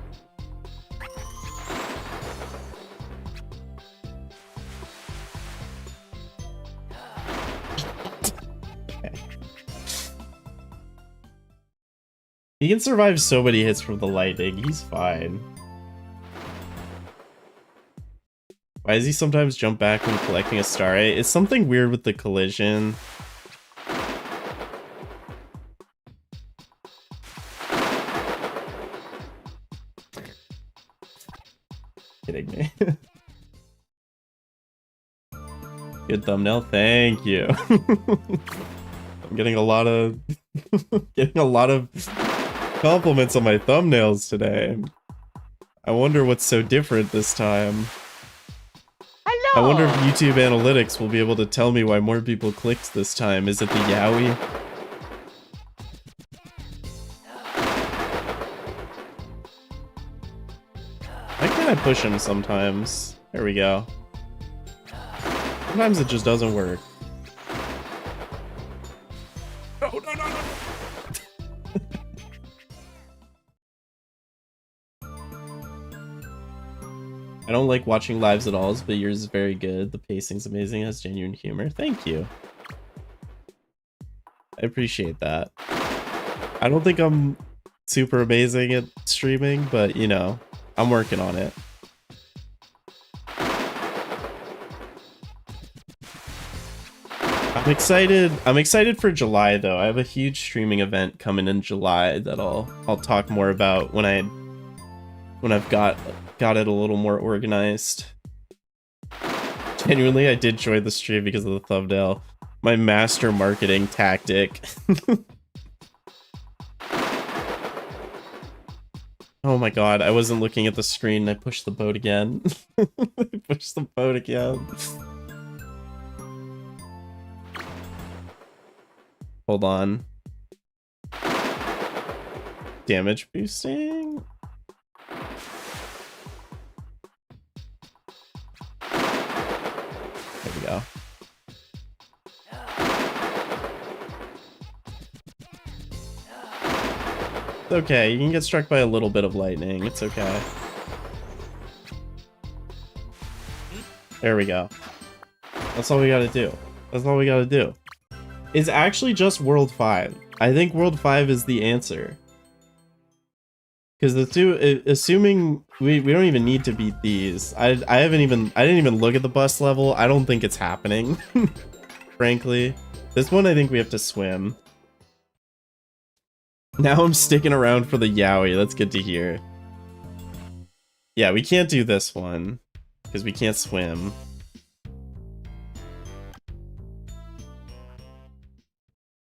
He can survive so many hits from the lightning. He's fine. Why does he sometimes jump back when collecting a star? It's something weird with the collision. Kidding me. Good thumbnail, thank you. I'm getting a lot of compliments on my thumbnails today. I wonder what's so different this time.
Hello.
I wonder if YouTube Analytics will be able to tell me why more people clicked this time. Is it the Yowie? Why can't I push him sometimes? There we go. Sometimes it just doesn't work. No, no, no, no. I don't like watching lives at all, but yours is very good. The pacing's amazing, has genuine humor. Thank you. I appreciate that. I don't think I'm super amazing at streaming, but you know, I'm working on it. I'm excited for July though. I have a huge streaming event coming in July that I'll talk more about when I've got it a little more organized. Genuinely, I did join the stream because of the thumbnail. My master marketing tactic. Oh my god, I wasn't looking at the screen and I pushed the boat again. I pushed the boat again. Hold on. Damage boosting? There we go. It's okay, you can get struck by a little bit of lightning. It's okay. There we go. That's all we gotta do. That's all we gotta do. It's actually just World 5. I think World 5 is the answer. Because the two, assuming we don't even need to beat these. I didn't even look at the bus level. I don't think it's happening. Frankly. This one I think we have to swim. Now I'm sticking around for the yaoi. That's good to hear. Yeah, we can't do this one. Because we can't swim.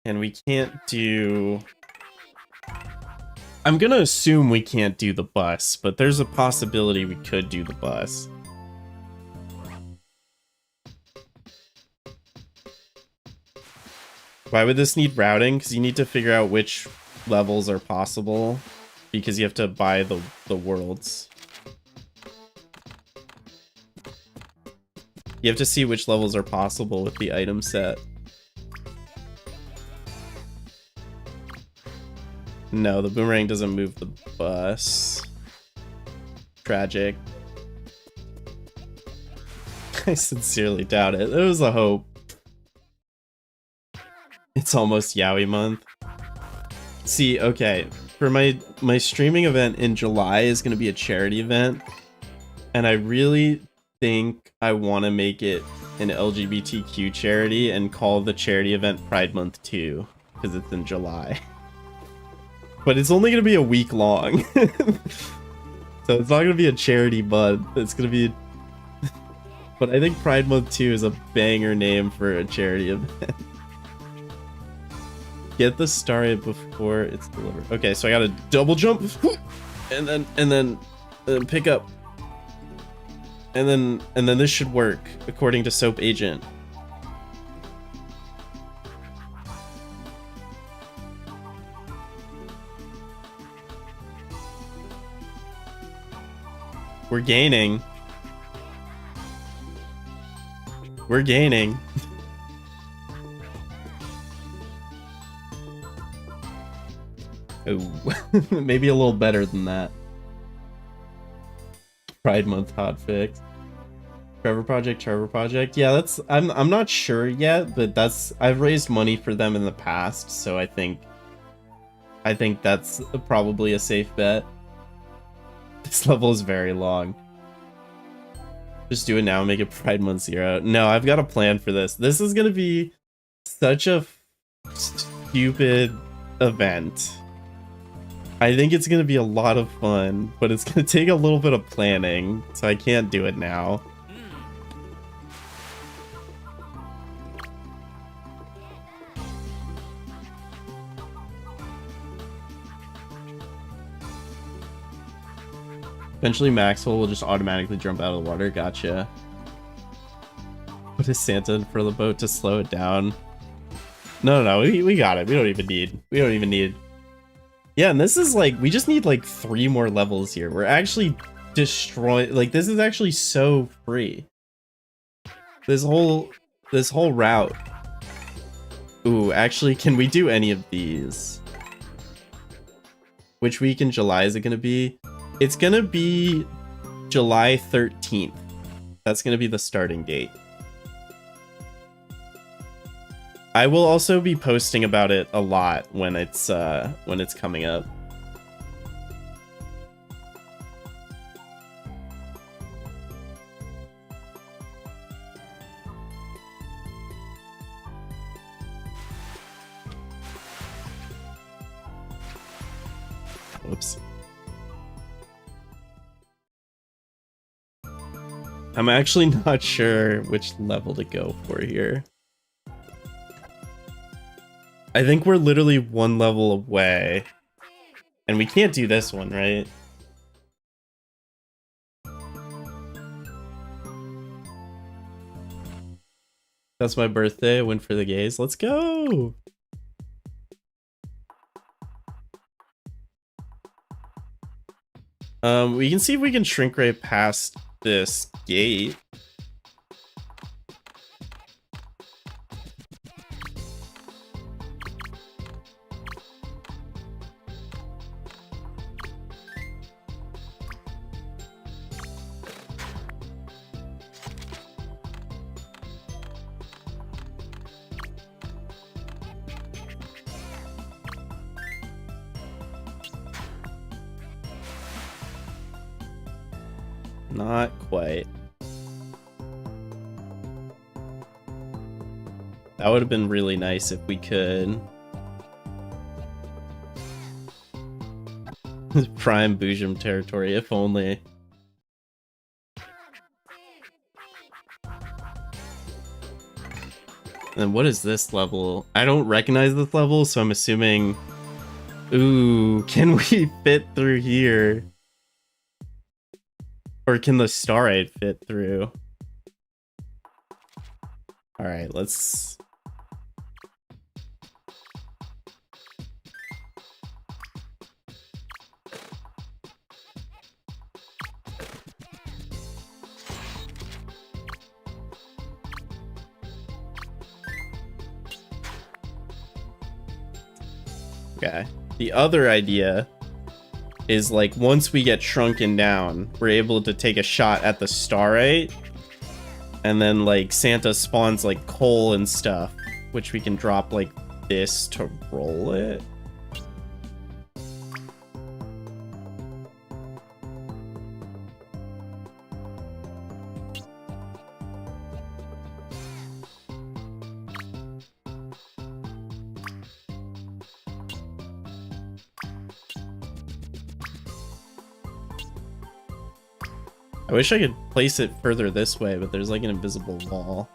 And we can't do... I'm gonna assume we can't do the bus, but there's a possibility we could do the bus. Why would this need routing? Because you need to figure out which levels are possible. Because you have to buy the worlds. You have to see which levels are possible with the item set. No, the boomerang doesn't move the bus. Tragic. I sincerely doubt it. There was a hope. It's almost Yaoi month. See, okay, for my streaming event in July is going to be a charity event, and I really think I want to make it an LGBTQ charity and call the charity event Pride Month 2, because it's in July. But it's only going to be a week long. So it's not going to be a charity month. It's going to be... But I think Pride Month 2 is a banger name for a charity event. Get the star before it's delivered. Okay, so I got to double jump. And then pick up. And then this should work, according to Soap Agent. We're gaining. We're gaining. Oh, maybe a little better than that. Pride Month hotfix. Trevor Project. Yeah, that's I'm not sure yet, but that's I've raised money for them in the past, so I think that's probably a safe bet. This level is very long. Just do it now and make it Pride Month 0. No, I've got a plan for this. This is gonna be such a stupid event. I think it's gonna be a lot of fun, but it's gonna take a little bit of planning, so I can't do it now. Eventually Maxwell will just automatically jump out of the water. Gotcha. Put a Santa in front of the boat to slow it down. No, we got it. We don't even need. Yeah, and this is like, we just need like 3 more levels here. We're actually destroying, like, this is actually so free. This whole route. Ooh, actually, can we do any of these? Which week in July is it gonna be? It's gonna be July 13th. That's gonna be the starting date. I will also be posting about it a lot when it's coming up. Whoops. I'm actually not sure which level to go for here. I think we're literally 1 level away. And we can't do this one, right? That's my birthday. I went for the gays. Let's go. We can see if we can shrink ray past this gate. Not quite. That would have been really nice if we could. Prime Boojum territory, if only. And what is this level? I don't recognize this level, so I'm assuming... Ooh, can we fit through here? Or can the Starite fit through? Alright, let's... Okay. The other idea is like once we get shrunken down, we're able to take a shot at the Starite, and then like Santa spawns like coal and stuff, which we can drop like this to roll it. I wish I could place it further this way, but there's like an invisible wall.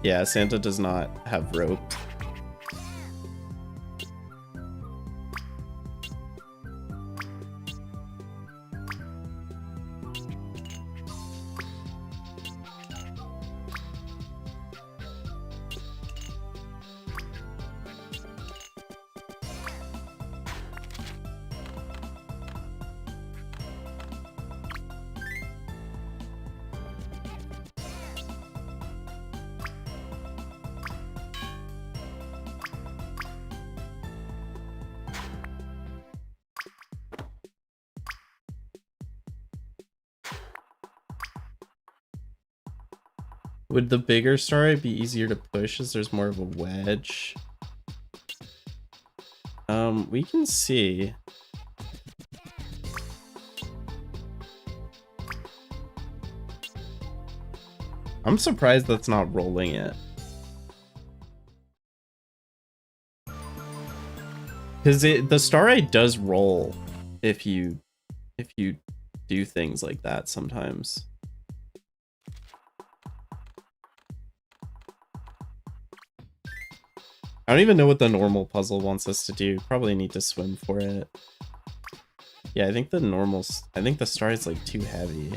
Yeah, Santa does not have rope. Would the bigger Starite be easier to push as there's more of a wedge? We can see. I'm surprised that's not rolling it. Because the Starite does roll if you do things like that sometimes. I don't even know what the normal puzzle wants us to do. Probably need to swim for it. Yeah, I think the Starite's like too heavy.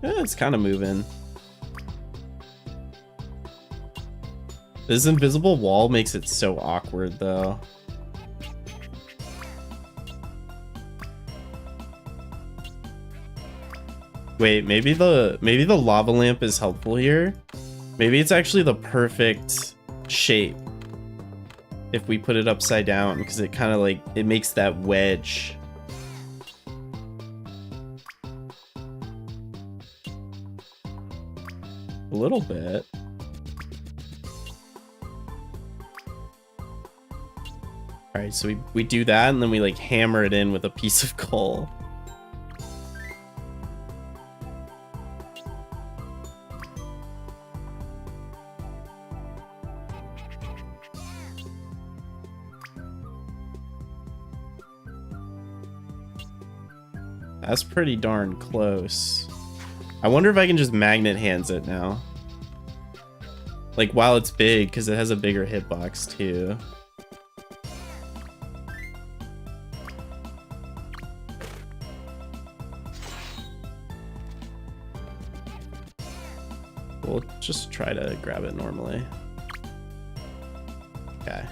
Yeah, it's kind of moving. This invisible wall makes it so awkward though. Wait, maybe the lava lamp is helpful here. Maybe it's actually the perfect shape if we put it upside down, because it kind of like it makes that wedge. A little bit. All right, so we do that and then we like hammer it in with a piece of coal. That's pretty darn close. I wonder if I can just magnet hands it now. Like, while it's big, because it has a bigger hitbox, too. We'll just try to grab it normally. Okay.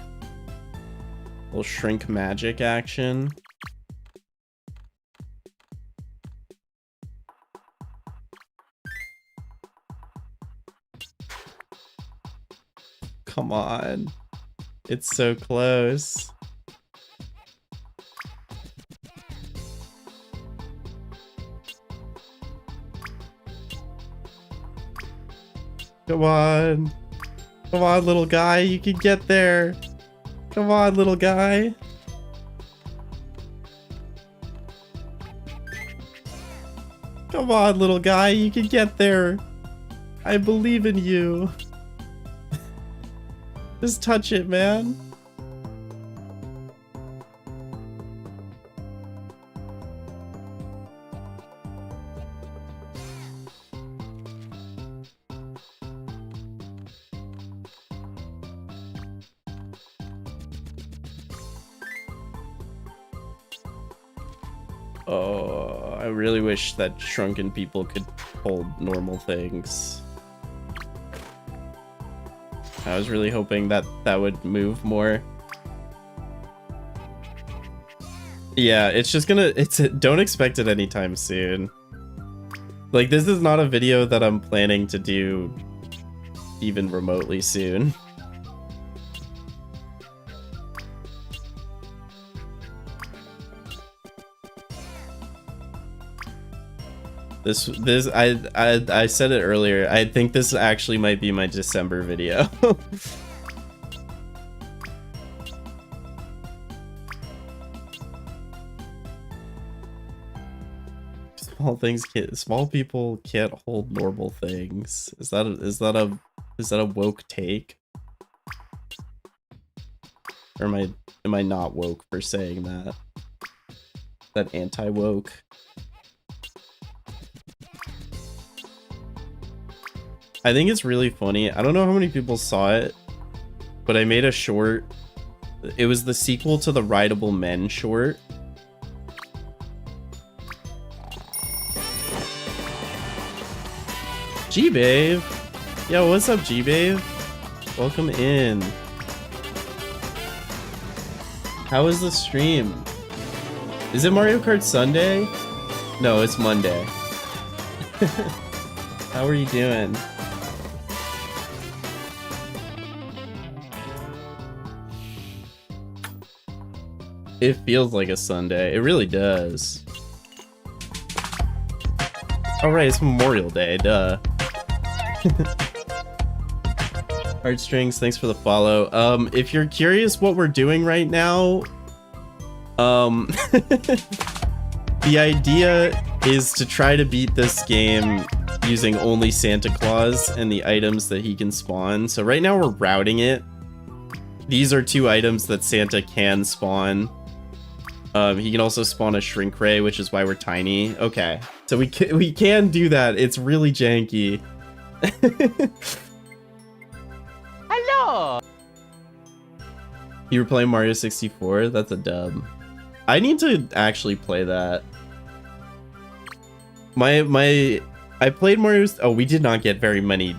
Little shrink magic action. Come on. It's so close. Come on. Come on, little guy. You can get there. Come on, little guy. Come on, little guy. You can get there. I believe in you. Just touch it, man. Oh, I really wish that shrunken people could hold normal things. I was really hoping that that would move more. Yeah, it's just gonna, don't expect it anytime soon. Like, this is not a video that I'm planning to do even remotely soon. I said it earlier. I think this actually might be my December video. Small people can't hold normal things. Is that a woke take? Or am I not woke for saying that? That anti-woke? I think it's really funny. I don't know how many people saw it, but I made a short. It was the sequel to the Rideable Men short. G-Babe! Yo, what's up, G-Babe? Welcome in. How is the stream? Is it Mario Kart Sunday? No, it's Monday. How are you doing? It feels like a Sunday. It really does. Oh right, it's Memorial Day, duh. Heartstrings, thanks for the follow. If you're curious what we're doing right now, the idea is to try to beat this game using only Santa Claus and the items that he can spawn. So right now we're routing it. These are 2 items that Santa can spawn. He can also spawn a shrink ray, which is why we're tiny. Okay, so we can do that. It's really janky.
Hello.
You were playing Mario 64? That's a dub. I need to actually play that. I played Mario. Oh, we did not get very many.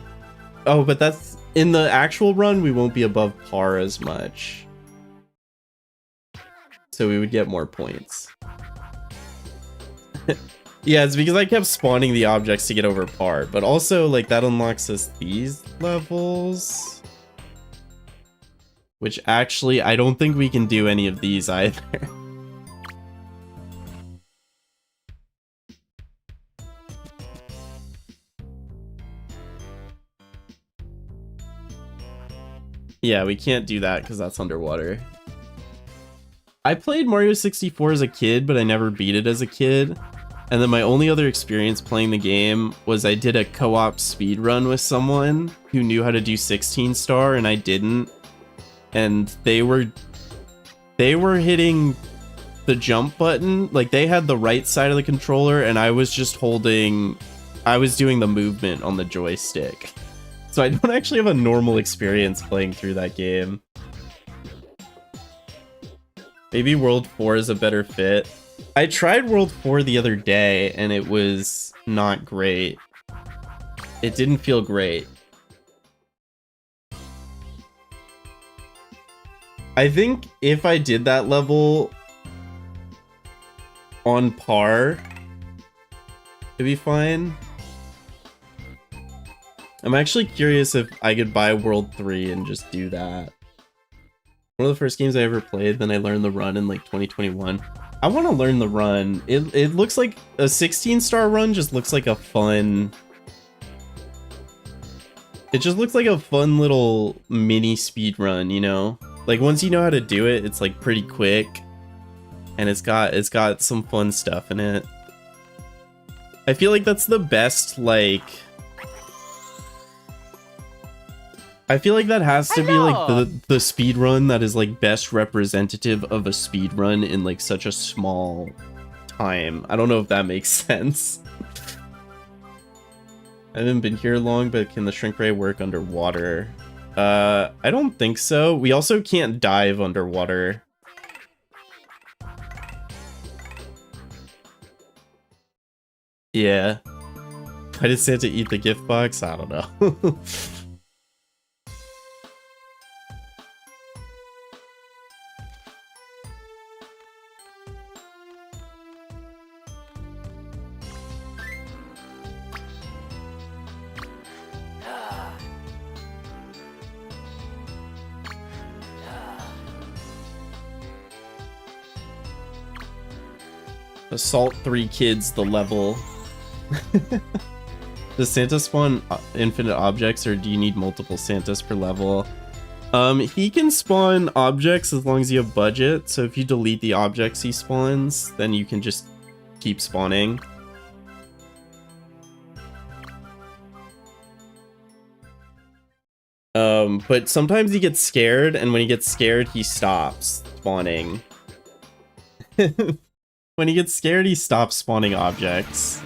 Oh, but that's in the actual run. We won't be above par as much. So we would get more points. Yeah, it's because I kept spawning the objects to get over par, but also like that unlocks us these levels, which actually I don't think we can do any of these either. Yeah, we can't do that because that's underwater. I played Mario 64 as a kid, but I never beat it as a kid. And then my only other experience playing the game was I did a co-op speedrun with someone who knew how to do 16 star and I didn't. And they were hitting the jump button. Like they had the right side of the controller and I was just doing the movement on the joystick. So I don't actually have a normal experience playing through that game. Maybe World 4 is a better fit. I tried World 4 the other day and it was not great. It didn't feel great. I think if I did that level on par, it'd be fine. I'm actually curious if I could buy World 3 and just do that. One of the first games I ever played, then I learned the run in like 2021. I want to learn the run. It looks like a 16-star run just looks like a fun... It just looks like a fun little mini speed run, you know? Like once you know how to do it, it's like pretty quick. And it's got some fun stuff in it. I feel like that's the best, like... I feel like that has to be like the speed run that is like best representative of a speed run in like such a small time. I don't know if that makes sense. I haven't been here long, but can the shrink ray work underwater? I don't think so. We also can't dive underwater. Yeah. Why did Santa eat the gift box? I don't know. Assault 3 kids the level. Does Santa spawn infinite objects or do you need multiple Santas per level? He can spawn objects as long as you have budget. So if you delete the objects he spawns, then you can just keep spawning. But sometimes he gets scared, and when he gets scared, he stops spawning. When he gets scared, he stops spawning objects.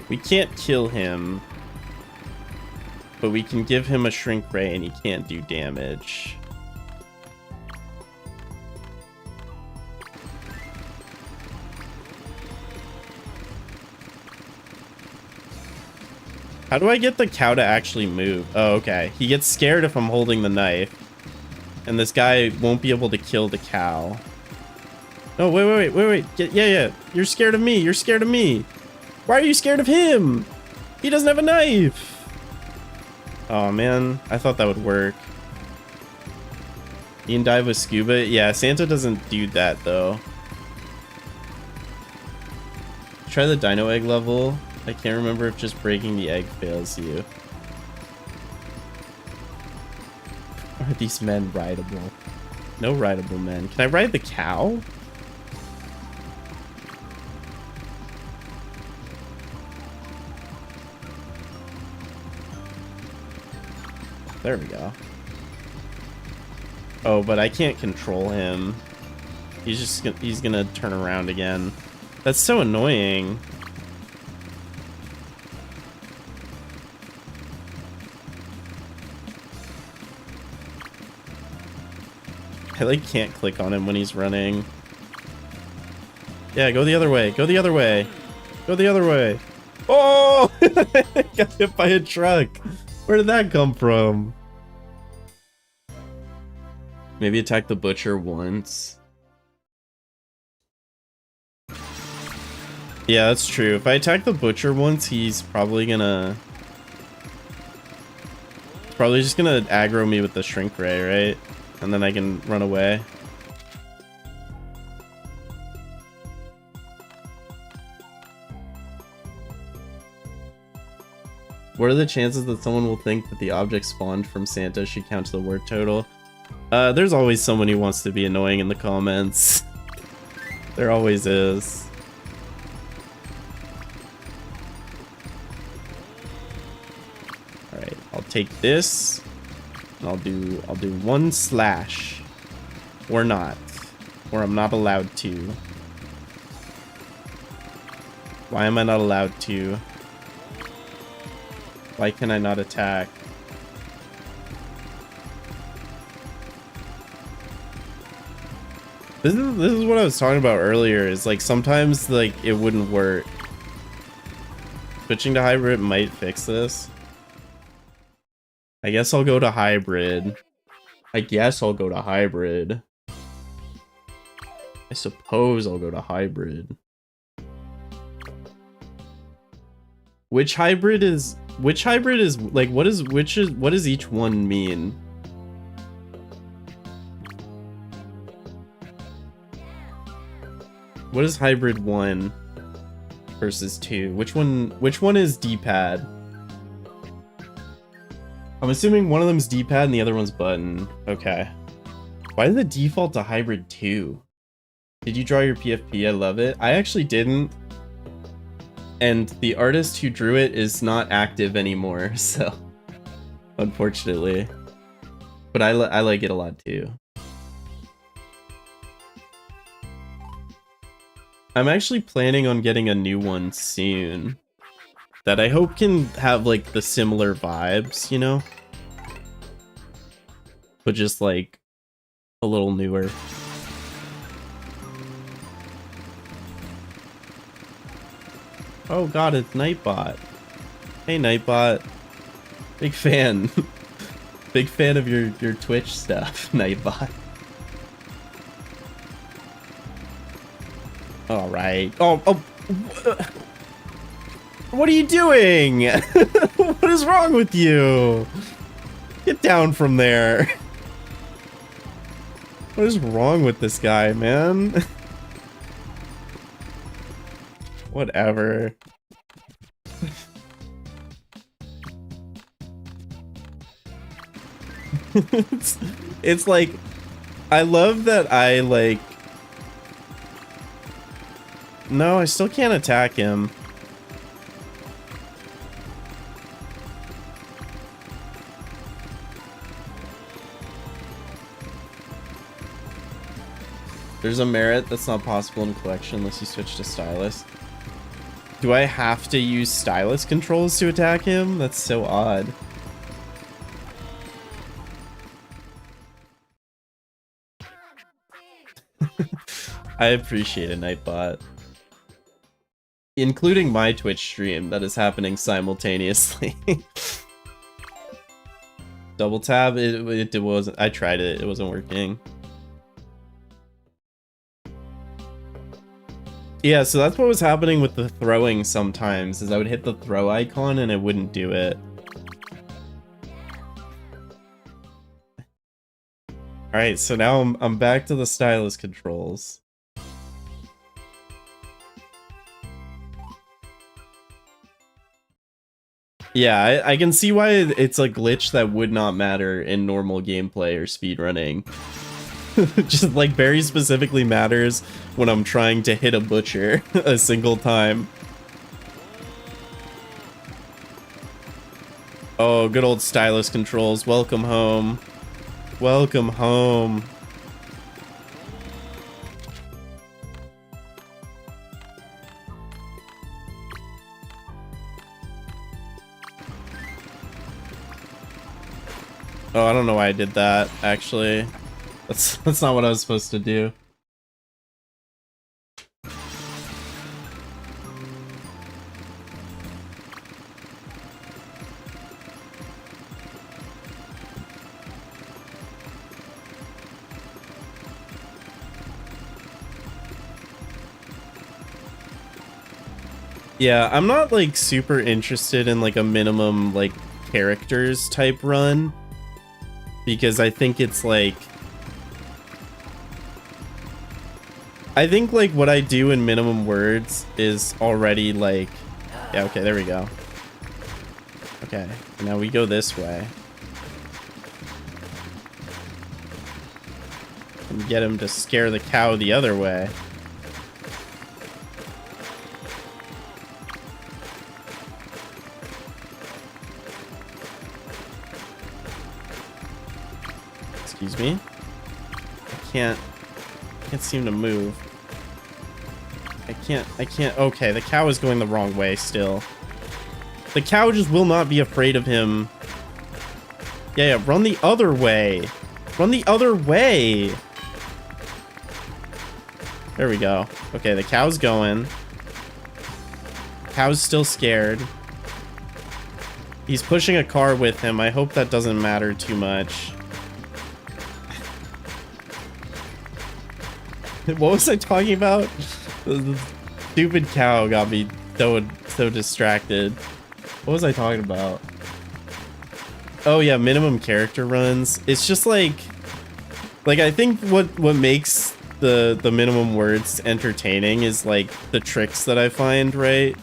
We can't kill him, but we can give him a shrink ray and he can't do damage. How do I get the cow to actually move? Oh, okay. He gets scared if I'm holding the knife. And this guy won't be able to kill the cow. No, wait. Yeah. You're scared of me. You're scared of me. Why are you scared of him? He doesn't have a knife. Oh, man. I thought that would work. You can dive with scuba? Yeah, Santa doesn't do that, though. Try the dino egg level. I can't remember if just breaking the egg fails you. Are these men rideable? No rideable men. Can I ride the cow? There we go. Oh, but I can't control him. He's gonna turn around again. That's so annoying. I like can't click on him when he's running. Yeah, go the other way. Go the other way. Go the other way. Oh! Got hit by a truck. Where did that come from? Maybe attack the butcher once. Yeah, that's true. If I attack the butcher once, he's probably just gonna aggro me with the shrink ray, right? And then I can run away. What are the chances that someone will think that the object spawned from Santa should count to the word total? There's always someone who wants to be annoying in the comments. There always is. take this, and I'll do 1 slash. Or not. Or I'm not allowed to. Why am I not allowed to? Why can I not attack? This is what I was talking about earlier, is like sometimes like it wouldn't work. Switching to hybrid might fix this. I guess I'll go to hybrid. I suppose I'll go to hybrid. Which hybrid is like what does each one mean? What is hybrid 1 versus 2? Which one is D-pad? I'm assuming one of them's D-pad and the other one's button. Okay. Why did the default to hybrid 2? Did you draw your PFP? I love it. I actually didn't. And the artist who drew it is not active anymore, so unfortunately. But I like it a lot too. I'm actually planning on getting a new one soon that I hope can have like the similar vibes, you know? But just like a little newer. Oh god, it's Nightbot. Hey Nightbot. Big fan. Big fan of your Twitch stuff, Nightbot. Alright. Oh, what are you doing? What is wrong with you? Get down from there. What is wrong with this guy, man? Whatever. It's like, I love that I like... No, I still can't attack him. There's a merit that's not possible in collection unless you switch to stylus. Do I have to use stylus controls to attack him? That's so odd. I appreciate it, Nightbot. Including my Twitch stream that is happening simultaneously. Double tab, it wasn't, I tried it, it wasn't working. Yeah, so that's what was happening with the throwing sometimes, is I would hit the throw icon and it wouldn't do it. Alright, so now I'm back to the stylus controls. Yeah, I can see why it's a glitch that would not matter in normal gameplay or speedrunning. Just like very specifically matters when I'm trying to hit a butcher a single time. Oh, good old stylus controls. Welcome home. Welcome home. Oh, I don't know why I did that, actually. That's not what I was supposed to do. Yeah, I'm not like super interested in like a minimum like characters type run, because I think it's like, I think like what I do in minimum words is already like, yeah, okay, there we go. Okay, now we go this way. And get him to scare the cow the other way. Excuse me? I can't seem to move. I can't. Okay, the cow is going the wrong way still. The cow just will not be afraid of him. Yeah, run the other way. Run the other way. There we go. Okay, the cow's going. Cow's still scared. He's pushing a car with him. I hope that doesn't matter too much. What was I talking about? The stupid cow got me so distracted. What was I talking about? Oh yeah, minimum character runs. It's just like I think what makes the minimum words entertaining is like the tricks that I find, right?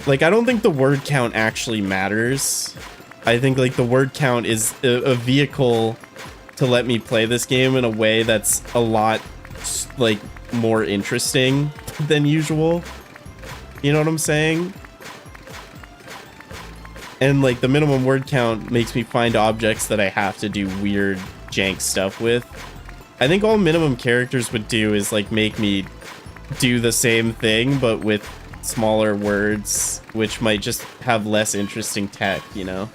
Like, I don't think the word count actually matters. I think like the word count is a vehicle to let me play this game in a way that's a lot like more interesting than usual. You know what I'm saying? And like the minimum word count makes me find objects that I have to do weird jank stuff with. I think all minimum characters would do is like make me do the same thing but with smaller words, which might just have less interesting tech, you know?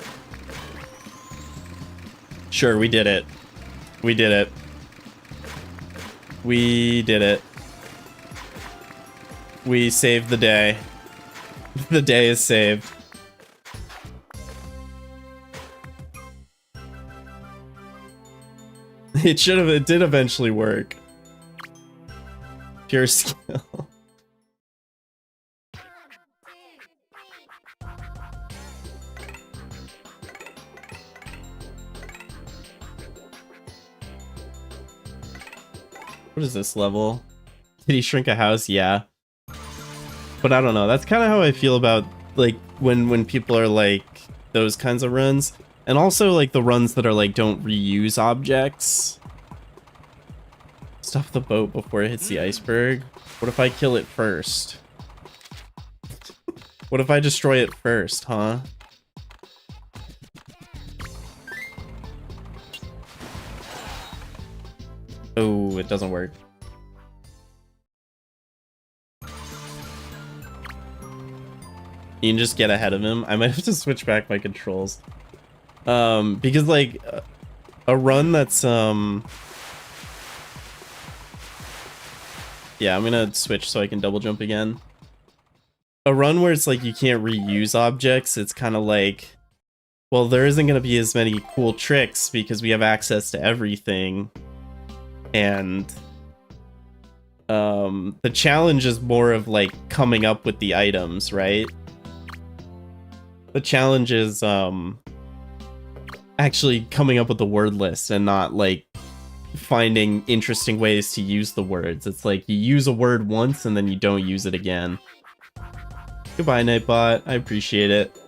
Sure, we did it. We did it. We did it. We saved the day. The day is saved. It did eventually work. Pure skill. What is this level? Did he shrink a house? Yeah. But I don't know. That's kind of how I feel about like when people are like those kinds of runs. And also like the runs that are like don't reuse objects. Stuff the boat before it hits the iceberg. What if I kill it first? What if I destroy it first, huh? Oh, it doesn't work. You can just get ahead of him. I might have to switch back my controls. Because like a run that's yeah, I'm gonna switch so I can double jump again. A run where it's like you can't reuse objects, it's kind of like, well, there isn't gonna be as many cool tricks because we have access to everything. And the challenge is more of like coming up with the items, right? The challenge is actually coming up with the word list and not like finding interesting ways to use the words. It's like you use a word once and then you don't use it again. Goodbye, Nightbot. I appreciate it.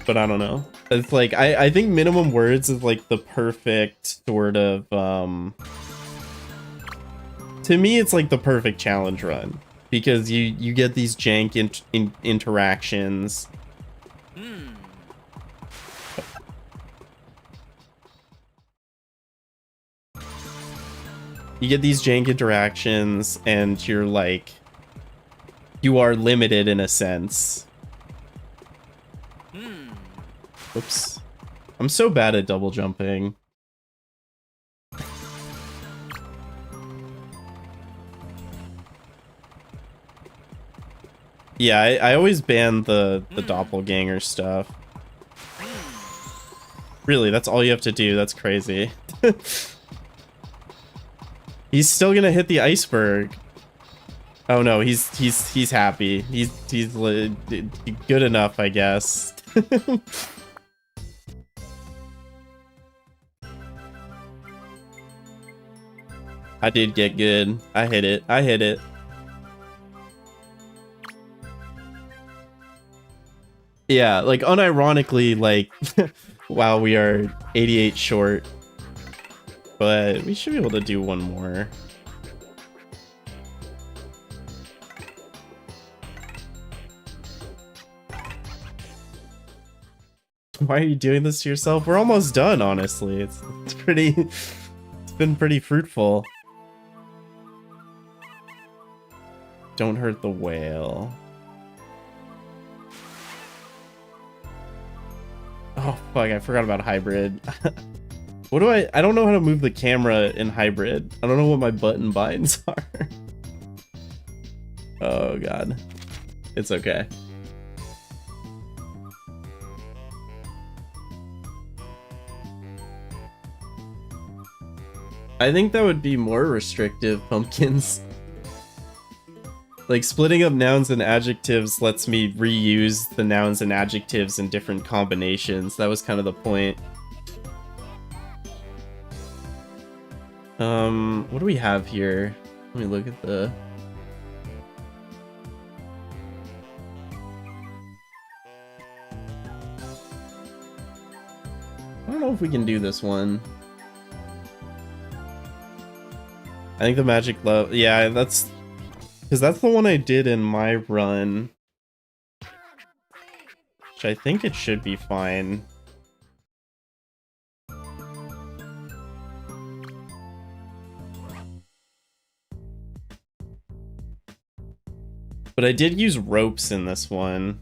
But I don't know. It's like I think minimum words is like the perfect sort of to me it's like the perfect challenge run because you get these jank interactions. You get these jank interactions and you're like you are limited in a sense. Oops. I'm so bad at double jumping. Yeah, I always ban the doppelganger stuff. Really, that's all you have to do. That's crazy. He's still gonna hit the iceberg. Oh no, he's happy. He's good enough, I guess. I did get good. I hit it. I hit it. Yeah, like unironically, like, wow, we are 88 short. But we should be able to do one more. Why are you doing this to yourself? We're almost done, honestly. It's pretty... It's been pretty fruitful. Don't hurt the whale. Oh, fuck, I forgot about hybrid. What do I don't know how to move the camera in hybrid. I don't know what my button binds are. Oh, God. It's okay. I think that would be more restrictive, Pumpkins. Like, splitting up nouns and adjectives lets me reuse the nouns and adjectives in different combinations. That was kind of the point. What do we have here? Let me look at the... I don't know if we can do this one. I think the magic love... Yeah, that's... Because that's the one I did in my run. Which I think it should be fine. But I did use ropes in this one.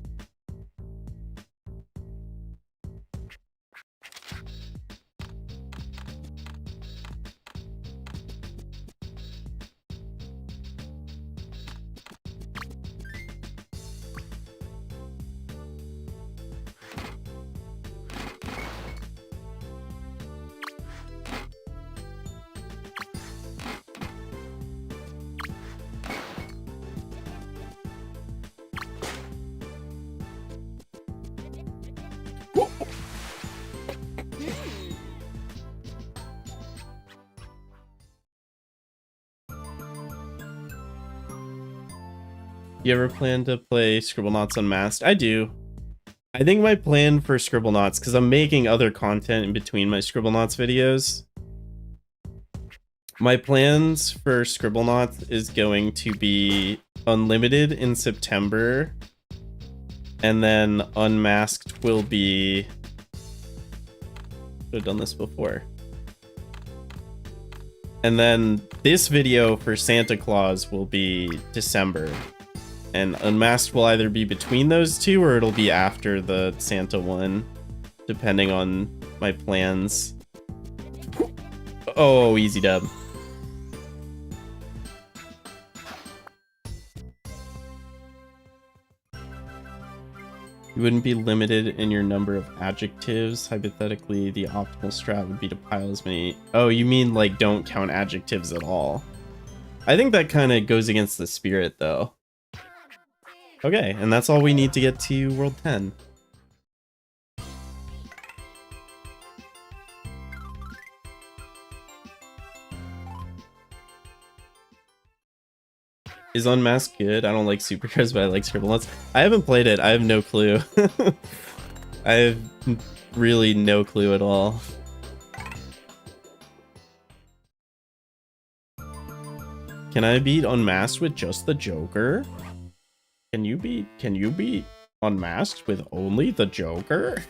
You ever plan to play Scribblenauts Unmasked? I do. I think my plan for Scribblenauts, because I'm making other content in between my Scribblenauts videos. My plans for Scribblenauts is going to be Unlimited in September. And then Unmasked will be... I've done this before. And then this video for Santa Claus will be December. And Unmasked will either be between those two or it'll be after the Santa one, depending on my plans. Oh, easy dub. You wouldn't be limited in your number of adjectives. Hypothetically, the optimal strat would be to pile as many... Oh, you mean like don't count adjectives at all? I think that kind of goes against the spirit though. Okay, and that's all we need to get to World 10. Is Unmasked good? I don't like Supercars, but I like Scribblenauts. I haven't played it. I have no clue. I have really no clue at all. Can I beat Unmasked with just the Joker? Can you beat Unmasked with only the Joker?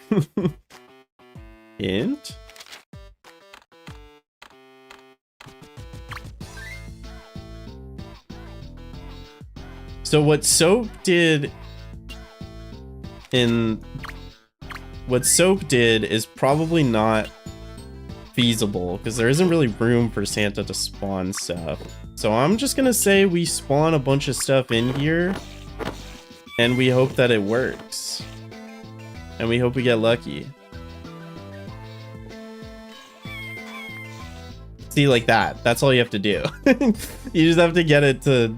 Hint? So what Soap did is probably not feasible because there isn't really room for Santa to spawn stuff. So I'm just gonna say we spawn a bunch of stuff in here and we hope that it works. And we hope we get lucky. See, like that. That's all you have to do. You just have to get it to...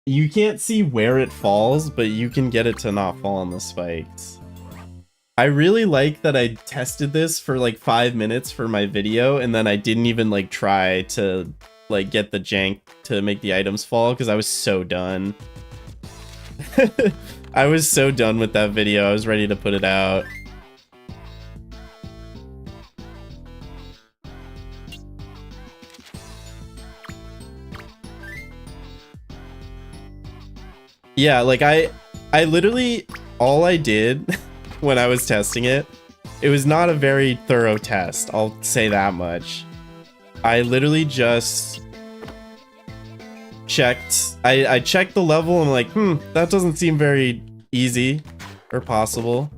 You can't see where it falls, but you can get it to not fall on the spikes. I really like that I tested this for like 5 minutes for my video, and then I didn't even like try to like get the jank to make the items fall because I was so done. I was so done with that video. I was ready to put it out. Yeah, like I literally, all I did when I was testing it. It was not a very thorough test, I'll say that much. I literally just checked, I checked the level and I'm like, that doesn't seem very easy or possible.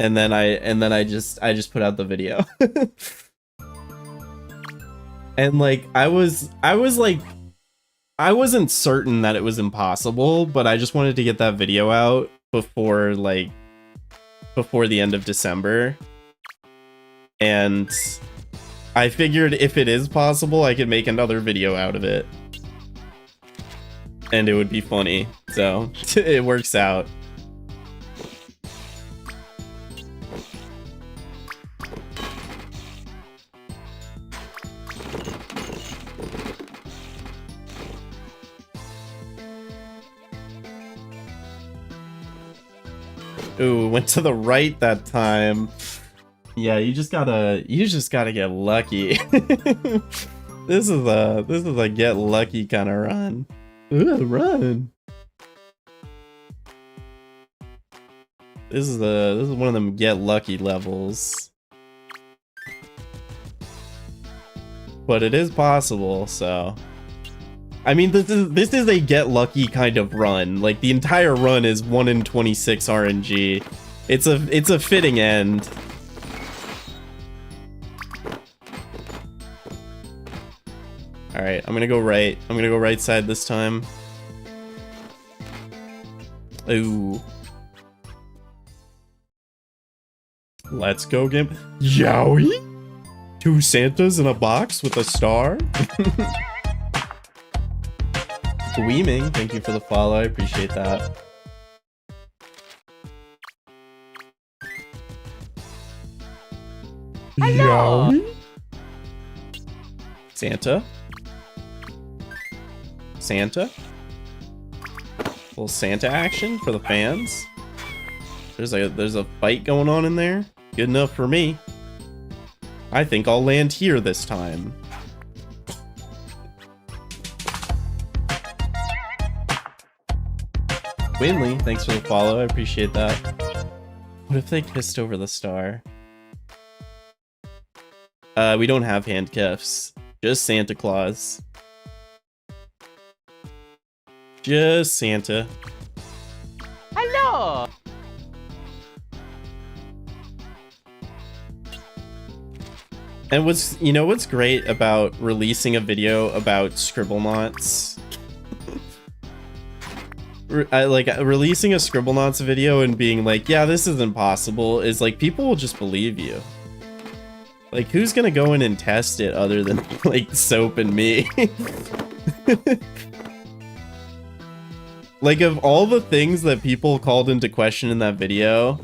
And then I just put out the video. And like I wasn't certain that it was impossible, but I just wanted to get that video out before the end of December. And I figured if it is possible, I could make another video out of it. And it would be funny. So it works out. Ooh, went to the right that time. Yeah, you just gotta get lucky. This is a get lucky kind of run. Ooh, run. This is one of them get lucky levels. But it is possible, so I mean, this is a get lucky kind of run. Like the entire run is 1 in 26 RNG. It's a fitting end. All right, I'm gonna go right. I'm gonna go right side this time. Ooh. Let's go, game. Yowie? 2 Santas in a box with a star? Weeming, thank you for the follow, I appreciate that.
Hello.
Yowie? Santa? Santa? Little Santa action for the fans. There's a fight going on in there. Good enough for me. I think I'll land here this time. Winley, thanks for the follow, I appreciate that. What if they kissed over the star? We don't have handcuffs. Just Santa Claus. Just Santa.
Hello.
And what's great about releasing a video about Scribblenauts? Releasing a Scribblenauts video and being like, yeah, this isn't possible, is like people will just believe you. Like, who's gonna go in and test it other than like Soap and me? Like, of all the things that people called into question in that video,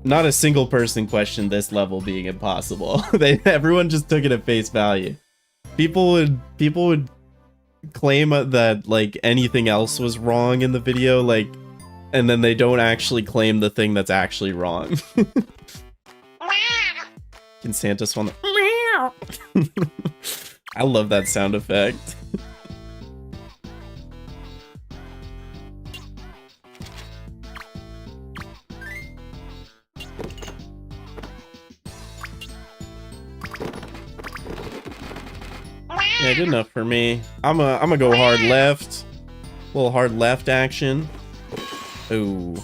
not a single person questioned this level being impossible. Everyone just took it at face value. People would claim that like anything else was wrong in the video, like, and then they don't actually claim the thing that's actually wrong. Can Santa swan the I love that sound effect. Yeah, good enough for me. I'm gonna go hard left. A little hard left action. Ooh.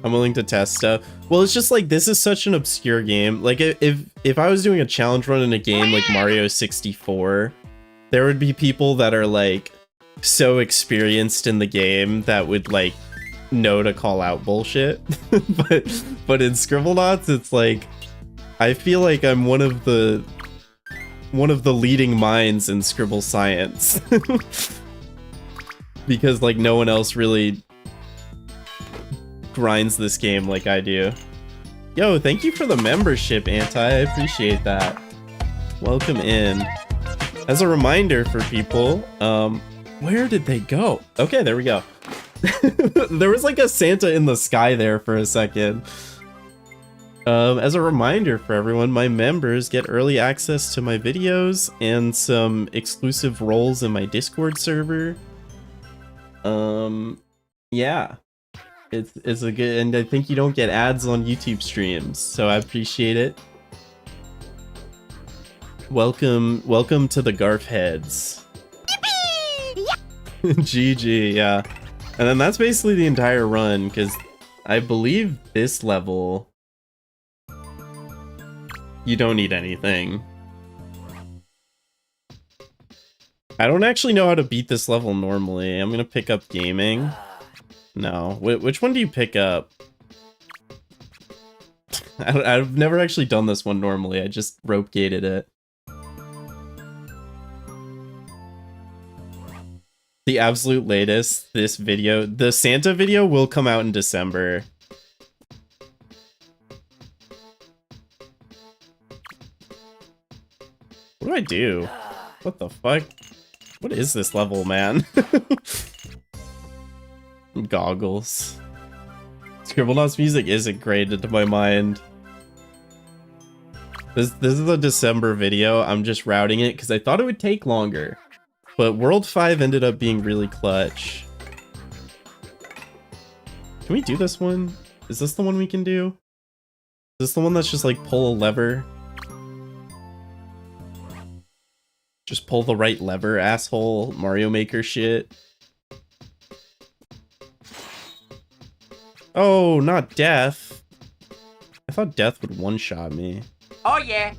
I'm willing to test stuff. Well, it's just like, this is such an obscure game. Like, if I was doing a challenge run in a game like Mario 64, there would be people that are like so experienced in the game that would like know to call out bullshit. but in Scribblenauts, it's like, I feel like I'm one of the leading minds in Scribble science. Because like no one else really grinds this game like I do. Yo, thank you for the membership, Anti. I appreciate that. Welcome in. As a reminder for people, where did they go? Okay, there we go. There was like a Santa in the sky there for a second. As a reminder for everyone, my members get early access to my videos and some exclusive roles in my Discord server. Yeah. It's a good, and I think you don't get ads on YouTube streams, so I appreciate it. Welcome to the Garf heads. GG, yeah. And then that's basically the entire run, because I believe this level you don't need anything. I don't actually know how to beat this level normally. I'm gonna pick up gaming. No. Which one do you pick up? I've never actually done this one normally. I just rope gated it. The absolute latest, this video, the Santa video will come out in December. What do I do? What the fuck? What is this level, man? Goggles. Scribblenauts music isn't great into my mind. This is a December video. I'm just routing it because I thought it would take longer. But World 5 ended up being really clutch. Can we do this one? Is this the one we can do? Is this the one that's just like pull a lever? Just pull the right lever, asshole. Mario Maker shit. Oh, not death. I thought death would one-shot me.
Oh yeah.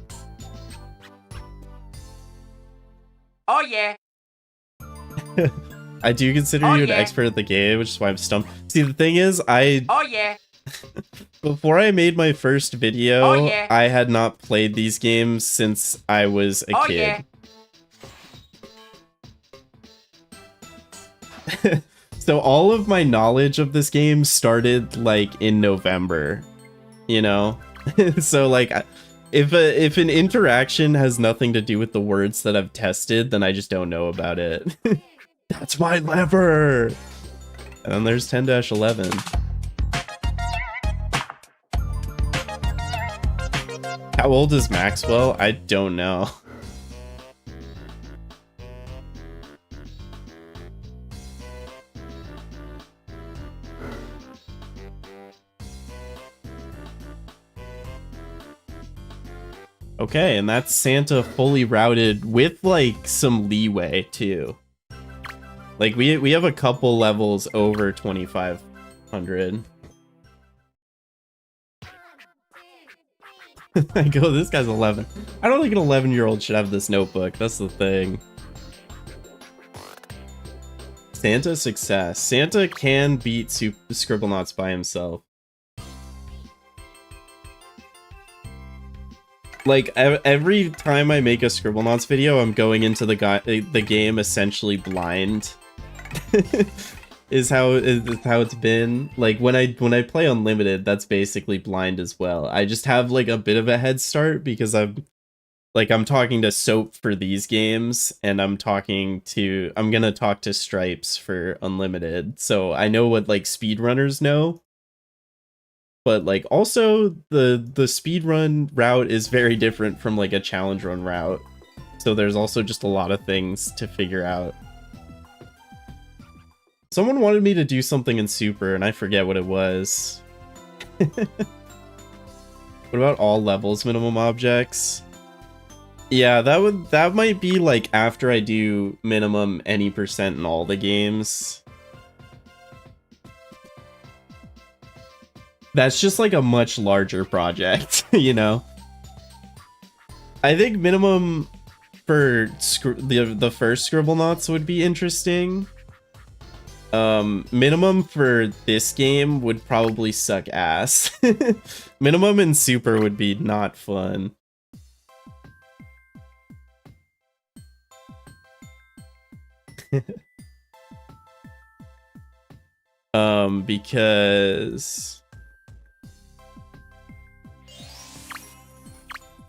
Oh yeah.
I do consider you an expert at the game, which is why I'm stumped. See, the thing is,
Oh yeah.
before I made my first video, I had not played these games since I was a kid. So all of my knowledge of this game started like in November, you know? So like if an interaction has nothing to do with the words that I've tested, then I just don't know about it. That's my lever. And then there's 10-11. How old is Maxwell? I don't know. Okay, and that's Santa fully routed with like some leeway too. Like we have a couple levels over 2,500. I go, this guy's 11. I don't think an 11-year-old should have this notebook. That's the thing. Santa success. Santa can beat Scribblenauts by himself. Like, every time I make a Scribblenauts video, I'm going into the game essentially blind. is how it's been. Like, when I play Unlimited, that's basically blind as well. I just have, like, a bit of a head start because I'm talking to Soap for these games, and I'm gonna talk to Stripes for Unlimited. So I know what, like, speedrunners know. But like also the speedrun route is very different from like a challenge run route. So there's also just a lot of things to figure out. Someone wanted me to do something in Super and I forget what it was. What about all levels minimum objects? Yeah, that might be like after I do minimum any percent in all the games. That's just like a much larger project, you know? I think minimum for the first Scribblenauts would be interesting. Minimum for this game would probably suck ass. Minimum in Super would be not fun. Because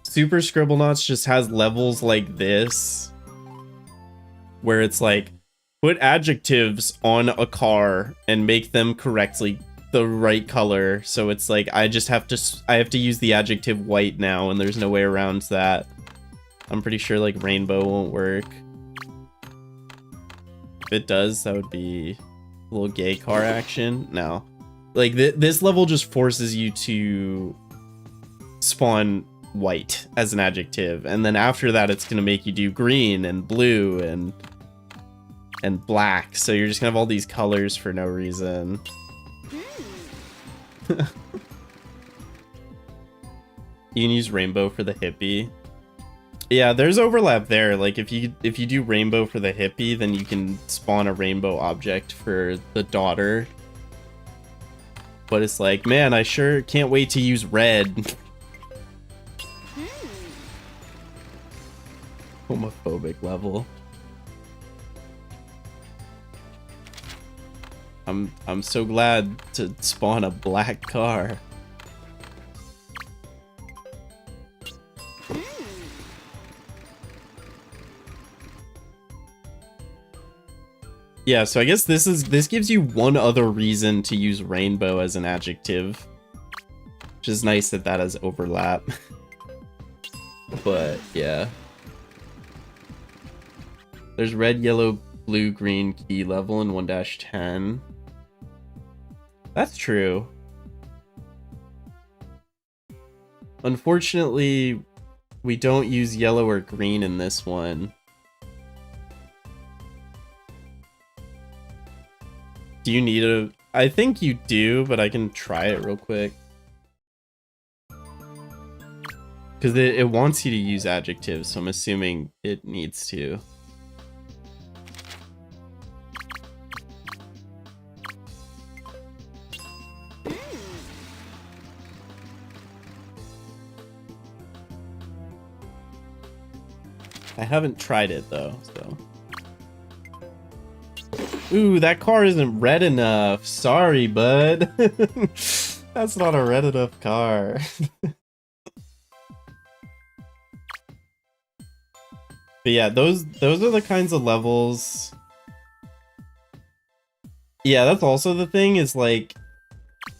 Super Scribblenauts just has levels like this, where it's like, put adjectives on a car and make them correctly the right color. So it's like, I have to use the adjective white now, and there's no way around that. I'm pretty sure like rainbow won't work. If it does, that would be little gay car action. No. Like, this level just forces you to spawn white as an adjective. And then after that, it's going to make you do green and blue and black. So you're just going to have all these colors for no reason. You can use rainbow for the hippie. Yeah, there's overlap there. Like if you do rainbow for the hippie, then you can spawn a rainbow object for the daughter. But it's like, man, I sure can't wait to use red. Homophobic level. I'm so glad to spawn a black car. Yeah, so I guess this gives you one other reason to use rainbow as an adjective. Which is nice that that has overlap. But, yeah. There's red, yellow, blue, green key level in 1-10. That's true. Unfortunately, we don't use yellow or green in this one. Do you need a... I think you do, but I can try it real quick. Because it wants you to use adjectives, so I'm assuming it needs to. I haven't tried it though, so. Ooh, that car isn't red enough. Sorry, bud. That's not a red enough car. But yeah, those are the kinds of levels. Yeah, that's also the thing is like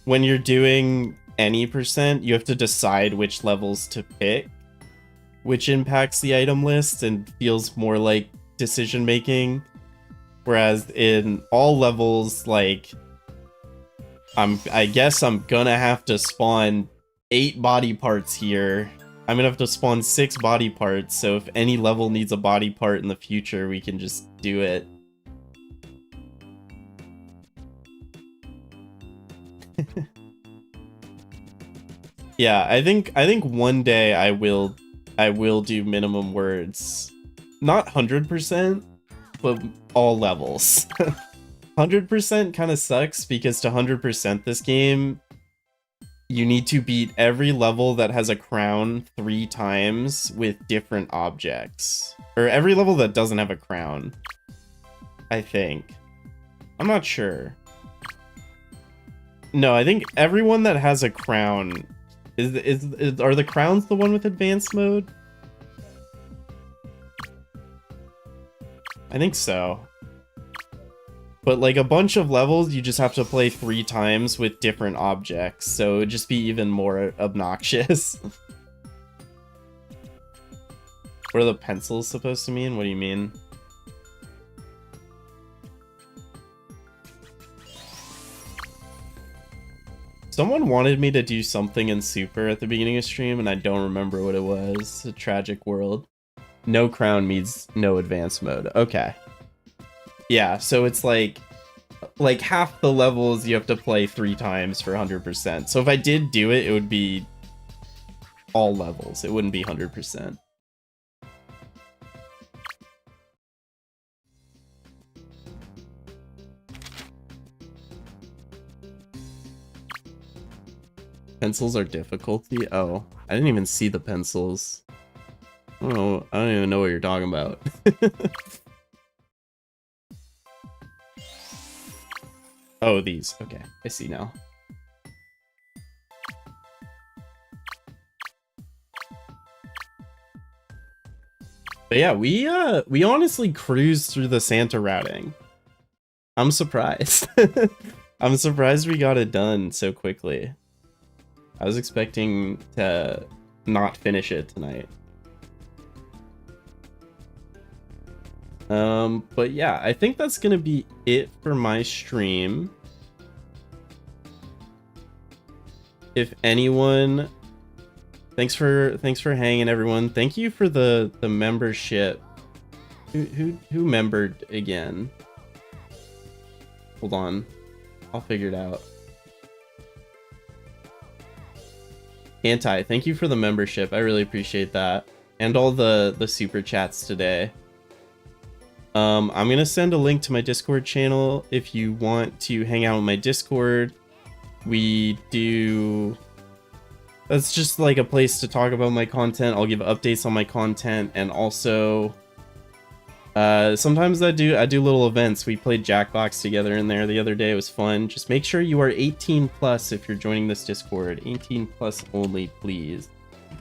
when you're doing any percent, you have to decide which levels to pick, which impacts the item list and feels more like decision making. Whereas in all levels, like I guess I'm gonna have to spawn 8 body parts here. I'm gonna have to spawn 6 body parts, so if any level needs a body part in the future, we can just do it. Yeah, I think one day I will do minimum words. Not 100%, but all levels. 100% kind of sucks because to 100% this game, you need to beat every level that has a crown 3 times with different objects. Or every level that doesn't have a crown, I think. I'm not sure. No, I think everyone that has a crown are the crowns the one with advanced mode? I think so. But like a bunch of levels, you just have to play 3 times with different objects, so it'd just be even more obnoxious. What are the pencils supposed to mean? What do you mean? Someone wanted me to do something in Super at the beginning of stream, and I don't remember what it was. It's a tragic world. No crown means no advanced mode. Okay. Yeah, so it's like half the levels you have to play 3 times for 100%. So if I did do it, it would be all levels. It wouldn't be 100%. Pencils are difficulty? Oh, I didn't even see the pencils. Oh, I don't even know what you're talking about. Oh, these. Okay, I see now. But yeah, we honestly cruised through the Santa routing. I'm surprised. I'm surprised we got it done so quickly. I was expecting to not finish it tonight. But yeah, I think that's gonna be it for my stream. If anyone, thanks for hanging, everyone. Thank you for the membership. Who membered again? Hold on, I'll figure it out. Thank you for the membership. I really appreciate that, and all the super chats today. I'm gonna send a link to my Discord channel if you want to hang out in my Discord. That's just like a place to talk about my content. I'll give updates on my content, and also sometimes I do little events. We played Jackbox together in there the other day. It was fun. Just make sure you are 18 plus if you're joining this Discord. 18 plus only, please.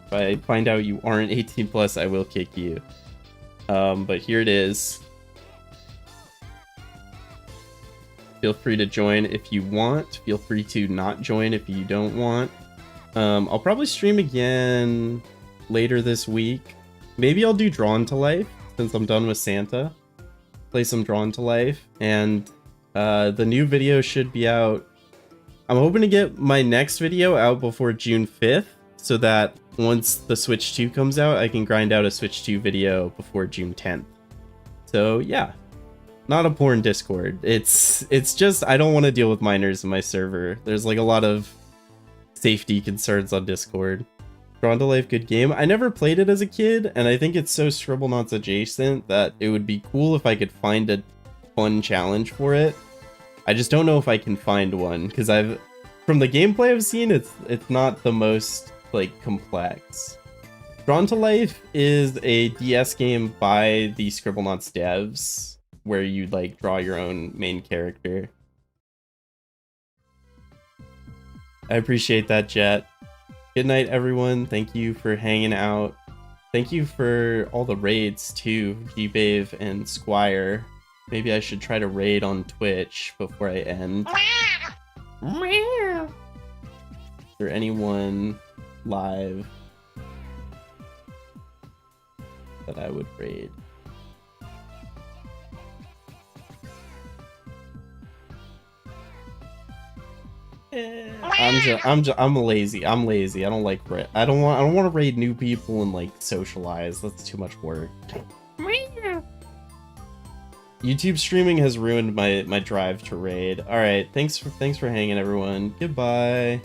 If I find out you aren't 18 plus, I will kick you. But here it is. Feel free to join if you want. Feel free to not join if you don't want. I'll probably stream again later this week. Maybe I'll do Drawn to Life since I'm done with Santa. Play some Drawn to Life, and the new video should be out. I'm hoping to get my next video out before June 5th, so that once the Switch 2 comes out, I can grind out a Switch 2 video before June 10th. So yeah. Not a porn Discord. It's just I don't want to deal with minors in my server. There's like a lot of safety concerns on Discord. Drawn to Life, good game. I never played it as a kid, and I think it's so Scribblenauts adjacent that it would be cool if I could find a fun challenge for it. I just don't know if I can find one, because from the gameplay I've seen, it's not the most like complex. Drawn to Life is a DS game by the Scribblenauts devs, where you like draw your own main character. I appreciate that, Jet. Good night, everyone. Thank you for hanging out. Thank you for all the raids too, G-Bave and Squire. Maybe I should try to raid on Twitch before I end. Is there anyone live that I would raid? I'm lazy. I'm lazy. I don't like I don't want to raid new people and like socialize. That's too much work. YouTube streaming has ruined my drive to raid. All right, thanks for hanging, everyone. Goodbye.